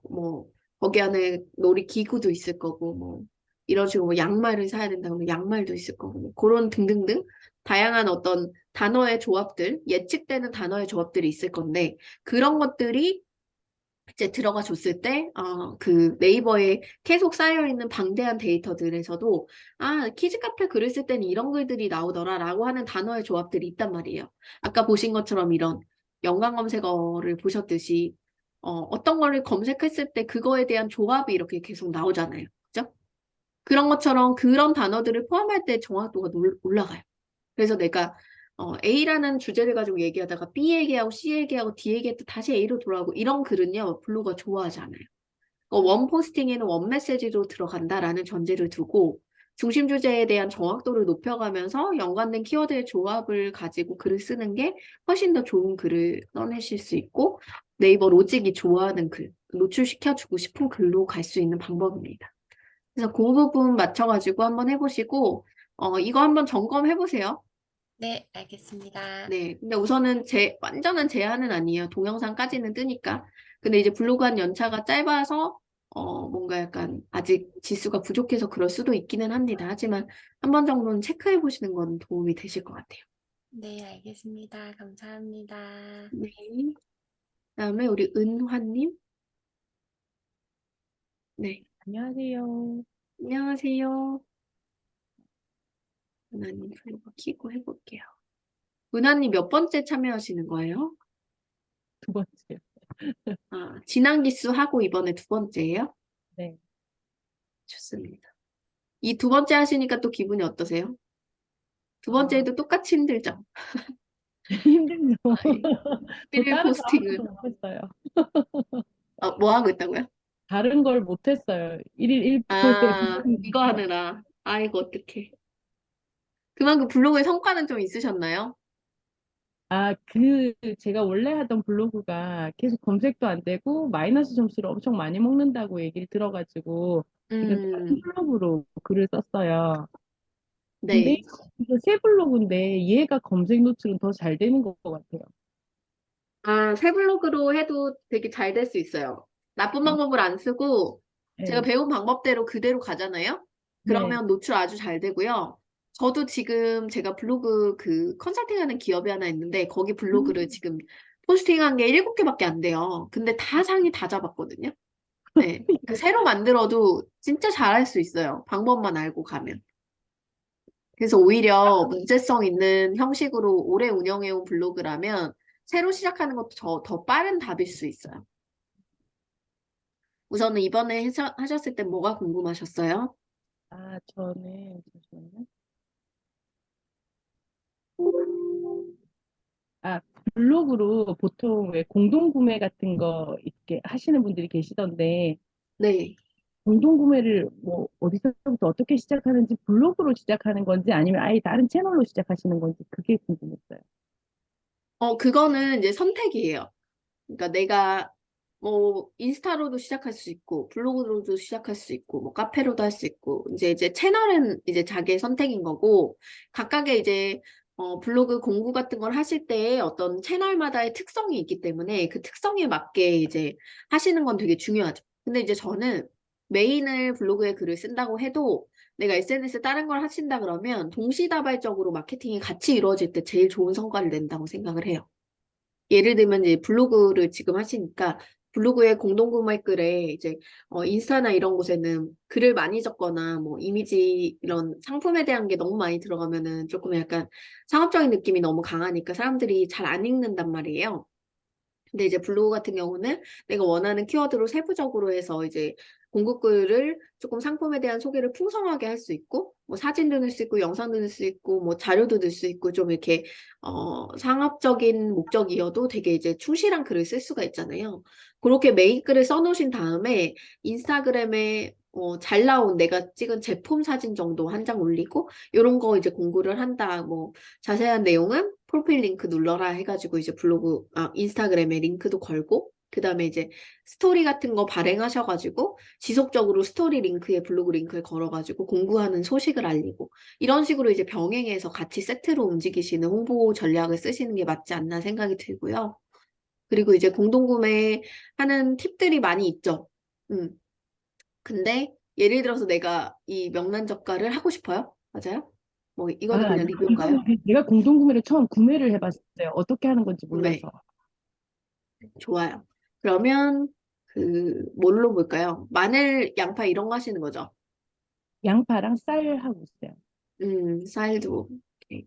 뭐 거기 안에 놀이 기구도 있을 거고, 뭐 이런 식으로 뭐 양말을 사야 된다고 하면 양말도 있을 거고, 뭐 그런 등등등 다양한 어떤 단어의 조합들, 예측되는 단어의 조합들이 있을 건데 그런 것들이 이제 들어가 줬을 때, 그 네이버에 계속 쌓여있는 방대한 데이터들에서도, 키즈카페 글을 쓸 때는 이런 글들이 나오더라 라고 하는 단어의 조합들이 있단 말이에요. 아까 보신 것처럼 이런 연관 검색어를 보셨듯이, 어떤 거를 검색했을 때 그거에 대한 조합이 이렇게 계속 나오잖아요. 그죠? 그런 것처럼 그런 단어들을 포함할 때 정확도가 올라가요. 그래서 내가 A라는 주제를 가지고 얘기하다가 B 얘기하고 C 얘기하고 D 얘기했다 다시 A로 돌아오고 이런 글은요, 블로그가 좋아하지 않아요. 원 포스팅에는 원 메시지로 들어간다라는 전제를 두고 중심 주제에 대한 정확도를 높여가면서 연관된 키워드의 조합을 가지고 글을 쓰는 게 훨씬 더 좋은 글을 써내실 수 있고 네이버 로직이 좋아하는 글, 노출시켜주고 싶은 글로 갈 수 있는 방법입니다. 그래서 그 부분 맞춰가지고 한번 해보시고 이거 한번 점검해보세요. 네, 알겠습니다. 네, 근데 우선은 완전한 제한은 아니에요. 동영상까지는 뜨니까. 근데 이제 블로그 한 연차가 짧아서, 뭔가 약간 아직 지수가 부족해서 그럴 수도 있기는 합니다. 하지만 한 번 정도는 체크해 보시는 건 도움이 되실 것 같아요. 네, 알겠습니다. 감사합니다. 네. 그다음에 우리 은화님. 네. 안녕하세요. 안녕하세요. 은하님 블로그 키고 해볼게요. 은하님 몇 번째 참여하시는 거예요? 두 번째요. 지난 기수 하고 이번에 두 번째예요? 네. 좋습니다. 이 두 번째 하시니까 또 기분이 어떠세요? 두 번째도 똑같이 힘들죠? 힘들죠. 예. 저 필 다른 거 포스팅을. 아무것도 못했어요. 뭐 하고 있다고요? 다른 걸 못했어요. 1일 1포에 이거 하느라. 아이고, 어떡해. 그만큼 블로그의 성과는 좀 있으셨나요? 제가 원래 하던 블로그가 계속 검색도 안 되고 마이너스 점수를 엄청 많이 먹는다고 얘기를 들어가지고 지금 다른 음, 블로그로 글을 썼어요. 근데 네. 이거 새 블로그인데 얘가 검색 노출은 더 잘 되는 것 같아요. 새 블로그로 해도 되게 잘 될 수 있어요. 나쁜 아, 방법을 안 쓰고 제가 네. 배운 방법대로 그대로 가잖아요? 네. 그러면 노출 아주 잘 되고요. 저도 지금 제가 블로그 그 컨설팅하는 기업이 하나 있는데 거기 블로그를 음. 지금 포스팅한 게 7개밖에 안 돼요. 근데 다 상이 다 잡았거든요. 네. 그 새로 만들어도 진짜 잘할 수 있어요. 방법만 알고 가면. 그래서 오히려 문제성 있는 형식으로 오래 운영해온 블로그라면 새로 시작하는 것도 더 빠른 답일 수 있어요. 우선은 이번에 하셨을 때 뭐가 궁금하셨어요? 저는 잠시만요. 아, 블로그로 보통 왜 공동구매 같은 거 이렇게 하시는 분들이 계시던데, 네. 공동구매를 뭐 어디서부터 어떻게 시작하는지 블로그로 시작하는 건지 아니면 아예 다른 채널로 시작하시는 건지 그게 궁금했어요. 그거는 이제 선택이에요. 그러니까 내가 뭐 인스타로도 시작할 수 있고 블로그로도 시작할 수 있고 뭐 카페로도 할 수 있고 이제 채널은 이제 자기의 선택인 거고 각각의 이제 블로그 공구 같은 걸 하실 때 어떤 채널마다의 특성이 있기 때문에 그 특성에 맞게 이제 하시는 건 되게 중요하죠. 근데 이제 저는 메인을 블로그에 글을 쓴다고 해도 내가 SNS 다른 걸 하신다 그러면 동시다발적으로 마케팅이 같이 이루어질 때 제일 좋은 성과를 낸다고 생각을 해요. 예를 들면 이제 블로그를 지금 하시니까 블로그의 공동구매 글에 이제 인스타나 이런 곳에는 글을 많이 적거나 뭐 이미지 이런 상품에 대한 게 너무 많이 들어가면은 조금 약간 상업적인 느낌이 너무 강하니까 사람들이 잘 안 읽는단 말이에요. 근데 이제 블로그 같은 경우는 내가 원하는 키워드로 세부적으로 해서 이제 공급글을 조금 상품에 대한 소개를 풍성하게 할 수 있고, 뭐 사진도 넣을 수 있고, 영상도 넣을 수 있고, 뭐 자료도 넣을 수 있고, 좀 이렇게, 상업적인 목적이어도 되게 이제 충실한 글을 쓸 수가 있잖아요. 그렇게 메인 글을 써놓으신 다음에 인스타그램에 잘 나온 내가 찍은 제품 사진 정도 한 장 올리고, 요런 거 이제 공구를 한다. 뭐, 자세한 내용은 프로필 링크 눌러라 해가지고 이제 인스타그램에 링크도 걸고, 그 다음에 이제 스토리 같은 거 발행하셔가지고, 지속적으로 스토리 링크에 블로그 링크를 걸어가지고 공구하는 소식을 알리고, 이런 식으로 이제 병행해서 같이 세트로 움직이시는 홍보 전략을 쓰시는 게 맞지 않나 생각이 들고요. 그리고 이제 공동구매 하는 팁들이 많이 있죠. 음. 근데 예를 들어서 내가 이 명란젓갈을 하고 싶어요. 맞아요? 뭐 이거는 그냥 리뷰인가요? 내가 공동구매를 처음 구매를 해봤어요. 어떻게 하는 건지 구매. 몰라서. 좋아요. 그러면 뭘로 볼까요? 마늘, 양파 이런 거 하시는 거죠? 양파랑 쌀 하고 있어요. 쌀도. 오케이.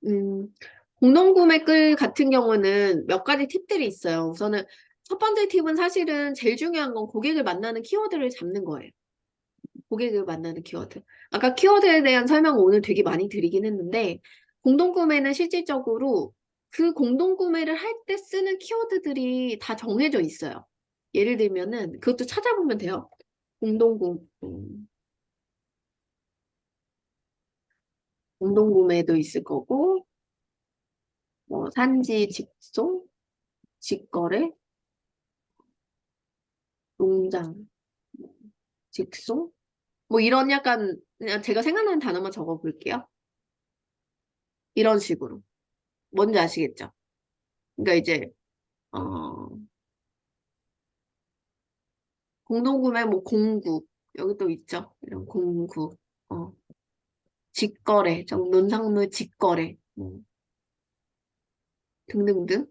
음, 공동구매 끌 같은 경우는 몇 가지 팁들이 있어요. 우선은 첫 번째 팁은 사실은 제일 중요한 건 고객을 만나는 키워드를 잡는 거예요. 고객을 만나는 키워드. 아까 키워드에 대한 설명을 오늘 되게 많이 드리긴 했는데, 공동구매는 실질적으로 그 공동구매를 할 때 쓰는 키워드들이 다 정해져 있어요. 예를 들면은 그것도 찾아보면 돼요. 공동구매도 있을 거고, 뭐 산지, 직송, 직거래, 농장, 직송, 뭐 이런 약간 그냥 제가 생각나는 단어만 적어볼게요. 이런 식으로. 뭔지 아시겠죠? 그러니까 이제 어, 공동구매 뭐 공구 여기 또 있죠. 이런 공구, 어, 직거래, 농산물 직거래 등등등.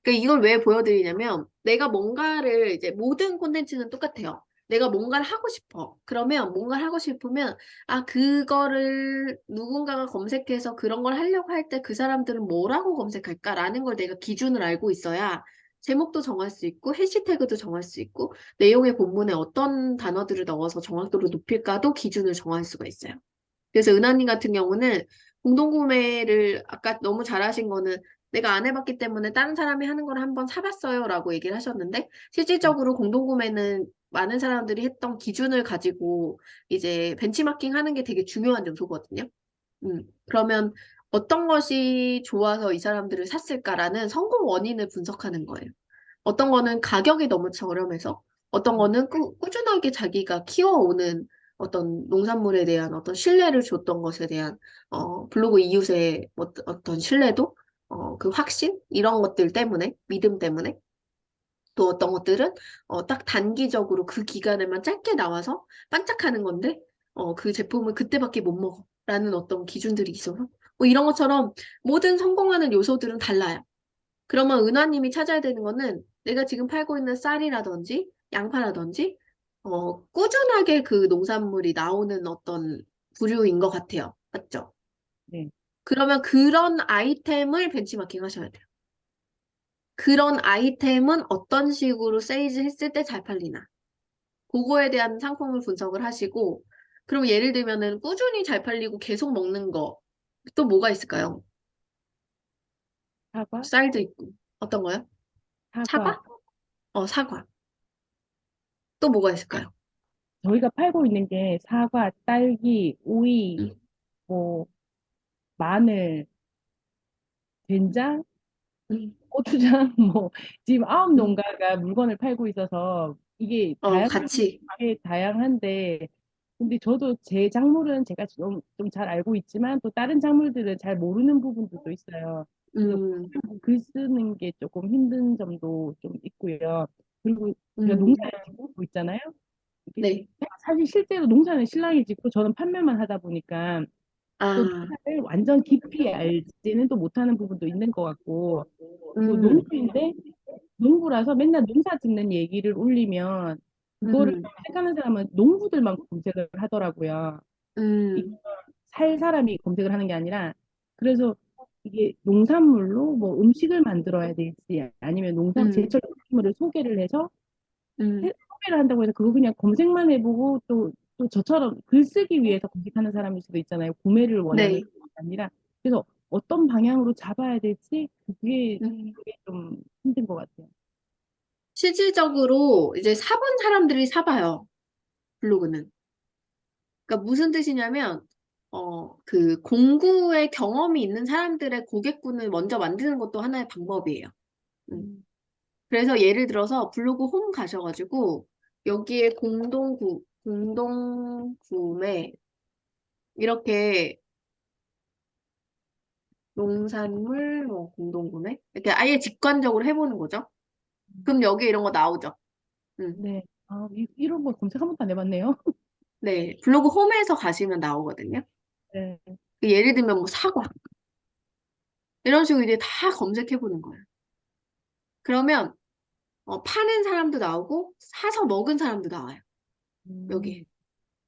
그러니까 이걸 왜 보여드리냐면 내가 뭔가를 이제 모든 콘텐츠는 똑같아요. 내가 뭔가를 하고 싶어. 그러면 뭔가를 하고 싶으면 아 그거를 누군가가 검색해서 그런 걸 하려고 할 때 그 사람들은 뭐라고 검색할까라는 걸 내가 기준을 알고 있어야 제목도 정할 수 있고 해시태그도 정할 수 있고 내용의 본문에 어떤 단어들을 넣어서 정확도를 높일까도 기준을 정할 수가 있어요. 그래서 은하님 같은 경우는 공동구매를 아까 너무 잘하신 거는 내가 안 해봤기 때문에 다른 사람이 하는 걸 한번 사봤어요 라고 얘기를 하셨는데 실질적으로 공동구매는 많은 사람들이 했던 기준을 가지고 이제 벤치마킹 하는 게 되게 중요한 요소거든요. 그러면 어떤 것이 좋아서 이 사람들을 샀을까라는 성공 원인을 분석하는 거예요. 어떤 거는 가격이 너무 저렴해서, 어떤 거는 꾸준하게 자기가 키워오는 어떤 농산물에 대한 어떤 신뢰를 줬던 것에 대한, 블로그 이웃의 어떤 신뢰도, 그 확신? 이런 것들 때문에, 믿음 때문에, 또 어떤 것들은, 딱 단기적으로 그 기간에만 짧게 나와서 반짝하는 건데, 그 제품을 그때밖에 못 먹어. 라는 어떤 기준들이 있어서, 뭐 이런 것처럼 모든 성공하는 요소들은 달라요. 그러면 은하님이 찾아야 되는 거는 내가 지금 팔고 있는 쌀이라든지 양파라든지 꾸준하게 그 농산물이 나오는 어떤 부류인 것 같아요. 맞죠? 네. 그러면 그런 아이템을 벤치마킹 하셔야 돼요. 그런 아이템은 어떤 식으로 세일즈 했을 때 잘 팔리나. 그거에 대한 상품을 분석을 하시고 그럼 예를 들면은 꾸준히 잘 팔리고 계속 먹는 거 또 뭐가 있을까요? 사과, 쌀도 있고 어떤 거요? 사과. 사과? 사과. 또 뭐가 있을까요? 저희가 팔고 있는 게 사과, 딸기, 오이, 음. 뭐 마늘, 된장, 음. 고추장, 뭐 지금 9농가가 물건을 팔고 있어서 이게 같이. 되게 다양한데, 근데 저도 제 작물은 제가 좀 잘 알고 있지만 또 다른 작물들은 잘 모르는 부분들도 있어요. 그래서 음, 글 쓰는 게 조금 힘든 점도 좀 있고요. 그리고 제가 음, 농사를 짓고 있잖아요. 이게 네. 사실 실제로 농사는 신랑이 짓고 저는 판매만 하다 보니까 또 아, 농사를 완전 깊이 알지는 또 못하는 부분도 있는 것 같고, 또 음, 농부인데 농부라서 맨날 농사 짓는 얘기를 올리면 그거를 음, 검색하는 사람은 농부들만 검색을 하더라고요. 이 음, 살 사람이 검색을 하는 게 아니라. 그래서 이게 농산물로 뭐 음식을 만들어야 될지 아니면 농산 음, 제철 농산물을 소개를 해서 음, 소개를 한다고 해서 그거 그냥 검색만 해보고 또 저처럼 글 쓰기 위해서 검색하는 사람일 수도 있잖아요. 구매를 원하는 네. 게 아니라. 그래서 어떤 방향으로 잡아야 될지 음. 그게 좀 힘든 것 같아요. 실질적으로 이제 사본 사람들이 사봐요, 블로그는. 그러니까 무슨 뜻이냐면, 그 공구의 경험이 있는 사람들의 고객군을 먼저 만드는 것도 하나의 방법이에요. 음. 음, 그래서 예를 들어서 블로그 홈 가셔가지고, 여기에 공동구매, 이렇게 농산물, 뭐, 공동구매? 이렇게 아예 직관적으로 해보는 거죠. 그럼 여기 이런 거 나오죠. 음. 네. 이런 거 검색 한 번도 안 해봤네요. 네. 블로그 홈에서 가시면 나오거든요. 네. 예를 들면 뭐 사과 이런 식으로 이제 다 검색해 보는 거예요. 그러면 파는 사람도 나오고 사서 먹은 사람도 나와요. 여기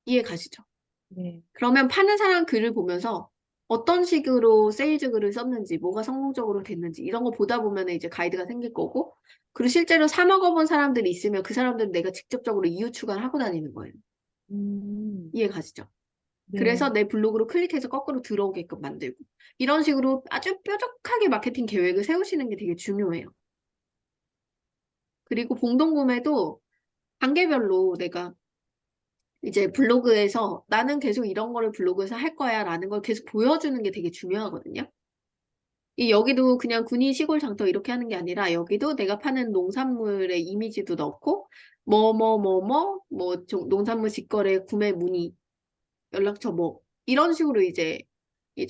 이해 가시죠? 네. 그러면 파는 사람 글을 보면서 어떤 식으로 세일즈 글을 썼는지, 뭐가 성공적으로 됐는지 이런 거 보다 보면 이제 가이드가 생길 거고, 그리고 실제로 사 먹어본 사람들이 있으면 그 사람들은 내가 직접적으로 이유 추가를 하고 다니는 거예요. 음, 이해 가시죠? 네. 그래서 내 블로그로 클릭해서 거꾸로 들어오게끔 만들고 이런 식으로 아주 뾰족하게 마케팅 계획을 세우시는 게 되게 중요해요. 그리고 공동구매도 단계별로 내가 이제 블로그에서 나는 계속 이런 거를 블로그에서 할 거야 라는 걸 계속 보여주는 게 되게 중요하거든요. 여기도 그냥 군인 시골 장터 이렇게 하는 게 아니라 여기도 내가 파는 농산물의 이미지도 넣고 농산물 직거래 구매 문의 연락처 뭐 이런 식으로 이제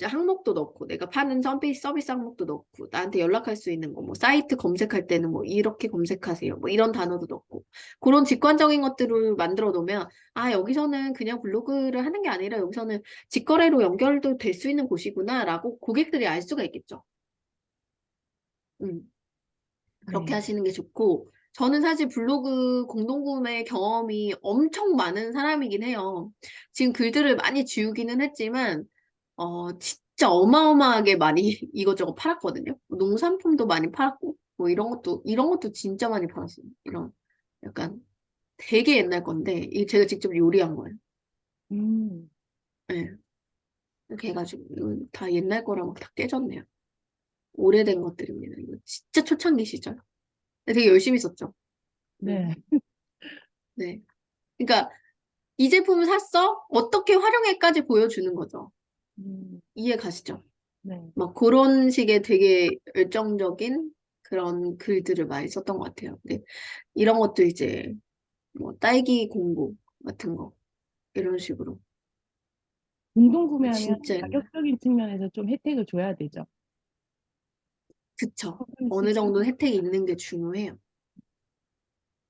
항목도 넣고 내가 파는 서비스 항목도 넣고 나한테 연락할 수 있는 거 뭐 사이트 검색할 때는 뭐 이렇게 검색하세요 뭐 이런 단어도 넣고 그런 직관적인 것들을 만들어 놓으면 아 여기서는 그냥 블로그를 하는 게 아니라 여기서는 직거래로 연결도 될 수 있는 곳이구나라고 고객들이 알 수가 있겠죠. 그렇게 네. 하시는 게 좋고 저는 사실 블로그 공동구매 경험이 엄청 많은 사람이긴 해요. 지금 글들을 많이 지우기는 했지만 진짜 어마어마하게 많이 이것저것 팔았거든요. 농산품도 많이 팔았고 뭐 이런 것도 진짜 많이 팔았어요. 이런 약간 되게 옛날 건데 이게 제가 직접 요리한 거예요. 음, 네. 이렇게 해가지고 이거 다 옛날 거랑 다 깨졌네요. 오래된 것들입니다. 이거 진짜 초창기 시절. 되게 열심히 썼죠. 네. 네. 그러니까 이 제품을 샀어? 어떻게 활용해까지 보여주는 거죠. 음, 이해 가시죠? 네. 막 그런 식의 되게 열정적인 그런 글들을 많이 썼던 것 같아요. 근데 이런 것도 이제 뭐 딸기 공부 같은 거 이런 식으로 공동구매하면 진짜 옛날. 가격적인 측면에서 좀 혜택을 줘야 되죠. 그쵸. 어느 조금씩 정도 혜택이 있는 게 중요해요.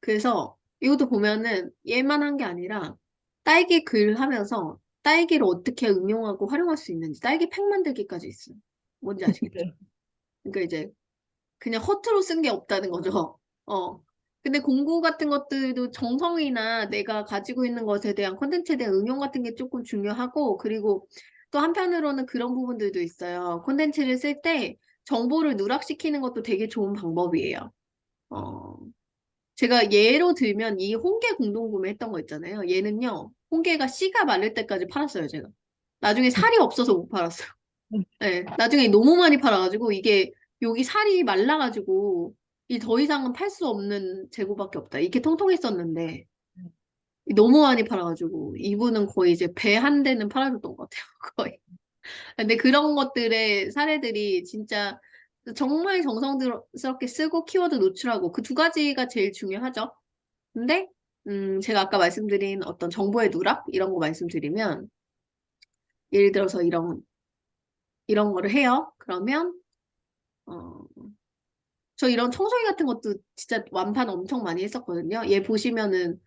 그래서 이것도 보면은 얘만 한 게 아니라 딸기 글 하면서 딸기를 어떻게 응용하고 활용할 수 있는지 딸기 팩 만들기까지 있어요. 뭔지 아시겠죠? 네. 그러니까 이제 그냥 허투루 쓴 게 없다는 거죠. 어. 근데 공구 같은 것들도 정성이나 내가 가지고 있는 것에 대한 콘텐츠에 대한 응용 같은 게 조금 중요하고, 그리고 또 한편으로는 그런 부분들도 있어요. 콘텐츠를 쓸 때 정보를 누락시키는 것도 되게 좋은 방법이에요. 어, 제가 예로 들면 이 홍게 공동구매 했던 거 있잖아요. 얘는요, 홍게가 씨가 마를 때까지 팔았어요, 제가. 나중에 살이 없어서 못 팔았어요. 네, 나중에 너무 많이 팔아가지고 이게 여기 살이 말라가지고 이 더 이상은 팔 수 없는 재고밖에 없다. 이렇게 통통했었는데 너무 많이 팔아가지고 이분은 거의 이제 배 한 대는 팔아줬던 것 같아요. 거의. 근데 그런 것들의 사례들이 진짜 정말 정성스럽게 쓰고 키워드 노출하고 그 두 가지가 제일 중요하죠. 근데 제가 아까 말씀드린 어떤 정보의 누락 이런 거 말씀드리면 예를 들어서 이런 거를 해요. 그러면 어, 저 이런 청소기 같은 것도 진짜 완판 엄청 많이 했었거든요. 얘 보시면은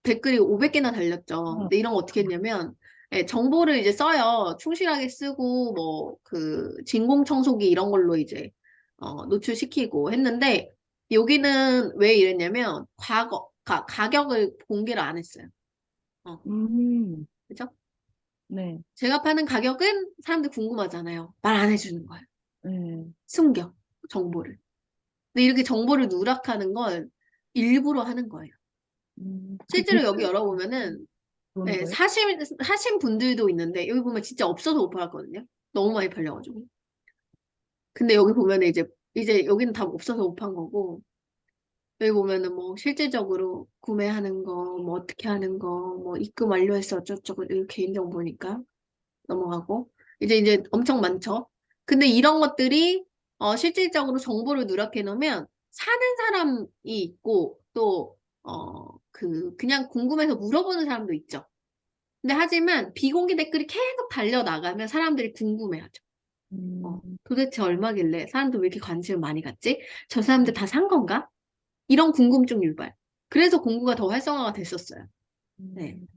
댓글이 500개나 달렸죠. 어, 근데 이런 거 어떻게 했냐면, 예, 정보를 이제 써요. 충실하게 쓰고, 뭐, 진공 청소기 이런 걸로 이제, 노출시키고 했는데, 여기는 왜 이랬냐면, 가격을 공개를 안 했어요. 어, 음, 그죠? 네. 제가 파는 가격은 사람들 궁금하잖아요. 말 안 해주는 거예요. 네. 숨겨, 정보를. 근데 이렇게 정보를 누락하는 건 일부러 하는 거예요. 그 실제로 여기 댓글 열어보면은 보는 네, 거예요? 사신 분들도 있는데 여기 보면 진짜 없어서 못 팔았거든요. 너무 많이 팔려가지고. 근데 여기 보면은 이제 여기는 다 없어서 못 판 거고 여기 보면은 뭐 실질적으로 구매하는 거, 뭐 어떻게 하는 거, 뭐 입금 완료했어 어쩌고저쩌고 이거 개인정보니까 넘어가고 이제 엄청 많죠. 근데 이런 것들이 실질적으로 정보를 누락해 놓으면 사는 사람이 있고 또 그냥 궁금해서 물어보는 사람도 있죠. 근데 하지만 비공개 댓글이 계속 달려나가면 사람들이 궁금해하죠. 음, 도대체 얼마길래 사람들 왜 이렇게 관심을 많이 갖지? 저 사람들 다 산 건가? 이런 궁금증 유발. 그래서 공구가 더 활성화가 됐었어요. 네. 음,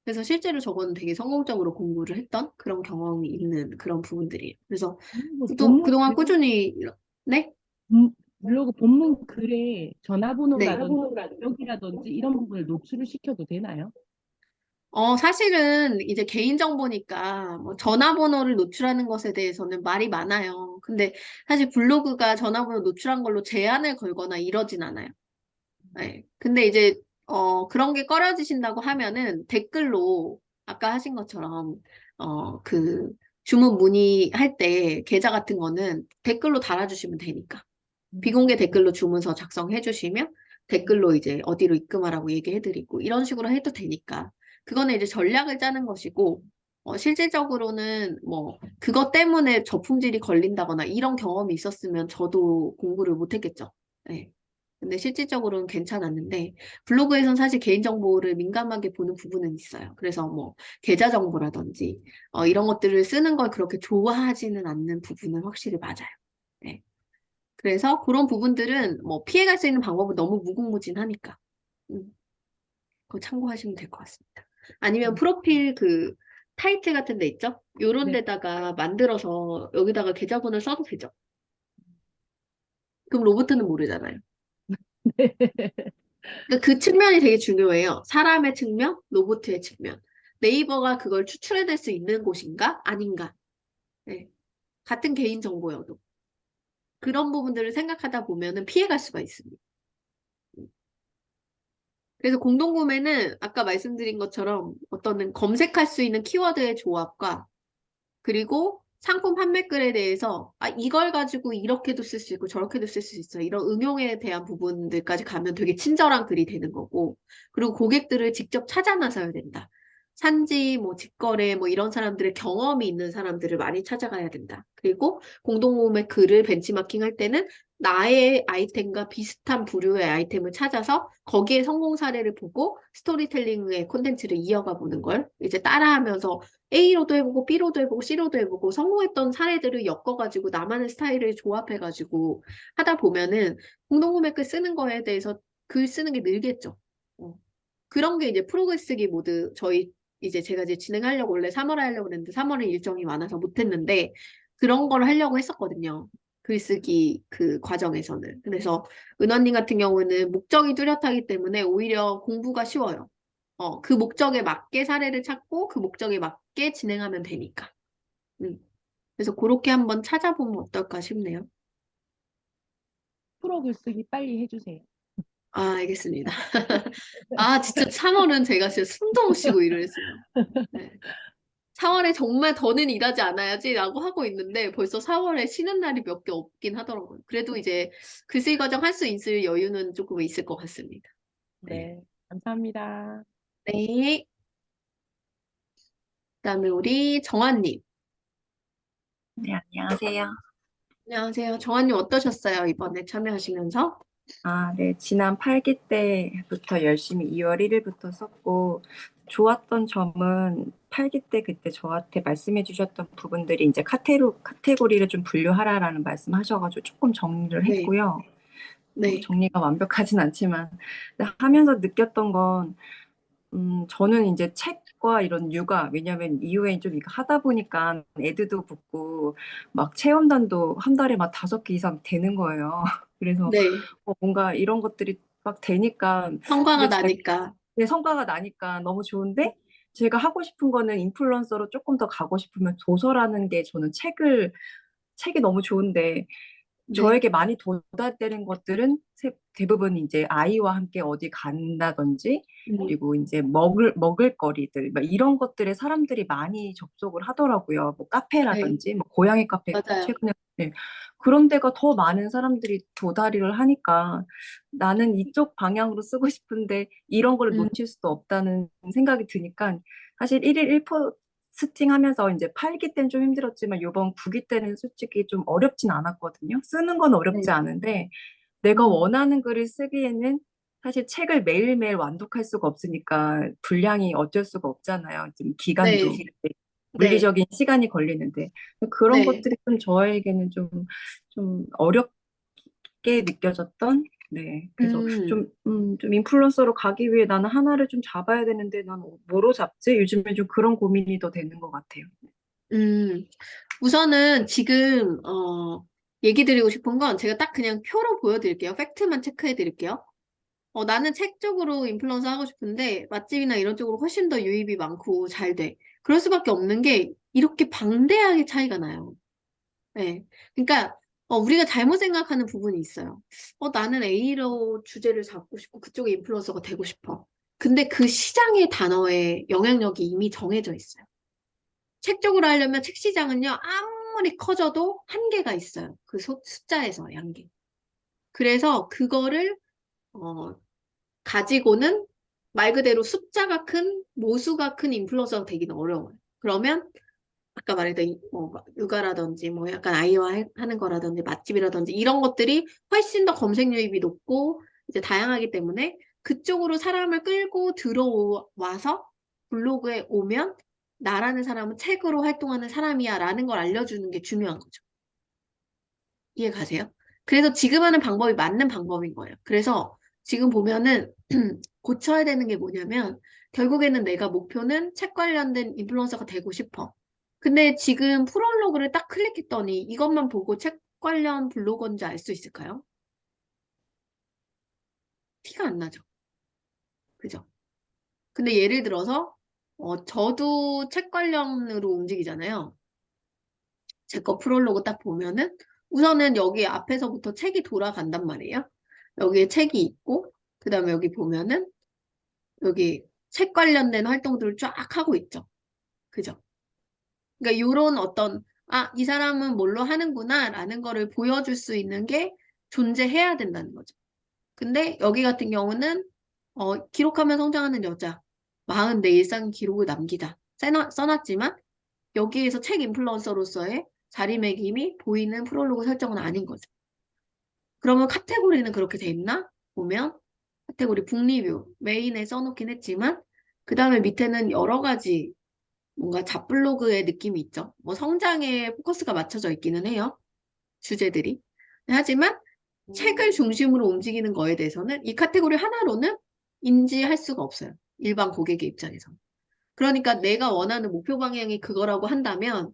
그래서 실제로 저거는 되게 성공적으로 공부를 했던 그런 경험이 있는 그런 부분들이에요. 그래서 뭐 본문 그동안 글, 꾸준히, 네? 블로그 본문 글에 전화번호라든지 기억이라든지 이런 부분을 노출을 시켜도 되나요? 사실은 이제 개인정보니까 뭐 전화번호를 노출하는 것에 대해서는 말이 많아요. 근데 사실 블로그가 전화번호 노출한 걸로 제한을 걸거나 이러진 않아요. 네. 근데 이제, 그런 게 꺼려지신다고 하면은 댓글로 아까 하신 것처럼, 그 주문 문의할 때 계좌 같은 거는 댓글로 달아주시면 되니까. 비공개 댓글로 주문서 작성해 주시면 댓글로 이제 어디로 입금하라고 얘기해드리고 이런 식으로 해도 되니까. 그거는 이제 전략을 짜는 것이고, 실질적으로는 뭐, 그것 때문에 저품질이 걸린다거나 이런 경험이 있었으면 저도 공부를 못했겠죠. 네. 근데 실질적으로는 괜찮았는데, 블로그에선 사실 개인정보를 민감하게 보는 부분은 있어요. 그래서 뭐, 계좌 정보라든지, 이런 것들을 쓰는 걸 그렇게 좋아하지는 않는 부분은 확실히 맞아요. 네. 그래서 그런 부분들은 뭐 피해갈 수 있는 방법은 너무 무궁무진하니까 그거 참고하시면 될 것 같습니다. 아니면 프로필 그 타이틀 같은 데 있죠? 요런 네. 데다가 만들어서 여기다가 계좌번호를 써도 되죠. 그럼 로봇은 모르잖아요. 그러니까 그 측면이 되게 중요해요. 사람의 측면, 로봇의 측면. 네이버가 그걸 추출해낼 수 있는 곳인가? 아닌가? 네. 같은 개인 정보여도. 그런 부분들을 생각하다 보면은 피해갈 수가 있습니다. 그래서 공동구매는 아까 말씀드린 것처럼 어떤 검색할 수 있는 키워드의 조합과 그리고 상품 판매글에 대해서 이걸 가지고 이렇게도 쓸 수 있고 저렇게도 쓸 수 있어. 이런 응용에 대한 부분들까지 가면 되게 친절한 글이 되는 거고 그리고 고객들을 직접 찾아 나서야 된다. 산지, 뭐 직거래, 뭐 이런 사람들의 경험이 있는 사람들을 많이 찾아가야 된다. 그리고 공동구매 글을 벤치마킹 할 때는 나의 아이템과 비슷한 부류의 아이템을 찾아서 거기에 성공 사례를 보고 스토리텔링의 콘텐츠를 이어가 보는 걸 이제 따라하면서 A로도 해보고 B로도 해보고 C로도 해보고 성공했던 사례들을 엮어가지고 나만의 스타일을 조합해가지고 하다 보면은 공동구매 글 쓰는 거에 대해서 글 쓰는 게 늘겠죠. 어. 그런 게 이제 프로그레스기 모드 저희 이제 제가 이제 진행하려고 원래 3월에 하려고 했는데 3월에 일정이 많아서 못했는데 그런 걸 하려고 했었거든요. 글쓰기 그 과정에서는. 그래서 은원님 같은 경우는 목적이 뚜렷하기 때문에 오히려 공부가 쉬워요. 그 목적에 맞게 사례를 찾고 그 목적에 맞게 진행하면 되니까. 음. 그래서 그렇게 한번 찾아보면 어떨까 싶네요. 프로 글쓰기 빨리 해주세요. 알겠습니다. 진짜 3월은 제가 진짜 숨도 못 쉬고 일을 했어요. 네. 4월에 정말 더는 일하지 않아야지라고 하고 있는데 벌써 4월에 쉬는 날이 몇 개 없긴 하더라고요. 그래도 이제 글쓰기 과정 할 수 있을 여유는 조금 있을 것 같습니다. 네. 네, 감사합니다. 네. 그다음에 우리 정한님. 네, 안녕하세요. 안녕하세요. 정한님 어떠셨어요? 이번에 참여하시면서? 네. 지난 8기 때부터 열심히 2월 1일부터 썼고, 좋았던 점은 8기 때 그때 저한테 말씀해 주셨던 부분들이 이제 카테고리를 좀 분류하라라는 말씀 하셔가지고 조금 정리를 네. 했고요. 네. 정리가 완벽하진 않지만, 근데 하면서 느꼈던 건, 저는 이제 책과 이런 육아, 왜냐면 이후에 좀 이거 하다 보니까 애드도 붙고, 막 체험단도 한 달에 막 5개 이상 되는 거예요. 그래서 네. 뭔가 이런 것들이 막 되니까, 성과가 근데 나니까. 제 성과가 나니까 너무 좋은데, 제가 하고 싶은 거는 인플루언서로 조금 더 가고 싶으면 도서라는 게 저는 책이 너무 좋은데, 네. 저에게 많이 도달되는 것들은 대부분 이제 아이와 함께 어디 간다든지, 그리고 이제 먹을 거리들, 막 이런 것들에 사람들이 많이 접속을 하더라고요. 뭐 네. 카페라든지, 뭐 고양이 카페 맞아요. 최근에, 네. 그런 데가 더 많은 사람들이 도달을 하니까 나는 이쪽 방향으로 쓰고 싶은데 이런 걸 음, 놓칠 수도 없다는 생각이 드니까 사실 1일 1포스팅 하면서 이제 8기 때는 좀 힘들었지만 요번 9기 때는 솔직히 좀 어렵진 않았거든요. 쓰는 건 네. 어렵지 않은데 내가 음, 원하는 글을 쓰기에는 사실 책을 매일매일 완독할 수가 없으니까 분량이 어쩔 수가 없잖아요. 지금 기간도 네. 네. 물리적인 시간이 걸리는데 그런 네. 것들이 좀 저에게는 좀 어렵게 느껴졌던 네. 그래서 음, 좀 인플루언서로 가기 위해 나는 하나를 좀 잡아야 되는데 난 뭐로 잡지? 요즘에 좀 그런 고민이 더 되는 것 같아요. 음. 우선은 지금, 얘기 드리고 싶은 건 제가 딱 그냥 표로 보여드릴게요. 팩트만 체크해 드릴게요. 나는 책 쪽으로 인플루언서 하고 싶은데 맛집이나 이런 쪽으로 훨씬 더 유입이 많고 잘 돼. 그럴 수밖에 없는 게 이렇게 방대하게 차이가 나요. 네. 그러니까 우리가 잘못 생각하는 부분이 있어요. 나는 A로 주제를 잡고 싶고 그쪽에 인플루언서가 되고 싶어. 근데 그 시장의 단어에 영향력이 이미 정해져 있어요. 책 쪽으로 하려면 책 시장은요, 아무리 커져도 한계가 있어요. 그 숫자에서 양계. 그래서 그거를 어, 가지고는 말 그대로 숫자가 큰, 모수가 큰 인플루언서가 되기는 어려워요. 그러면 아까 말했던 막 육아라든지 뭐 약간 아이와 하는 거라든지 맛집이라든지 이런 것들이 훨씬 더 검색 유입이 높고 이제 다양하기 때문에 그쪽으로 사람을 끌고 들어와서 블로그에 오면 나라는 사람은 책으로 활동하는 사람이야 라는 걸 알려주는 게 중요한 거죠. 이해 가세요? 그래서 지금 하는 방법이 맞는 방법인 거예요. 그래서 지금 보면은 고쳐야 되는 게 뭐냐면 결국에는 내가 목표는 책 관련된 인플루언서가 되고 싶어. 근데 지금 프롤로그를 딱 클릭했더니 이것만 보고 책 관련 블로거인지 알 수 있을까요? 티가 안 나죠. 그죠? 근데 예를 들어서 저도 책 관련으로 움직이잖아요. 제 거 프롤로그 딱 보면은 우선은 여기 앞에서부터 책이 돌아간단 말이에요. 여기에 책이 있고 그다음에 여기 보면은 여기 책 관련된 활동들을 쫙 하고 있죠. 그죠? 그러니까 요런 어떤 이 사람은 뭘로 하는구나라는 거를 보여줄 수 있는 게 존재해야 된다는 거죠. 근데 여기 같은 경우는 기록하며 성장하는 여자, 마흔 내 일상 기록을 남기다 써놨지만 여기에서 책 인플루언서로서의 자리매김이 보이는 프롤로그 설정은 아닌 거죠. 그러면 카테고리는 그렇게 돼 있나? 보면 카테고리 북리뷰 메인에 써놓긴 했지만 그 다음에 밑에는 여러 가지 뭔가 잡블로그의 느낌이 있죠. 뭐 성장에 포커스가 맞춰져 있기는 해요. 주제들이. 하지만 책을 중심으로 움직이는 거에 대해서는 이 카테고리 하나로는 인지할 수가 없어요. 일반 고객의 입장에서. 그러니까 내가 원하는 목표 방향이 그거라고 한다면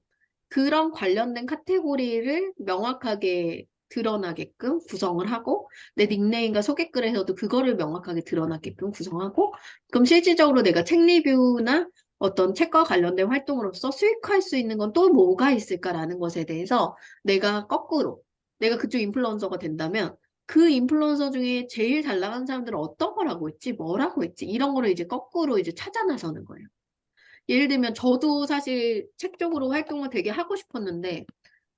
그런 관련된 카테고리를 명확하게 드러나게끔 구성을 하고 내 닉네임과 소개글에서도 그거를 명확하게 드러나게끔 구성하고 그럼 실질적으로 내가 책 리뷰나 어떤 책과 관련된 활동으로서 수익할 수 있는 건 또 뭐가 있을까라는 것에 대해서 내가 거꾸로 내가 그쪽 인플루언서가 된다면 그 인플루언서 중에 제일 잘 나가는 사람들은 어떤 거라고 했지, 뭐라고 했지 이런 거를 이제 거꾸로 이제 찾아 나서는 거예요. 예를 들면 저도 사실 책 쪽으로 활동을 되게 하고 싶었는데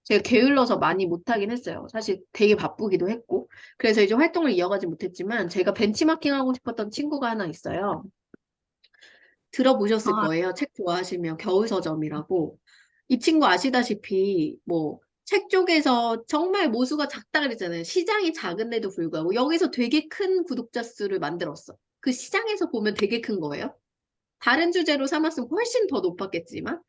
제가 게을러서 많이 못하긴 했어요. 사실 되게 바쁘기도 했고. 그래서 이제 활동을 이어가지 못했지만 제가 벤치마킹 하고 싶었던 친구가 하나 있어요. 들어보셨을 아, 거예요. 책 좋아하시면 겨울서점이라고. 이 친구 아시다시피 뭐 책 쪽에서 정말 모수가 작다 그랬잖아요. 시장이 작은데도 불구하고 여기서 되게 큰 구독자 수를 만들었어. 그 시장에서 보면 되게 큰 거예요. 다른 주제로 삼았으면 훨씬 더 높았겠지만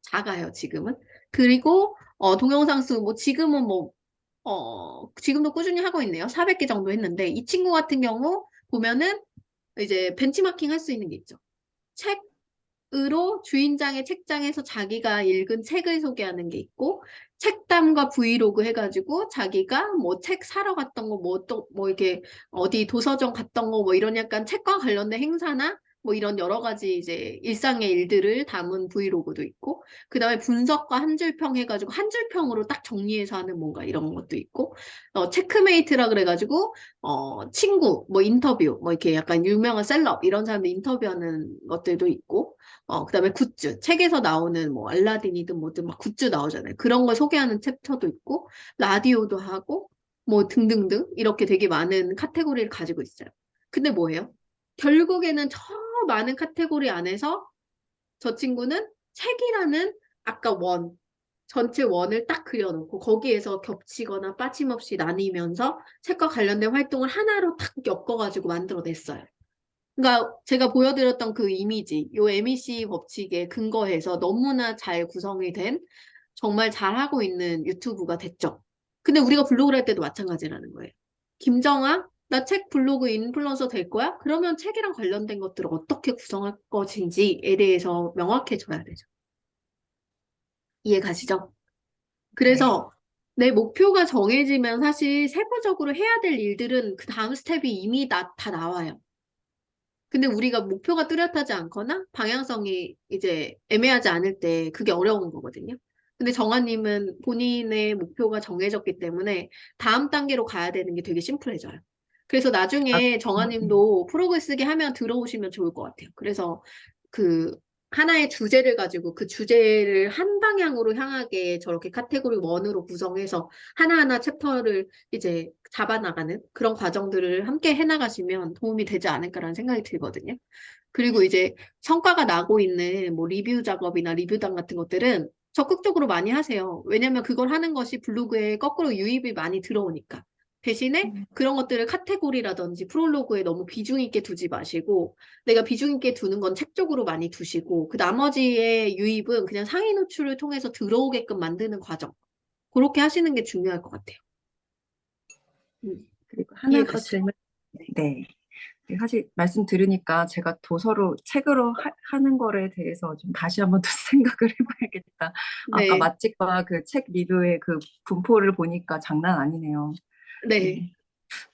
작아요, 지금은. 그리고 동영상 수 뭐 지금은 뭐 지금도 꾸준히 하고 있네요. 400개 정도 했는데 이 친구 같은 경우 보면은 이제 벤치마킹 할 수 있는 게 있죠. 책으로 주인장의 책장에서 자기가 읽은 책을 소개하는 게 있고 책담과 브이로그 해가지고 자기가 뭐 책 사러 갔던 거 뭐 또 뭐 이렇게 어디 도서점 갔던 거 뭐 이런 약간 책과 관련된 행사나 뭐 이런 여러 가지 이제 일상의 일들을 담은 브이로그도 있고 그다음에 분석과 한 줄평 해가지고 한 줄평으로 딱 정리해서 하는 뭔가 이런 것도 있고 체크메이트라 그래가지고 친구 뭐 인터뷰 뭐 이렇게 약간 유명한 셀럽 이런 사람들 인터뷰하는 것들도 있고 그다음에 굿즈 책에서 나오는 뭐 알라딘이든 뭐든 막 굿즈 나오잖아요. 그런 걸 소개하는 챕터도 있고 라디오도 하고 뭐 등등등 이렇게 되게 많은 카테고리를 가지고 있어요. 근데 뭐예요? 결국에는 저 많은 카테고리 안에서 저 친구는 책이라는 아까 전체 원을 딱 그려놓고 거기에서 겹치거나 빠짐없이 나뉘면서 책과 관련된 활동을 하나로 탁 엮어가지고 만들어냈어요. 그러니까 제가 보여드렸던 그 이미지, 요 MEC 법칙에 근거해서 너무나 잘 구성이 된 정말 잘하고 있는 유튜브가 됐죠. 근데 우리가 블로그를 할 때도 마찬가지라는 거예요. 김정아 나 책 블로그 인플루언서 될 거야? 그러면 책이랑 관련된 것들을 어떻게 구성할 것인지에 대해서 명확해져야 되죠. 이해 가시죠? 그래서 내 목표가 정해지면 사실 세부적으로 해야 될 일들은 그 다음 스텝이 이미 다 나와요. 근데 우리가 목표가 뚜렷하지 않거나 방향성이 이제 애매하지 않을 때 그게 어려운 거거든요. 근데 정아님은 본인의 목표가 정해졌기 때문에 다음 단계로 가야 되는 게 되게 심플해져요. 그래서 아, 나중에 음. 정아님도 프로그램 쓰기 하면 들어오시면 좋을 것 같아요. 그래서 그 하나의 주제를 가지고 그 주제를 한 방향으로 향하게 저렇게 카테고리 1으로 구성해서 하나하나 챕터를 이제 잡아나가는 그런 과정들을 함께 해나가시면 도움이 되지 않을까라는 생각이 들거든요. 그리고 이제 성과가 나고 있는 뭐 리뷰 작업이나 리뷰단 같은 것들은 적극적으로 많이 하세요. 왜냐면 그걸 하는 것이 블로그에 거꾸로 유입이 많이 들어오니까. 대신에 그런 것들을 카테고리라든지 프롤로그에 너무 비중 있게 두지 마시고 내가 비중 있게 두는 건 책 쪽으로 많이 두시고 그 나머지의 유입은 그냥 상위 노출을 통해서 들어오게끔 만드는 과정. 그렇게 하시는 게 중요할 것 같아요. 그리고 이해 하나 더 가시죠? 질문. 네. 네, 사실 말씀 들으니까 제가 도서로 책으로 하는 거에 대해서 좀 다시 한번 더 생각을 해봐야겠다. 아까 네, 맛집과 그 책 리뷰의 그 분포를 보니까 장난 아니네요. 네, 네.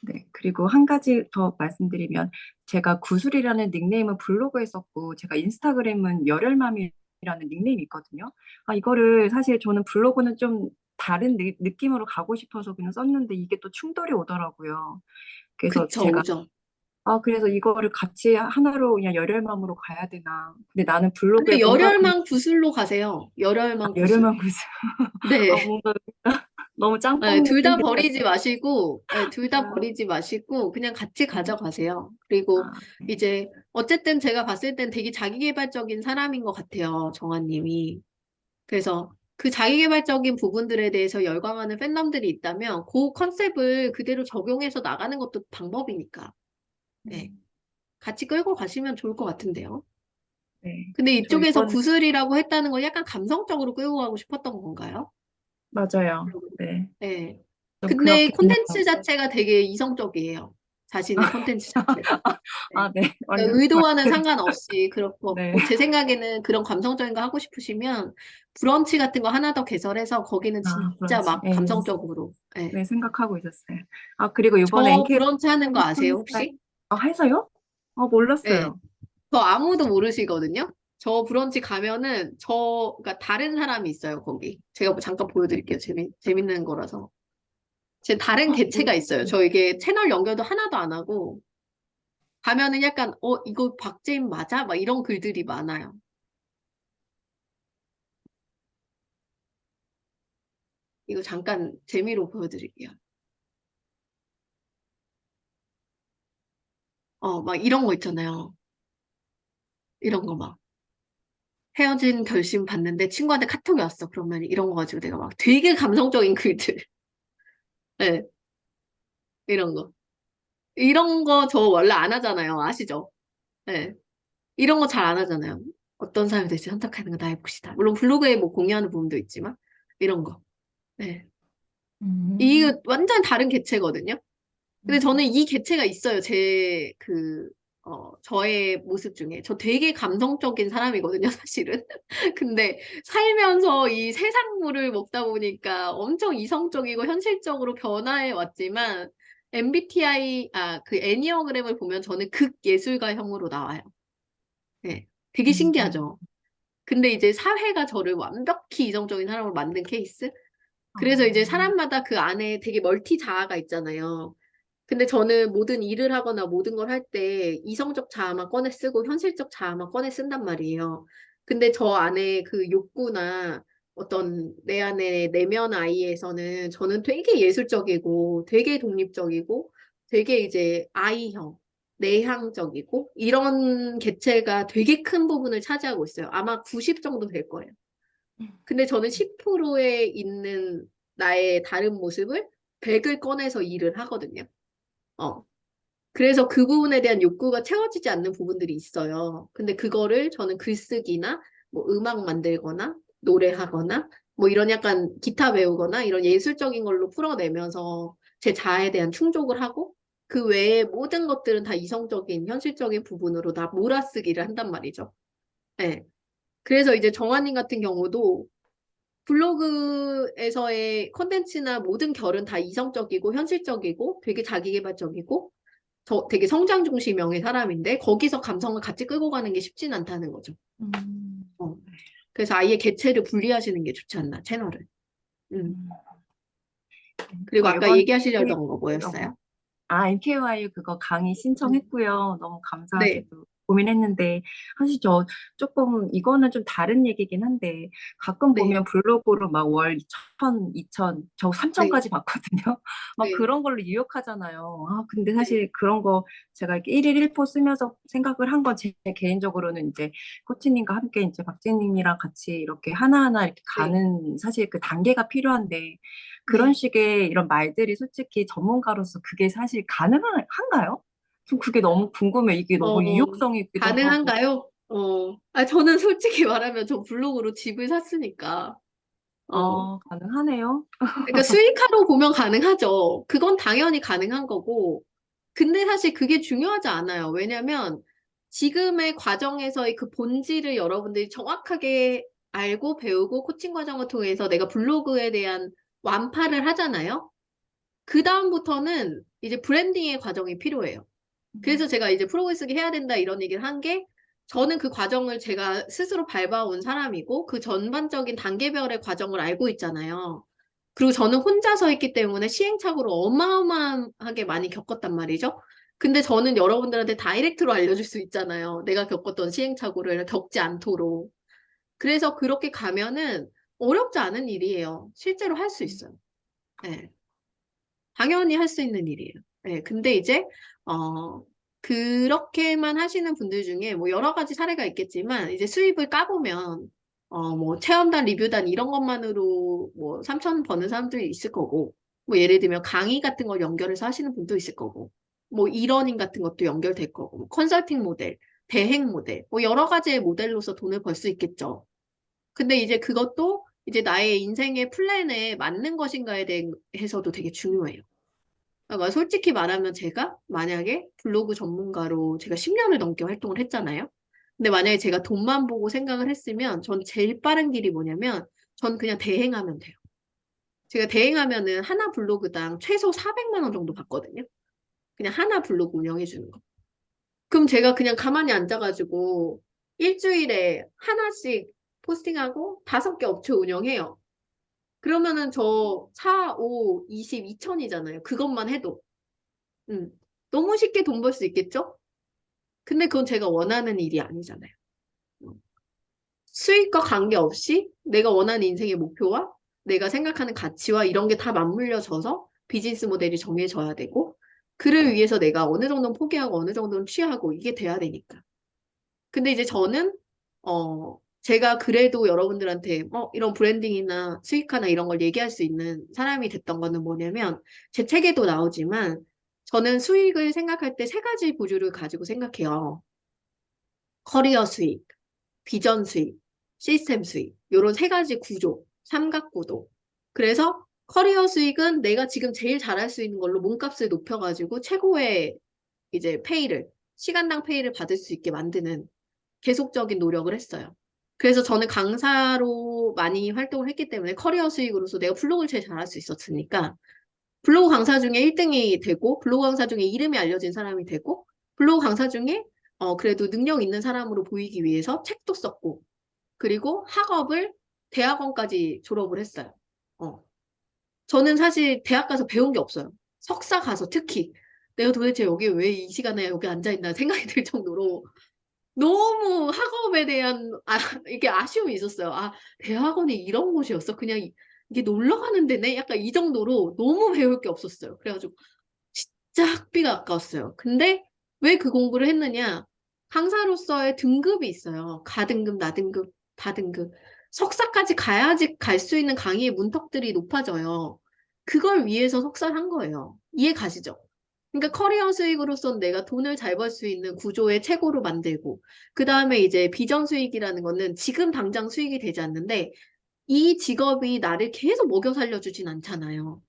네. 그리고 한 가지 더 말씀드리면 제가 구슬이라는 닉네임은 블로그에 썼고 제가 인스타그램은 열혈맘이라는 닉네임이 있거든요. 아, 이거를 사실 저는 블로그는 좀 다른 느낌으로 가고 싶어서 그냥 썼는데 이게 또 충돌이 오더라고요. 그래서 그쵸, 제가 오죠. 그래서 이거를 같이 하나로 그냥 열혈맘으로 가야 되나. 근데 나는 블로그에 근데 뭔가 열혈망 구슬로 가세요. 열혈망 구슬. 열혈맘 구슬. 네. 뭔가 너무 네, 짬뽕 둘 느낌 다 들어서. 버리지 마시고, 네, 둘 다 버리지 마시고, 그냥 같이 가져가세요. 그리고 네. 이제, 어쨌든 제가 봤을 땐 되게 자기계발적인 사람인 것 같아요, 정아님이. 그래서 그 자기계발적인 부분들에 대해서 열광하는 팬덤들이 있다면, 그 컨셉을 그대로 적용해서 나가는 것도 방법이니까. 네, 같이 끌고 가시면 좋을 것 같은데요. 네. 근데 저 이쪽에서 이번 구슬이라고 했다는 건 약간 감성적으로 끌고 가고 싶었던 건가요? 맞아요. 네. 네. 좀 근데 그렇겠네요. 콘텐츠 자체가 되게 이성적이에요. 자신의 콘텐츠 자체가. 네. 네. 그러니까 완전 의도와는 상관없이 그렇고 네. 제 생각에는 그런 감성적인 거 하고 싶으시면 브런치 같은 거 하나 더 개설해서 거기는 진짜 브런치. 막 네. 감성적으로. 네. 네, 생각하고 있었어요. 그리고 이번에 저 NK 브런치 하는 거 아세요, 스타일. 혹시? 해서요? 네. 몰랐어요. 저 아무도 모르시거든요. 저 브런치 가면은 그러니까 다른 사람이 있어요, 거기. 제가 뭐 잠깐 보여드릴게요. 재밌는 거라서. 제 다른 개체가 있어요. 몰랐어요. 저 이게 채널 연결도 하나도 안 하고 가면은 약간 이거 박재인 맞아? 막 이런 글들이 많아요. 이거 잠깐 재미로 보여드릴게요. 막 이런 거 있잖아요. 이런 거 막. 헤어진 결심 봤는데 친구한테 카톡이 왔어. 그러면 이런 거 가지고 내가 막 되게 감성적인 글들. 네, 이런 거. 이런 거 저 원래 안 하잖아요. 아시죠? 네. 이런 거 잘 안 하잖아요. 어떤 사람이 될지 선택하는 거 다 해봅시다. 물론 블로그에 뭐 공유하는 부분도 있지만 이런 거. 네. 음. 이거 완전 다른 개체거든요. 근데 저는 이 개체가 있어요. 저의 모습 중에. 저 되게 감성적인 사람이거든요, 사실은. 근데 살면서 이 세상물을 먹다 보니까 엄청 이성적이고 현실적으로 변화해 왔지만, 그 애니어그램을 보면 저는 극예술가형으로 나와요. 네. 되게 음. 신기하죠. 근데 이제 사회가 저를 완벽히 이성적인 사람으로 만든 케이스? 그래서 이제 어. 사람마다 그 안에 되게 멀티 자아가 있잖아요. 근데 저는 모든 일을 하거나 모든 걸 할 때 이성적 자아만 꺼내 쓰고 현실적 자아만 꺼내 쓴단 말이에요. 근데 저 안에 그 욕구나 어떤 내 안에 내면 아이에서는 저는 되게 예술적이고 되게 독립적이고 되게 이제 아이형, 내향적이고 이런 개체가 되게 큰 부분을 차지하고 있어요. 아마 90 정도 될 거예요. 근데 저는 10%에 있는 나의 다른 모습을 100을 꺼내서 일을 하거든요. 어. 그래서 그 부분에 대한 욕구가 채워지지 않는 부분들이 있어요. 근데 그거를 저는 글쓰기나 뭐 음악 만들거나 노래하거나 뭐 이런 약간 기타 배우거나 이런 예술적인 걸로 풀어내면서 제 자아에 대한 충족을 하고 그 외에 모든 것들은 다 이성적인, 현실적인 부분으로 다 몰아쓰기를 한단 말이죠. 네. 그래서 이제 정한님 같은 경우도 블로그에서의 컨텐츠나 모든 결은 다 이성적이고 현실적이고 되게 자기계발적이고 되게 성장 중심형의 사람인데 거기서 감성을 같이 끌고 가는 게 쉽진 않다는 거죠. 음, 어. 그래서 아예 개체를 분리하시는 게 좋지 않나, 채널을. 음. 그리고 저 아까 이번에 얘기하시려던 거 뭐였어요? MKYU 그거 강의 신청했고요. 너무 네, 감사하게도 고민했는데, 사실 저 조금, 이거는 좀 다른 얘기긴 한데, 가끔 네, 보면 블로그로 막 월 1,000, 2,000, 저 네, 3,000까지 받거든요. 막 네, 그런 걸로 유혹하잖아요. 아, 근데 네, 사실 그런 거 제가 이렇게 1일 1포 쓰면서 생각을 한 건 제 개인적으로는 이제 코치님과 함께 이제 박재님이랑 같이 이렇게 하나하나 이렇게 네, 가는 사실 그 단계가 필요한데, 그런 네. 식의 이런 말들이 솔직히 전문가로서 그게 사실 가능한가요? 좀 그게 너무 궁금해. 이게 너무 어, 유혹성이기도 하고. 가능한가요? 저는 솔직히 말하면 저 블로그로 집을 샀으니까. 어, 가능하네요. 그러니까 수익화로 보면 가능하죠. 그건 당연히 가능한 거고. 근데 사실 그게 중요하지 않아요. 왜냐면 지금의 과정에서의 그 본질을 여러분들이 정확하게 알고 배우고 코칭 과정을 통해서 내가 블로그에 대한 완파를 하잖아요. 그 다음부터는 이제 브랜딩의 과정이 필요해요. 그래서 제가 이제 프로그램 쓰기 해야 된다 이런 얘기를 한 게 저는 그 과정을 제가 스스로 밟아온 사람이고 그 전반적인 단계별의 과정을 알고 있잖아요. 그리고 저는 혼자서 했기 때문에 시행착오를 어마어마하게 많이 겪었단 말이죠. 근데 저는 여러분들한테 다이렉트로 알려줄 수 있잖아요. 내가 겪었던 시행착오를 겪지 않도록. 그래서 그렇게 가면은 어렵지 않은 일이에요. 실제로 할 수 있어요. 네. 당연히 할 수 있는 일이에요. 네, 근데 이제, 그렇게만 하시는 분들 중에 뭐 여러 가지 사례가 있겠지만, 이제 수입을 까보면, 뭐 체험단, 리뷰단 이런 것만으로 뭐 3천 버는 사람들이 있을 거고, 뭐 예를 들면 강의 같은 걸 연결해서 하시는 분도 있을 거고, 뭐 이러닝 같은 것도 연결될 거고, 뭐 컨설팅 모델, 대행 모델, 뭐 여러 가지의 모델로서 돈을 벌 수 있겠죠. 근데 이제 그것도 이제 나의 인생의 플랜에 맞는 것인가에 대해서도 되게 중요해요. 그러니까 솔직히 말하면 제가 만약에 블로그 전문가로 제가 10년을 넘게 활동을 했잖아요. 근데 만약에 제가 돈만 보고 생각을 했으면 전 제일 빠른 길이 뭐냐면 전 그냥 대행하면 돼요. 제가 대행하면은 하나 블로그당 최소 400만 원 정도 받거든요. 그냥 하나 블로그 운영해 주는 거. 그럼 제가 그냥 가만히 앉아가지고 일주일에 하나씩 포스팅하고 5개 업체 운영해요. 그러면은 저 4, 5, 20, 2천이잖아요. 그것만 해도. 음. 너무 쉽게 돈 벌 수 있겠죠? 근데 그건 제가 원하는 일이 아니잖아요. 음. 수익과 관계없이 내가 원하는 인생의 목표와 내가 생각하는 가치와 이런 게 다 맞물려져서 비즈니스 모델이 정해져야 되고, 그를 위해서 내가 어느 정도는 포기하고 어느 정도는 취하고 이게 돼야 되니까. 근데 이제 저는, 제가 그래도 여러분들한테, 이런 브랜딩이나 수익화나 이런 걸 얘기할 수 있는 사람이 됐던 거는 뭐냐면, 제 책에도 나오지만, 저는 수익을 생각할 때 세 가지 부류를 가지고 생각해요. 커리어 수익, 비전 수익, 시스템 수익. 요런 세 가지 구조, 삼각구도. 그래서 커리어 수익은 내가 지금 제일 잘할 수 있는 걸로 몸값을 높여가지고 최고의 이제 페이를, 시간당 페이를 받을 수 있게 만드는 계속적인 노력을 했어요. 그래서 저는 강사로 많이 활동을 했기 때문에 커리어 수익으로서 내가 블로그를 제일 잘할 수 있었으니까 블로그 강사 중에 1등이 되고 블로그 강사 중에 이름이 알려진 사람이 되고 블로그 강사 중에 그래도 능력 있는 사람으로 보이기 위해서 책도 썼고 그리고 학업을 대학원까지 졸업을 했어요. 어. 저는 사실 대학 가서 배운 게 없어요. 석사 가서 특히 내가 도대체 여기 왜 이 시간에 여기 앉아 있나 생각이 들 정도로 너무 학업에 대한 이게 아쉬움이 있었어요. 아, 대학원이 이런 곳이었어? 그냥 이게 놀러 가는 데네? 약간 이 정도로 너무 배울 게 없었어요. 그래가지고 진짜 학비가 아까웠어요. 근데 왜 그 공부를 했느냐? 강사로서의 등급이 있어요. 가등급, 나등급, 다등급. 석사까지 가야지 갈 수 있는 강의의 문턱들이 높아져요. 그걸 위해서 석사를 한 거예요. 이해 가시죠? 그러니까 커리어 수익으로선 내가 돈을 잘 벌 수 있는 구조의 최고로 만들고, 그 다음에 이제 비전 수익이라는 거는 지금 당장 수익이 되지 않는데, 이 직업이 나를 계속 먹여 살려주진 않잖아요.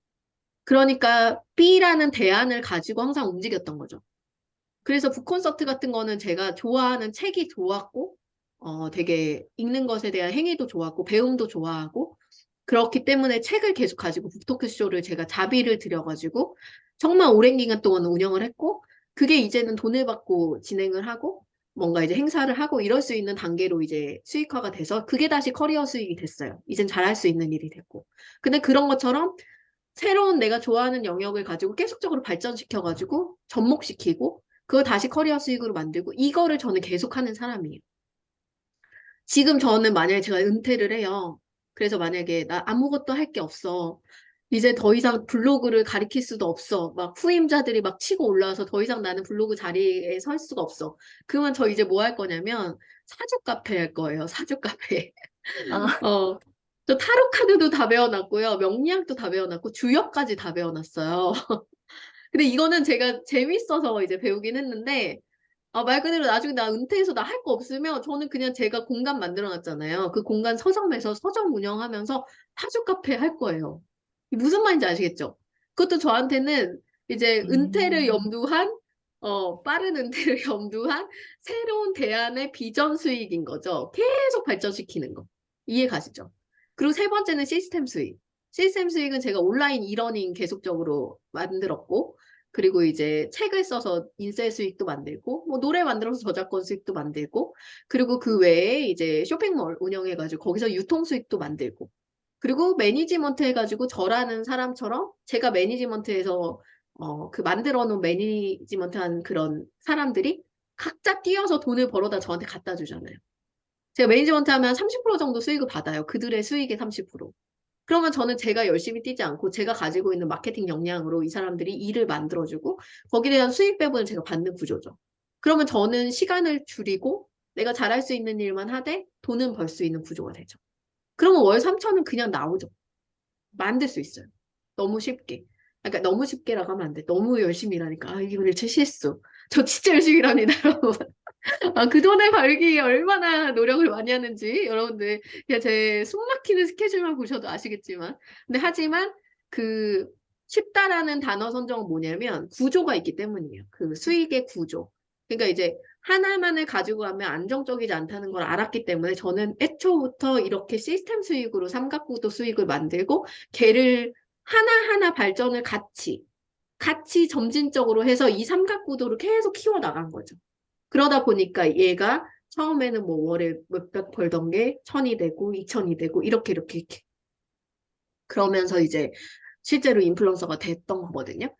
그러니까 B라는 대안을 가지고 항상 움직였던 거죠. 그래서 북콘서트 같은 거는 제가 좋아하는 책이 좋았고, 되게 읽는 것에 대한 행위도 좋았고, 배움도 좋아하고, 그렇기 때문에 책을 계속 가지고 북토크쇼를 제가 자비를 들여가지고, 정말 오랜 기간 동안 운영을 했고, 그게 이제는 돈을 받고 진행을 하고, 뭔가 이제 행사를 하고 이럴 수 있는 단계로 이제 수익화가 돼서, 그게 다시 커리어 수익이 됐어요. 이젠 잘할 수 있는 일이 됐고. 근데 그런 것처럼 새로운 내가 좋아하는 영역을 가지고 계속적으로 발전시켜가지고 접목시키고 그걸 다시 커리어 수익으로 만들고 이거를 저는 계속하는 사람이에요. 지금 저는 만약에 제가 은퇴를 해요. 그래서 만약에 나 아무것도 할 게 없어. 이제 더 이상 블로그를 가리킬 수도 없어. 막 후임자들이 막 치고 올라와서 더 이상 나는 블로그 자리에 설 수가 없어. 그러면 저 이제 뭐 할 거냐면 사주 카페 할 거예요. 사주 카페. 아, 어, 저 타로 카드도 다 배워놨고요. 명리학도 다 배워놨고 주역까지 다 배워놨어요. 근데 이거는 제가 재밌어서 이제 배우긴 했는데 말 그대로 나중에 나 은퇴해서 나 할 거 없으면 저는 그냥 제가 공간 만들어놨잖아요. 그 공간 서점에서 서점 운영하면서 타주 카페 할 거예요. 무슨 말인지 아시겠죠? 그것도 저한테는 이제 은퇴를 음. 염두한 빠른 은퇴를 염두한 새로운 대안의 비전 수익인 거죠. 계속 발전시키는 거. 이해 가시죠? 그리고 세 번째는 시스템 수익. 시스템 수익은 제가 온라인 이러닝 계속적으로 만들었고, 그리고 이제 책을 써서 인쇄 수익도 만들고, 뭐 노래 만들어서 저작권 수익도 만들고, 그리고 그 외에 이제 쇼핑몰 운영해가지고 거기서 유통 수익도 만들고, 그리고 매니지먼트 해가지고 저라는 사람처럼 제가 매니지먼트에서 그 만들어 놓은 매니지먼트 한 그런 사람들이 각자 뛰어서 돈을 벌어다 저한테 갖다 주잖아요. 제가 매니지먼트 하면 30% 정도 수익을 받아요. 그들의 수익의 30%. 그러면 저는 제가 열심히 뛰지 않고 제가 가지고 있는 마케팅 역량으로 이 사람들이 일을 만들어주고 거기에 대한 수익 배분을 제가 받는 구조죠. 그러면 저는 시간을 줄이고 내가 잘할 수 있는 일만 하되 돈은 벌 수 있는 구조가 되죠. 그러면 월 3천은 그냥 나오죠. 만들 수 있어요. 너무 쉽게. 그러니까 너무 쉽게라고 하면 안 돼. 너무 열심히 일하니까. 이거 일체 실수. 저 진짜 열심히 일합니다, 여러분. 그 돈을 벌기 위해 얼마나 노력을 많이 하는지 여러분들 그냥 제 숨 막히는 스케줄만 보셔도 아시겠지만 근데 하지만 그 쉽다라는 단어 선정은 뭐냐면 구조가 있기 때문이에요. 그 수익의 구조. 그러니까 이제 하나만을 가지고 가면 안정적이지 않다는 걸 알았기 때문에 저는 애초부터 이렇게 시스템 수익으로 삼각구도 수익을 만들고 걔를 하나하나 발전을 같이 점진적으로 해서 이 삼각구도를 계속 키워 나간 거죠. 그러다 보니까 얘가 처음에는 뭐 월에 몇백 벌던 게 천이 되고 이천이 되고 이렇게 그러면서 이제 실제로 인플루언서가 됐던 거거든요.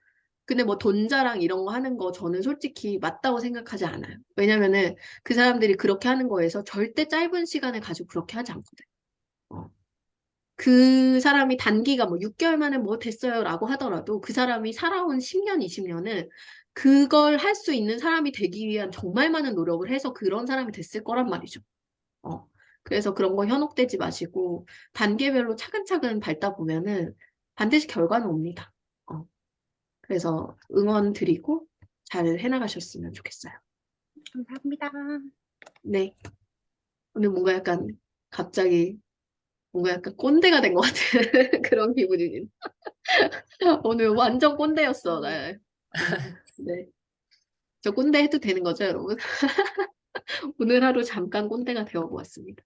근데 뭐 돈 자랑 이런 거 하는 거 저는 솔직히 맞다고 생각하지 않아요. 왜냐면은 그 사람들이 그렇게 하는 거에서 절대 짧은 시간을 가지고 그렇게 하지 않거든. 어. 그 사람이 단기가 뭐 6개월 만에 뭐 됐어요 라고 하더라도 그 사람이 살아온 10년, 20년은 그걸 할 수 있는 사람이 되기 위한 정말 많은 노력을 해서 그런 사람이 됐을 거란 말이죠. 어. 그래서 그런 거 현혹되지 마시고 단계별로 차근차근 밟다 보면은 반드시 결과는 옵니다. 어. 그래서 응원 드리고 잘 해나가셨으면 좋겠어요. 감사합니다. 네. 오늘 뭔가 약간 갑자기 뭔가 약간 꼰대가 된 것 같은 그런 기분이 오늘 완전 꼰대였어, 나. 네. 저 꼰대 해도 되는 거죠, 여러분? 오늘 하루 잠깐 꼰대가 되어보았습니다.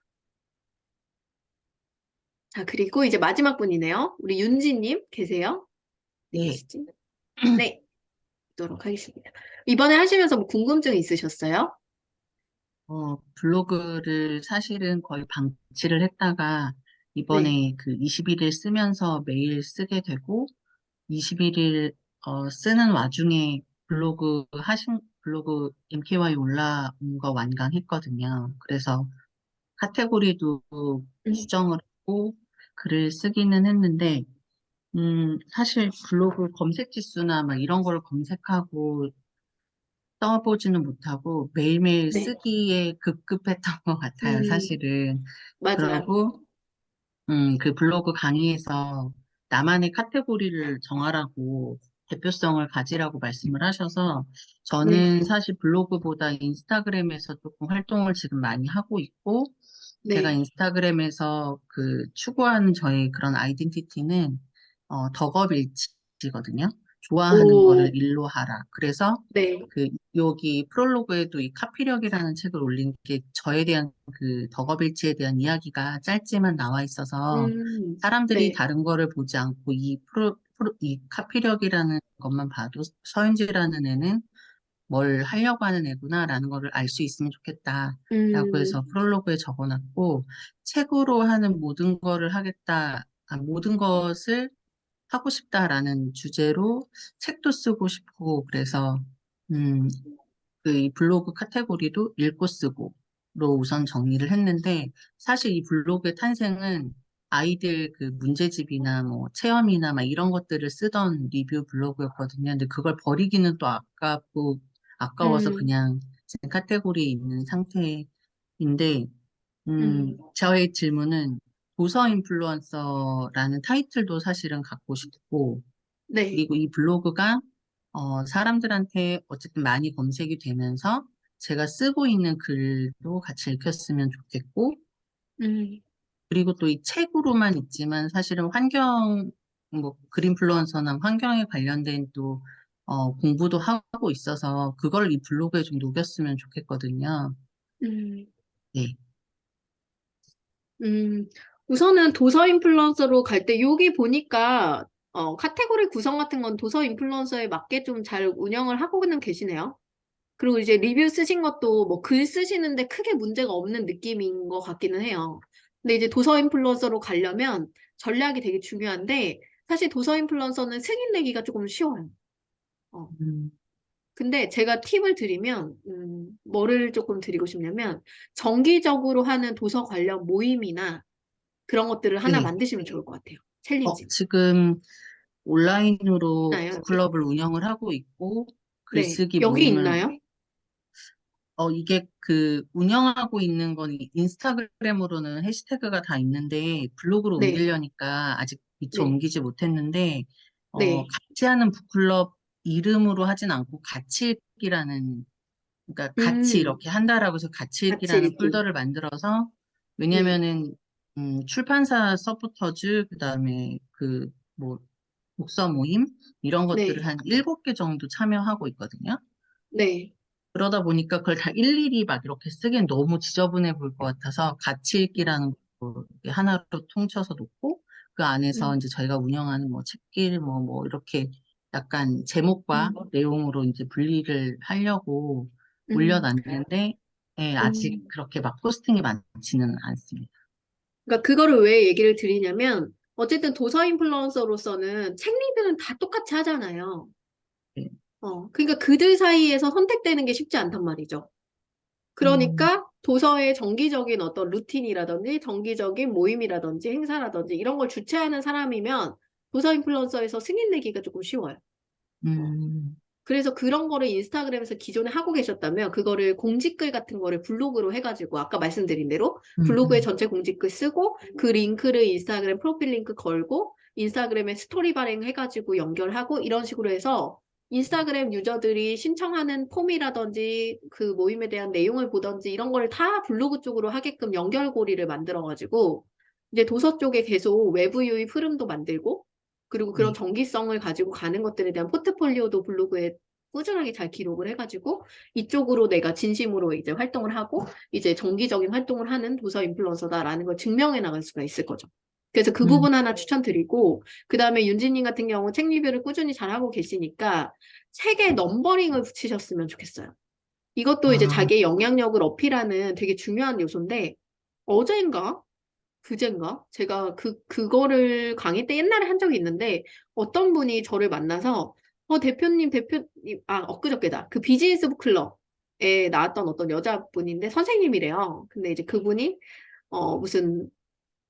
자, 그리고 이제 마지막 분이네요. 우리 윤지님 계세요? 네, 계시지? 네. 보도록 하겠습니다. 이번에 하시면서 뭐 궁금증 있으셨어요? 블로그를 사실은 거의 방치를 했다가 네. 이번에 그 21일 쓰면서 매일 쓰게 되고 21일 쓰는 와중에 블로그 MKY 올라온 거 완강했거든요. 그래서 카테고리도 음, 수정을 했고 글을 쓰기는 했는데 사실 블로그 검색 지수나 막 이런 걸 검색하고 써보지는 못하고 매일매일 네. 쓰기에 급급했던 것 같아요, 음, 사실은. 맞아요. 그러고, 그 블로그 강의에서 나만의 카테고리를 정하라고 대표성을 가지라고 말씀을 하셔서 네. 저는 사실 블로그보다 인스타그램에서 조금 활동을 지금 많이 하고 있고 제가 네. 인스타그램에서 그 추구하는 저의 그런 아이덴티티는 덕업일치 하시거든요. 좋아하는 오, 거를 일로 하라. 그래서 네. 그 여기 프롤로그에도 이 카피력이라는 책을 올린 게 저에 대한 그 덕업일치에 대한 이야기가 짧지만 나와 있어서 사람들이 네. 다른 거를 보지 않고 이 카피력이라는 것만 봐도 서윤지라는 애는 뭘 하려고 하는 애구나라는 거를 알 수 있으면 좋겠다라고 음, 해서 프롤로그에 적어놨고 책으로 하는 모든 거를 모든 것을 하고 싶다라는 주제로 책도 쓰고 싶고 그래서 음, 이 블로그 카테고리도 읽고 쓰고로 우선 정리를 했는데 사실 이 블로그의 탄생은 아이들 그 문제집이나 뭐 체험이나 막 이런 것들을 쓰던 리뷰 블로그였거든요. 근데 그걸 버리기는 또 아까워서 음, 그냥 지금 카테고리에 있는 상태인데 음, 저의 질문은 도서 인플루언서라는 타이틀도 사실은 갖고 싶고 네. 그리고 이 블로그가 사람들한테 어쨌든 많이 검색이 되면서 제가 쓰고 있는 글도 같이 읽혔으면 좋겠고, 음, 그리고 또 이 책으로만 있지만 사실은 그린플루언서나 환경에 관련된 또, 공부도 하고 있어서 그걸 이 블로그에 좀 녹였으면 좋겠거든요. 음, 네. 음. 우선은 도서 인플루언서로 갈 때 여기 보니까 카테고리 구성 같은 건 도서 인플루언서에 맞게 좀 잘 운영을 하고는 계시네요. 그리고 이제 리뷰 쓰신 것도 뭐 글 쓰시는데 크게 문제가 없는 느낌인 것 같기는 해요. 근데 이제 도서 인플루언서로 가려면 전략이 되게 중요한데 사실 도서 인플루언서는 승인 내기가 조금 쉬워요. 어. 음, 근데 제가 팁을 드리면, 뭐를 조금 드리고 싶냐면, 정기적으로 하는 도서 관련 모임이나 그런 것들을 하나 네. 만드시면 좋을 것 같아요. 챌린지. 지금 온라인으로 있나요, 여기? 북클럽을 운영을 하고 있고, 네. 글쓰기 여기 모임을 있나요? 이게 그 운영하고 있는 건 인스타그램으로는 해시태그가 다 있는데 블로그로 네. 옮기려니까 아직 미처 네. 옮기지 못했는데 네. 같이 하는 북클럽 이름으로 하진 않고 같이 읽기라는 그러니까 같이 음, 이렇게 한다라고 해서 같이 같이 읽기라는 읽기. 폴더를 만들어서 네. 왜냐면은 출판사 서포터즈 그다음에 그 뭐 독서 모임 이런 것들을 네. 한 7개 정도 참여하고 있거든요. 네. 그러다 보니까 그걸 다 일일이 막 이렇게 쓰기엔 너무 지저분해 보일 것 같아서 같이 읽기라는 거 하나로 통쳐서 놓고 그 안에서 음, 이제 저희가 운영하는 뭐 책길 뭐 이렇게 약간 제목과 음, 내용으로 이제 분리를 하려고 음, 올려놨는데 예, 아직 음. 그렇게 막 포스팅이 많지는 않습니다. 그러니까 그거를 왜 얘기를 드리냐면, 어쨌든 도서 인플루언서로서는 책 리뷰는 다 똑같이 하잖아요. 네. 그러니까 그들 사이에서 선택되는 게 쉽지 않단 말이죠. 음, 그러니까 도서의 정기적인 어떤 루틴이라든지 정기적인 모임이라든지 행사라든지 이런 걸 주최하는 사람이면 도서 인플루언서에서 승인 내기가 조금 쉬워요. 어. 음, 그래서 그런 거를 인스타그램에서 기존에 하고 계셨다면 그거를 공지글 같은 거를 블로그로 해가지고 아까 말씀드린 대로 블로그에 음, 전체 공지글 쓰고 그 링크를 인스타그램 프로필 링크 걸고 인스타그램에 스토리 발행해가지고 연결하고 이런 식으로 해서 인스타그램 유저들이 신청하는 폼이라든지 그 모임에 대한 내용을 보든지 이런 걸 다 블로그 쪽으로 하게끔 연결고리를 만들어가지고 이제 도서 쪽에 계속 외부 유입 흐름도 만들고 그리고 그런 네. 정기성을 가지고 가는 것들에 대한 포트폴리오도 블로그에 꾸준하게 잘 기록을 해가지고 이쪽으로 내가 진심으로 이제 활동을 하고 이제 정기적인 활동을 하는 도서 인플루언서다라는 걸 증명해 나갈 수가 있을 거죠. 그래서 그 음, 부분 하나 추천드리고 그 다음에 윤지님 같은 경우 책 리뷰를 꾸준히 잘하고 계시니까 책에 넘버링을 붙이셨으면 좋겠어요. 이것도 이제 아, 자기의 영향력을 어필하는 되게 중요한 요소인데 어제인가? 그젠가? 제가 그거를 강의 때 옛날에 한 적이 있는데, 어떤 분이 저를 만나서, 대표님, 엊그저께다. 그 비즈니스 북 클럽에 나왔던 어떤 여자분인데, 선생님이래요. 근데 이제 그분이, 무슨,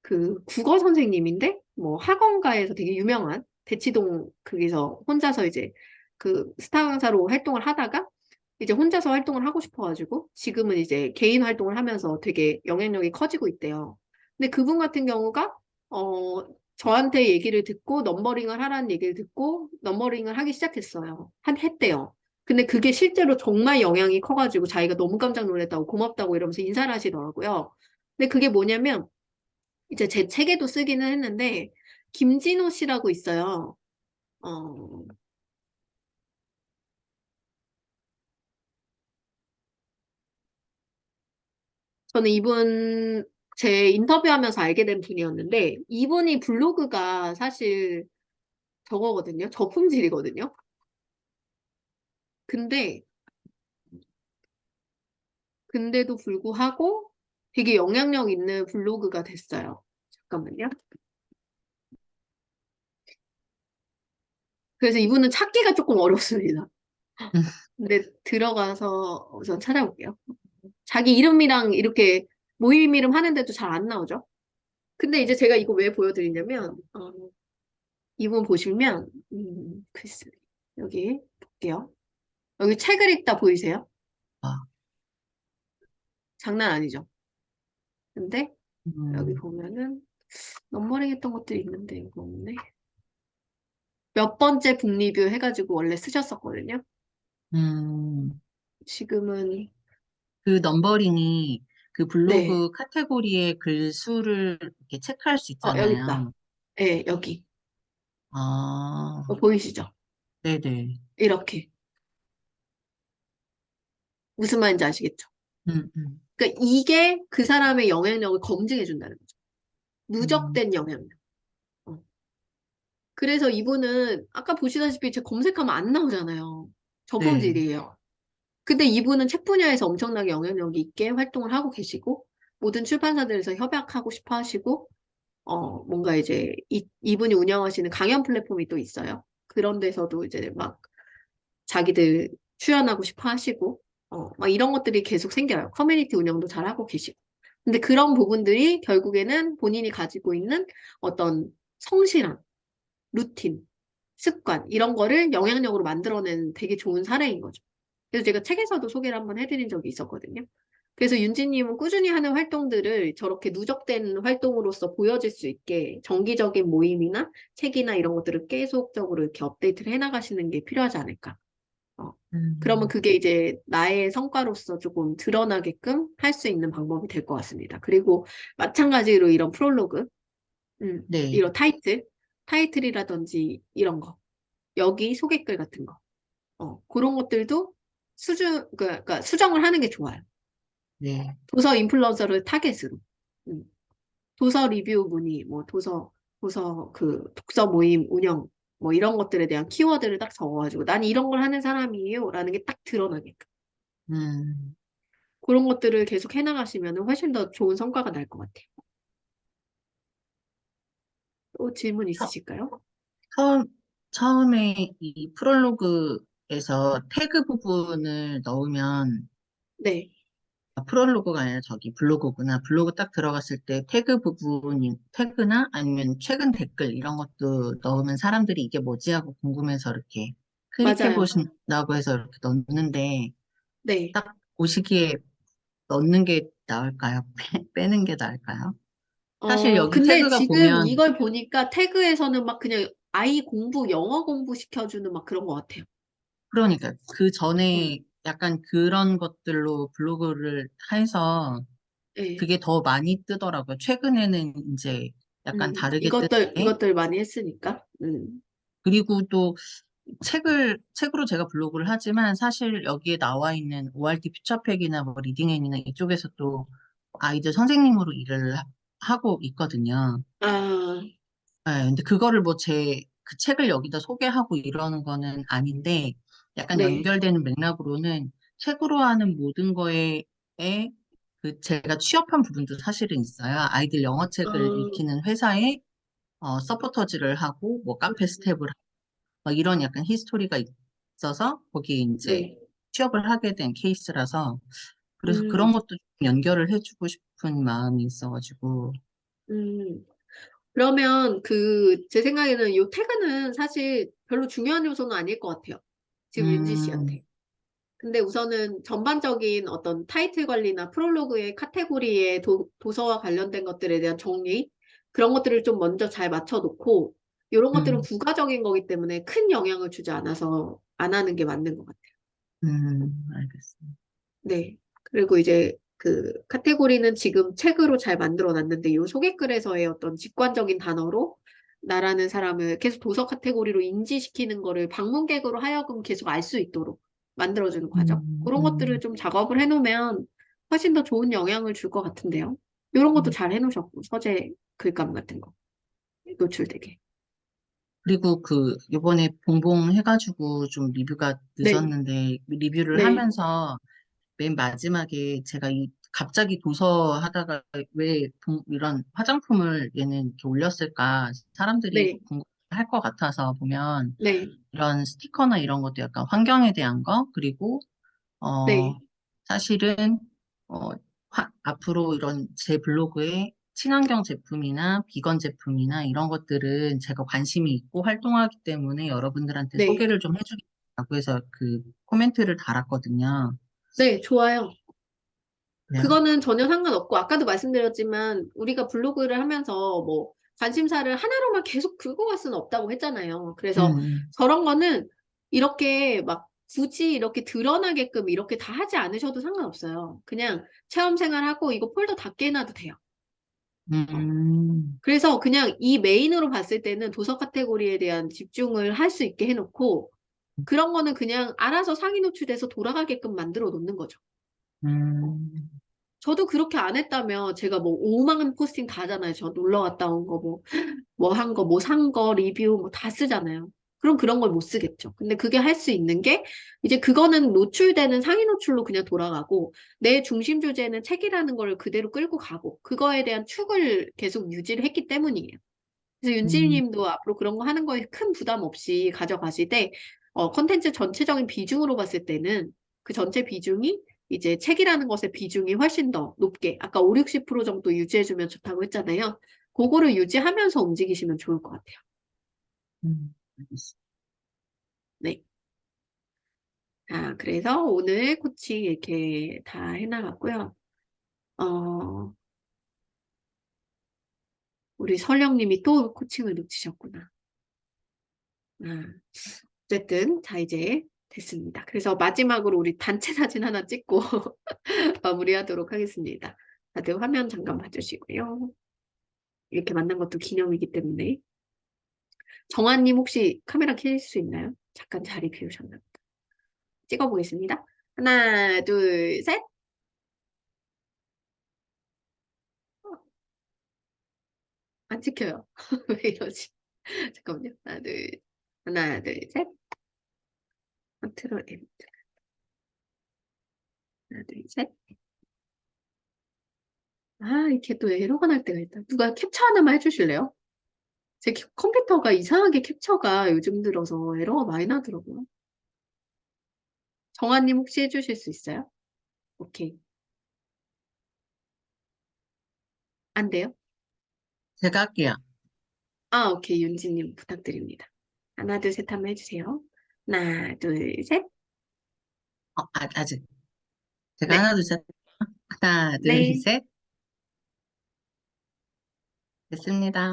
그 국어 선생님인데, 뭐 학원가에서 되게 유명한, 대치동, 거기서 혼자서 이제 그 스타 강사로 활동을 하다가, 이제 혼자서 활동을 하고 싶어가지고, 지금은 이제 개인 활동을 하면서 되게 영향력이 커지고 있대요. 근데 그분 같은 경우가, 저한테 얘기를 듣고, 넘버링을 하라는 얘기를 듣고, 넘버링을 하기 시작했어요. 했대요. 근데 그게 실제로 정말 영향이 커가지고, 자기가 너무 깜짝 놀랐다고, 고맙다고 이러면서 인사를 하시더라고요. 근데 그게 뭐냐면, 이제 제 책에도 쓰기는 했는데, 김진호 씨라고 있어요. 어, 저는 이분 제 인터뷰하면서 알게 된 분이었는데 이분이 블로그가 사실 저거거든요. 저품질이거든요. 근데 근데도 불구하고 되게 영향력 있는 블로그가 됐어요. 잠깐만요. 그래서 이분은 찾기가 조금 어렵습니다. 음, 근데 들어가서 우선 찾아볼게요. 자기 이름이랑 이렇게 모임 이름 하는데도 잘 안 나오죠? 근데 이제 제가 이거 왜 보여드리냐면, 이분 보시면, 글쎄, 여기 볼게요. 여기 책을 읽다 보이세요? 아, 장난 아니죠? 근데 여기 음, 보면은 넘버링 했던 것들이 있는데 이거 없네. 몇 번째 북리뷰 해가지고 원래 쓰셨었거든요. 음. 지금은, 그 넘버링이 그 네, 블로그 카테고리의 글 수를 이렇게 체크할 수 여기 있다. 있잖아요. 네, 여기. 아, 보이시죠? 네네. 이렇게. 무슨 말인지 아시겠죠? 음, 음, 그러니까 이게 그 사람의 영향력을 검증해 준다는 거죠. 음, 누적된 영향력. 어. 그래서 이분은 아까 보시다시피 제 검색하면 안 나오잖아요. 네. 저품질이에요. 근데 이분은 책 분야에서 엄청나게 영향력 있게 활동을 하고 계시고 모든 출판사들에서 협약하고 싶어 하시고 뭔가 이제 이분이 운영하시는 강연 플랫폼이 또 있어요. 그런 데서도 이제 막 자기들 출연하고 싶어 하시고, 막 이런 것들이 계속 생겨요. 커뮤니티 운영도 잘 하고 계시고. 근데 그런 부분들이 결국에는 본인이 가지고 있는 어떤 성실함, 루틴, 습관, 이런 거를 영향력으로 만들어내는 되게 좋은 사례인 거죠. 그래서 제가 책에서도 소개를 한번 해드린 적이 있었거든요. 그래서 윤지님은 꾸준히 하는 활동들을 저렇게 누적된 활동으로서 보여질 수 있게 정기적인 모임이나 책이나 이런 것들을 계속적으로 이렇게 업데이트를 해나가시는 게 필요하지 않을까. 어, 그러면 음, 그게 이제 나의 성과로서 조금 드러나게끔 할 수 있는 방법이 될 것 같습니다. 그리고 마찬가지로 이런 프롤로그, 네. 이런 타이틀이라든지 이런 거, 여기 소개글 같은 거, 그런 것들도 그러니까 수정을 하는 게 좋아요. 네. 도서 인플루언서를 타겟으로. 음, 도서 리뷰 문의, 뭐 도서 그 독서 모임 운영, 뭐 이런 것들에 대한 키워드를 딱 적어가지고 난 이런 걸 하는 사람이에요 라는 게 딱 드러나게끔. 음. 그런 것들을 계속 해나가시면 훨씬 더 좋은 성과가 날 것 같아요. 또 질문 처, 있으실까요? 처음, 처음에 이 프롤로그에서 태그 부분을 넣으면, 네, 프롤로그가 아니라 저기 블로그구나. 블로그 딱 들어갔을 때 태그 부분이, 태그나 아니면 최근 댓글 이런 것도 넣으면 사람들이 이게 뭐지 하고 궁금해서 이렇게 클릭해 맞아요. 보신다고 해서 이렇게 넣는데, 네. 딱 보시기에 넣는 게 나을까요? 빼는 게 나을까요? 사실 여기 근데 태그가 지금 보면, 이걸 보니까 태그에서는 막 그냥 아이 공부, 영어 공부 시켜주는 막 그런 것 같아요. 그러니까 그 어, 전에 약간 그런 것들로 블로그를 해서 네. 그게 더 많이 뜨더라고요. 최근에는 이제 약간 다르게 뜨는데, 이것들 많이 했으니까. 그리고 또 책으로 제가 블로그를 하지만 사실 여기에 나와 있는 ORT 퓨처팩이나 뭐 리딩앤이나 이쪽에서 또 아이들 선생님으로 일을 하고 있거든요. 아, 네, 근데 그거를 뭐 그 책을 여기다 소개하고 이러는 거는 아닌데, 약간 네. 연결되는 맥락으로는 책으로 하는 모든 그 제가 취업한 부분도 사실은 있어요. 아이들 영어책을 아, 읽히는 회사에 서포터즈를 하고, 뭐 카페 스텝을 하고, 막 이런 약간 히스토리가 있어서 거기에 이제 네. 취업을 하게 된 케이스라서, 그래서 그런 음, 것도 좀 연결을 해주고 싶은 마음이 있어가지고, 음. 그러면 제 생각에는 요 태그는 사실 별로 중요한 요소는 아닐 것 같아요. 지금 윤지 음, 씨한테. 근데 우선은 전반적인 어떤 타이틀 관리나 프롤로그의 카테고리의 도서와 관련된 것들에 대한 정리, 그런 것들을 좀 먼저 잘 맞춰놓고, 이런 것들은 음, 부가적인 거기 때문에 큰 영향을 주지 않아서 안 하는 게 맞는 것 같아요. 알겠습니다. 네. 그리고 이제 그 카테고리는 지금 책으로 잘 만들어 놨는데, 요 소개글에서의 어떤 직관적인 단어로 나라는 사람을 계속 도서 카테고리로 인지시키는 거를 방문객으로 하여금 계속 알 수 있도록 만들어주는 과정. 그런 것들을 좀 작업을 해놓으면 훨씬 더 좋은 영향을 줄 것 같은데요. 이런 것도 잘 해놓으셨고, 서재 글감 같은 거 노출되게. 그리고 요번에 봉봉 해가지고 좀 리뷰가 네, 늦었는데, 리뷰를 네, 하면서 맨 마지막에 제가 갑자기 도서 하다가 왜 이런 화장품을 얘는 이렇게 올렸을까? 사람들이 네, 궁금할 것 같아서 보면, 네, 이런 스티커나 이런 것도 약간 환경에 대한 거, 그리고, 네, 사실은, 어, 앞으로 이런 제 블로그에 친환경 제품이나 비건 제품이나 이런 것들은 제가 관심이 있고 활동하기 때문에 여러분들한테 네, 소개를 좀 해주겠다고 해서 코멘트를 달았거든요. 네, 좋아요. 네. 그거는 전혀 상관없고, 아까도 말씀드렸지만, 우리가 블로그를 하면서 뭐, 관심사를 하나로만 계속 긁어갈 수는 없다고 했잖아요. 그래서 음, 저런 거는 이렇게 막 굳이 이렇게 드러나게끔 이렇게 다 하지 않으셔도 상관없어요. 그냥 체험 생활하고 이거 폴더 닫게 해놔도 돼요. 그래서 그냥 이 메인으로 봤을 때는 도서 카테고리에 대한 집중을 할 수 있게 해놓고, 그런 거는 그냥 알아서 상위 노출돼서 돌아가게끔 만들어 놓는 거죠. 음, 저도 그렇게 안 했다면 제가 뭐 5만 포스팅 다 하잖아요. 저 놀러 갔다 온 거 뭐 한 거, 뭐 산 거, 리뷰 뭐 다 쓰잖아요. 그럼 그런 걸 못 쓰겠죠. 근데 그게 할 수 있는 게 이제 그거는 노출되는 상위 노출로 그냥 돌아가고 내 중심 주제는 책이라는 걸 그대로 끌고 가고 그거에 대한 축을 계속 유지를 했기 때문이에요. 그래서 음, 윤지님도 앞으로 그런 거 하는 거에 큰 부담 없이 가져가시되, 컨텐츠 전체적인 비중으로 봤을 때는 그 전체 비중이 이제 책이라는 것의 비중이 훨씬 더 높게, 아까 5, 60% 정도 유지해주면 좋다고 했잖아요. 그거를 유지하면서 움직이시면 좋을 것 같아요. 알겠습니다. 네. 자, 그래서 오늘 코칭 이렇게 다 해나갔고요. 어, 우리 설령님이 또 코칭을 놓치셨구나. 아, 어쨌든, 자, 이제 됐습니다. 그래서 마지막으로 우리 단체 사진 하나 찍고 마무리하도록 하겠습니다. 다들 화면 잠깐 봐주시고요. 이렇게 만난 것도 기념이기 때문에. 정한님 혹시 카메라 켜실 수 있나요? 잠깐 자리 비우셨나 보다. 찍어보겠습니다. 하나, 둘, 셋. 안 찍혀요. 왜 이러지? 잠깐만요. 하나, 둘, 셋. 컨트롤 M. 하나, 둘, 셋. 아, 이렇게 또 에러가 날 때가 있다. 누가 캡처 하나만 해주실래요? 제 컴퓨터가 이상하게 캡처가 요즘 들어서 에러가 많이 나더라고요. 정아님 혹시 해주실 수 있어요? 오케이. 안 돼요? 제가 할게요. 아, 오케이. 윤지님 부탁드립니다. 하나, 둘, 셋 한번 해주세요. 하나, 둘, 셋. 아직. 제가 네, 하나, 둘, 셋. 하나, 둘, 네. 셋. 됐습니다.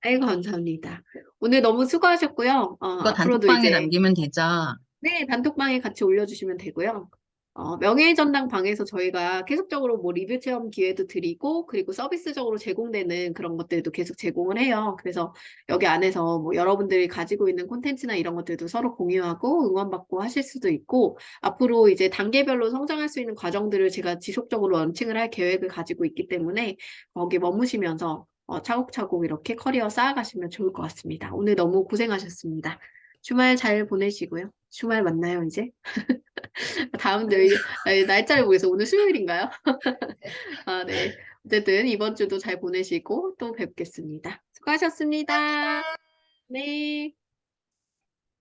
아이고, 감사합니다. 오늘 너무 수고하셨고요. 이거 앞으로도 단톡방에 이제 남기면 되죠? 네, 단톡방에 같이 올려주시면 되고요. 명예의 전당 방에서 저희가 계속적으로 뭐 리뷰 체험 기회도 드리고, 그리고 서비스적으로 제공되는 그런 것들도 계속 제공을 해요. 그래서 여기 안에서 뭐 여러분들이 가지고 있는 콘텐츠나 이런 것들도 서로 공유하고 응원받고 하실 수도 있고, 앞으로 이제 단계별로 성장할 수 있는 과정들을 제가 지속적으로 런칭을 할 계획을 가지고 있기 때문에 거기 머무시면서 차곡차곡 이렇게 커리어 쌓아가시면 좋을 것 같습니다. 오늘 너무 고생하셨습니다. 주말 잘 보내시고요. 주말 만나요, 이제. 다음 주, 날짜를 보겠어. 오늘 수요일인가요? 아, 네. 어쨌든 이번 주도 잘 보내시고 또 뵙겠습니다. 수고하셨습니다. 네.